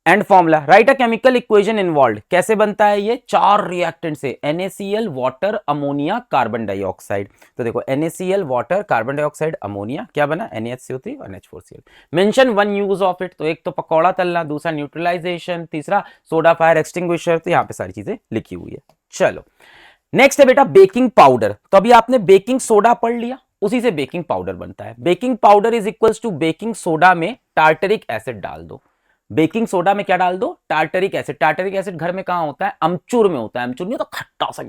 Speaker 1: And formula, right a chemical equation involve, कैसे बनता है ये, चार रिएक्टेंट से, NaCl water ammonia carbon dioxide. तो देखो NaCl water carbon dioxide ammonia, क्या बना, NaHCO3 और H4Cl। Mention one use of it, तो एक तो पकौड़ा तलना, दूसरा न्यूट्रलाइजेशन, तीसरा सोडा फायर एक्सटिंग्विशर, तो यहां पे सारी चीजें लिखी हुई है। चलो नेक्स्ट है बेटा बेकिंग पाउडर, तो अभी आपने बेकिंग सोडा पढ़ लिया, उसी से बेकिंग पाउडर बनता है। Baking powder is equals to baking soda में टार्टरिक एसिड डाल दो, बेकिंग सोडा में क्या डाल दो, टार्टरिक एसिड। टार्टरिक एसिड घर में कहां होता है, अमचूर में होता है, अमचूर नहीं तो खट्टा सा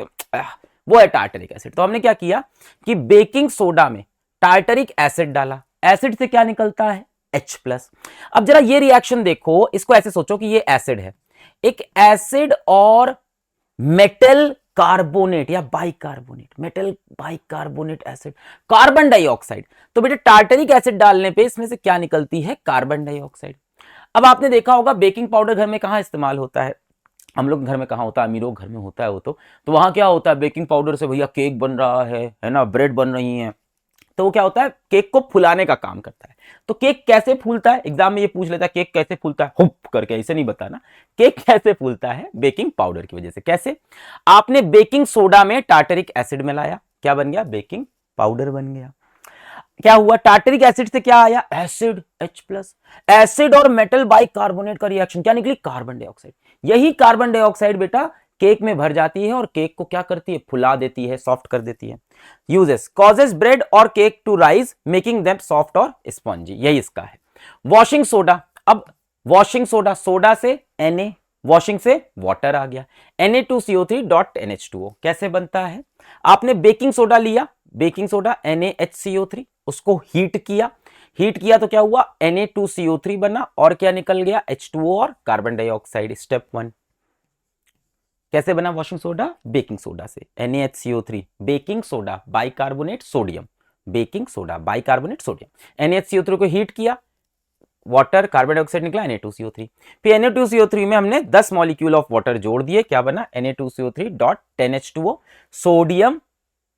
Speaker 1: वो है टार्टरिक एसिड। तो हमने क्या किया कि बेकिंग सोडा में टार्टरिक एसिड डाला, एसिड से क्या निकलता है, H+। अब जरा ये रिएक्शन देखो, इसको ऐसे सोचो कि ये एसिड है, एक एसिड और मेटल कार्बोनेट या bicarbonate, metal bicarbonate acid, carbon dioxide. तो बेटा टार्टरिक एसिड डालने पे इसमें से क्या निकलती है, कार्बन डाइऑक्साइड। अब आपने देखा होगा बेकिंग पाउडर घर में कहां इस्तेमाल होता है, हम लोग घर में कहां होता है, अमीरों घर में होता है वो तो वहां क्या होता है, बेकिंग पाउडर से भैया केक बन रहा है ना, ब्रेड बन रही है, तो वो क्या होता है, केक को फुलाने का काम करता है। तो केक कैसे फूलता है, एग्जाम में ये पूछ लेता है केक कैसे फूलता है, हुप करके, ऐसे नहीं बताना, केक कैसे फूलता है, बेकिंग पाउडर की वजह से। कैसे, आपने बेकिंग सोडा में टार्टरिक एसिड मिलाया, क्या बन गया, बेकिंग पाउडर बन गया। क्या हुआ, टार्टरिक एसिड से क्या आया, एसिड H+, एसिड और मेटल बाइकार्बोनेट का रिएक्शन, क्या निकली, कार्बन डाइऑक्साइड। यही कार्बन डाइऑक्साइड बेटा केक में भर जाती है और केक को क्या करती है, फुला देती है, सॉफ्ट कर देती है। यूजेस, कॉजेस ब्रेड और cake to rise making them soft और स्पॉन्जी, यही इसका है। वॉशिंग सोडा, अब वॉशिंग सोडा, सोडा से Na, वॉशिंग से वाटर आ गया, Na2CO3.NH2O, कैसे बनता है, आपने बेकिंग सोडा लिया, बेकिंग सोडा NaHCO3, उसको हीट किया, हीट किया तो क्या हुआ, Na2CO3 बना, और क्या निकल गया, H2O और कार्बन डाइऑक्साइड। स्टेप 1 कैसे बना वॉशिंग सोडा, बेकिंग सोडा से, NaHCO3, baking soda bicarbonate sodium, baking soda bicarbonate sodium, NaHCO3 को हीट किया, वाटर, कार्बन डाइऑक्साइड निकला, Na2CO3। फिर Na2CO3 में हमने 10 मॉलिक्यूल ऑफ वाटर जोड़ दिए, क्या बना, Na2CO3.10H2O, sodium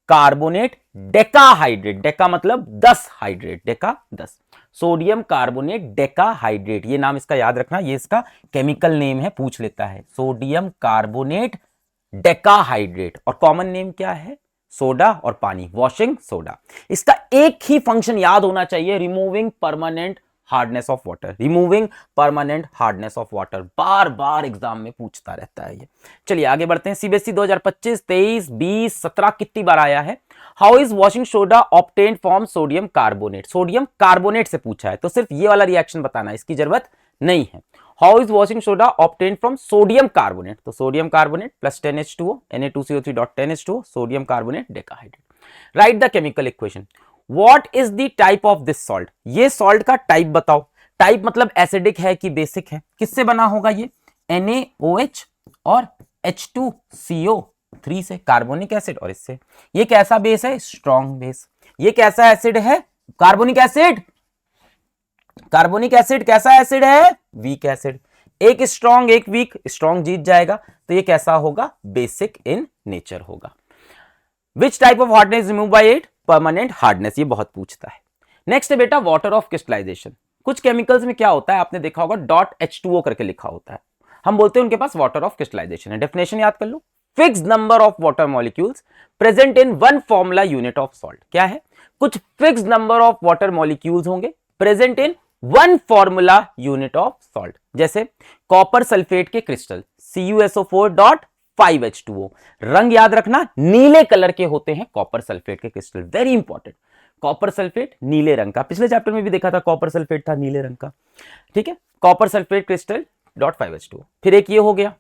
Speaker 1: carbonate decahydrate, Deka मतलब 10 hydrate, Deka 10, sodium carbonate decahydrate, ये नाम इसका याद रखना, ये इसका केमिकल नेम है, पूछ लेता है, सोडियम कार्बोनेट डेकाहाइड्रेट। और कॉमन नेम क्या है, सोडा और पानी, वॉशिंग सोडा। इसका एक ही फंक्शन याद होना चाहिए, removing permanent hardness of water, removing permanent hardness of water, bar bar exam में पूछता रहता है ये। चलिए आगे बढ़ते हैं। सीबीएसई 2025, 23, 20, 17 कितनी बार आया है? How is washing soda obtained from sodium carbonate? Sodium carbonate से पूछा है, तो सिर्फ ये वाला रिएक्शन बताना, इसकी जरूरत नहीं है। How is washing soda obtained from sodium carbonate? तो sodium carbonate plus 10H2O, Na2CO3.10H2O, sodium carbonate decahydrate. Right the chemical equation. What is the type of this salt? ये सॉल्ट का टाइप बताओ। टाइप मतलब एसिडिक है कि basic है? किससे बना होगा ये? NaOH और H2CO3 से, कार्बोनिक एसिड, और इससे। ये कैसा बेस है? Strong base. ये कैसा एसिड है? Carbonic acid. कार्बोनिक एसिड कैसा एसिड है? Weak acid. एक स्ट्रॉन्ग एक वीक, स्ट्रॉन्ग जीत जाएगा, तो ये कैसा होगा? बेसिक इन नेचर होगा। Which type of hardness remove by it? Permanent hardness. ये बहुत पूछता है। नेक्स्ट है बेटा वाटर ऑफ क्रिस्टलाइजेशन। कुछ केमिकल्स में क्या होता है, आपने देखा होगा .H2O करके लिखा होता है, हम बोलते हैं उनके पास वाटर ऑफ क्रिस्टलाइजेशन है। डेफिनेशन याद कर लो। Fix number of water molecules present in one formula unit of salt. क्या है? कुछ fix number of water molecules होंगे present in one formula unit of salt. जैसे कॉपर सल्फेट के क्रिस्टल CuSO4.5H2O। रंग याद रखना, नीले कलर के होते हैं कॉपर सल्फेट के crystal, very important. Copper sulphate नीले रंग का, पिछले चैप्टर में भी देखा था कॉपर सल्फेट था नीले रंग का, ठीक है। Copper sulphate crystal .5H2O। फिर एक ये हो गया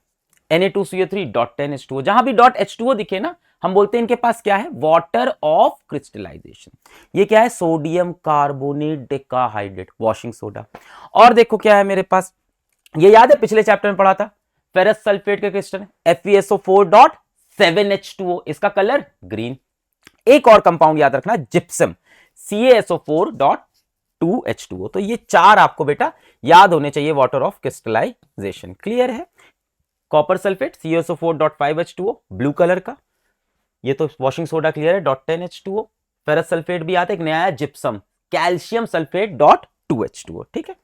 Speaker 1: Na2CO3.10H2O। जहां भी .H2O दिखे ना, हम बोलते हैं इनके पास क्या है? Water of crystallisation. ये क्या है? Sodium carbonate decahydrate, washing soda. और देखो क्या है मेरे पास, ये याद है पिछले चैप्टर में पढ़ा था, फेरस सल्फेट के क्रिस्टल FeSO4.7H2O, इसका कलर ग्रीन। एक और कंपाउंड याद रखना, जिप्सम, CaSO4.2H2O। तो ये चार आपको बेटा याद होने चाहिए वाटर ऑफ क्रिस्टलाइजेशन। क्लियर है? Copper sulphate CaSO4.5H2O blue colour का, ये तो वॉशिंग सोडा क्लियर है, .10H2O। फेरस सल्फेट भी आता है, एक नया है जिप्सम, कैल्शियम सल्फेट .2H2O, ठीक है।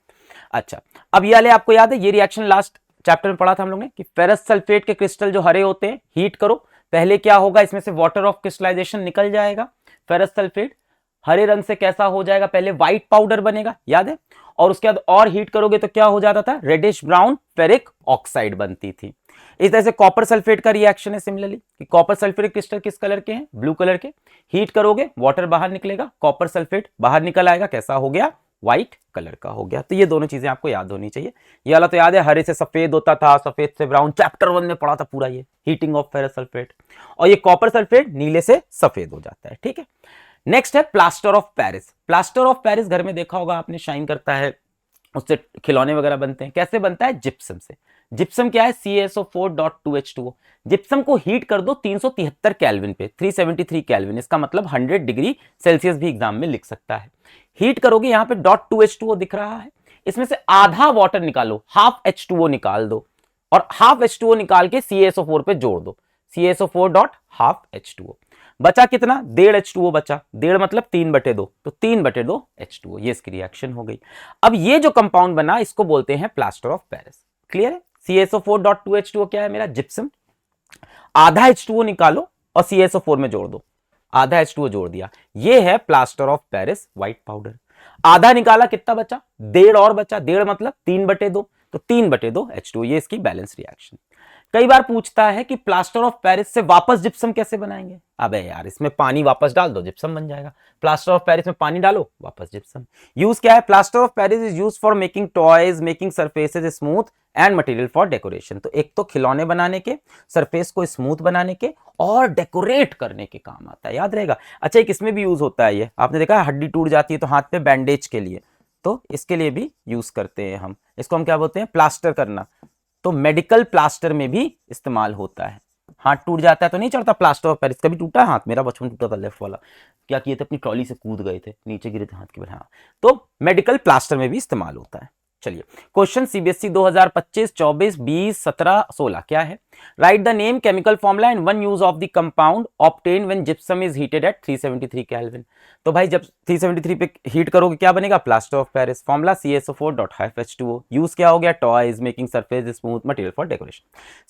Speaker 1: अच्छा, अब ये वाले आपको याद है, ये रिएक्शन लास्ट चैप्टर में पढ़ा था हम लोग ने कि फेरस सल्फेट के क्रिस्टल जो हरे होते हैं, हीट करो, पहले क्या होगा? इसमें से वाटर ऑफ क्रिस्टलाइजेशन निकल जाएगा। फेरस सल्फेट हरे रंग से कैसा हो जाएगा? पहले व्हाइट पाउडर बनेगा, याद है, और उसके बाद और हीट करोगे तो क्या हो जाता था? रेडिश ब्राउन फेरिक ऑक्साइड बनती थी। इस तरह से कॉपर सल्फेट का रिएक्शन है सिमिलरली, कि कॉपर सल्फेट क्रिस्टल किस कलर के हैं? ब्लू कलर के। हीट करोगे, वाटर बाहर निकलेगा, कॉपर सल्फेट बाहर निकल आएगा, कैसा हो गया? व्हाइट कलर का हो गया। तो ये दोनों चीजें आपको याद होनी चाहिए। ये वाला तो याद है, हरे से सफेद होता था, सफेद से ब्राउन, चैप्टर 1 में पढ़ा था पूरा ये, हीटिंग ऑफ फेरस सल्फेट। और ये कॉपर सल्फेट नीले से सफेद हो जाता है, ठीक है। नेक्स्ट है plaster of Paris. Plaster of Paris घर में देखा होगा आपने, शाइन करता है, उससे खिलौने वगैरह बनते हैं। कैसे बनता है? जिप्सम से। जिप्सम क्या है? CaSO4.2H2O। जिप्सम को हीट कर दो 373 केल्विन पे, 373 केल्विन, इसका मतलब 100 डिग्री सेल्सियस भी एग्जाम में लिख सकता है। हीट करोगे, यहां पे .2H2O दिख रहा है, इसमें से आधा वाटर निकालो, हाफ H2O निकाल दो, और हाफ H2O निकाल के CaSO4 पे जोड़ दो, CaSO4.12H2O। बचा कितना? 1.5 H2O बचा। 1.5 मतलब 3/2, तो 3/2 H2O। ये इसकी रिएक्शन हो गई। अब ये जो कंपाउंड बना, इसको बोलते हैं प्लास्टर ऑफ पेरिस। क्लियर है? CaSO4.2H2O क्या है मेरा? जिप्सम। आधा H2O निकालो और CaSO4 में जोड़ दो, आधा H2O जोड़ दिया, ये है plaster of Paris white powder. आधा निकाला, कितना बचा? 1.5 और बचा, 1.5 मतलब 3/2, तो 3/2 H2O। ये इसकी बैलेंस रिएक्शन। कई बार पूछता है कि प्लास्टर ऑफ पेरिस से वापस जिप्सम कैसे बनाएंगे? अबे यार, इसमें पानी वापस डाल दो, जिप्सम बन जाएगा। प्लास्टर ऑफ पेरिस में पानी डालो, वापस जिप्सम। यूज क्या है? Plaster of Paris is use for making toys, making surfaces smooth and material for decoration. तो एक तो खिलौने बनाने के, सरफेस को स्मूथ बनाने के, और डेकोरेट करने के काम आता है, याद रहेगा। अच्छा, एक इसमें भी यूज होता है, ये आपने देखा है, हड्डी टूट जाती है तो हाथ पे बैंडेज के लिए, तो इसके लिए भी यूज करते हैं हम। इसको हम क्या बोलते हैं? प्लास्टर करना। तो मेडिकल प्लास्टर में भी इस्तेमाल होता है। हाथ टूट जाता है तो नहीं चढ़ता प्लास्टर ऑफ पेरिस। कभी टूटा है हाथ? मेरा बचपन टूटा था लेफ्ट वाला। क्या किए थे? अपनी ट्रॉली से कूद गए थे, नीचे गिरे थे हाथ के बल। हाँ, तो मेडिकल प्लास्टर में भी इस्तेमाल होता है। चलिए, क्वेश्चन CBSE 2025, 24, 20, 17, 16 क्या है? Write the name, chemical formula and one use of the compound obtain when gypsum is heated at 373 kelvin. तो भाई जब 373 पे हीट करोगे क्या बनेगा? Plaster of Paris. Formula CaSO4.5H2O। Use क्या हो गया? Toys, making surface smooth, material for decoration.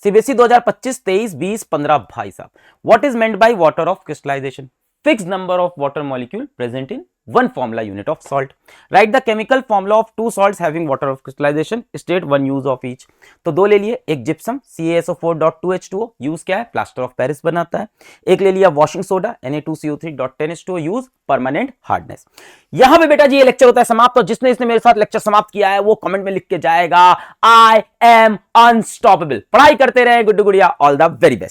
Speaker 1: CBSE 2025, 23, 20, 15 भाई साहब, what is meant by water of crystallisation? Fix number of water molecule present in 1 formula unit of salt. Write the chemical formula of 2 salts having water of crystallization. State 1 use of each. तो दो ले लिए, एक gypsum CaSO4.2H2O, use क्या है, plaster of Paris बनाता है. एक ले लिया washing soda Na2CO3.10H2O, use permanent hardness. यहां पे बेटा जी ये लेक्चर होता है समाप्त. तो जिसने इसने मेरे साथ लेक्चर समाप्त किया है वो कमेंट में लिख के जाएगा, आई एम अनस्टॉपेबल. पढ़ाई करते रहे गुड्डू गुड़िया. All the very best.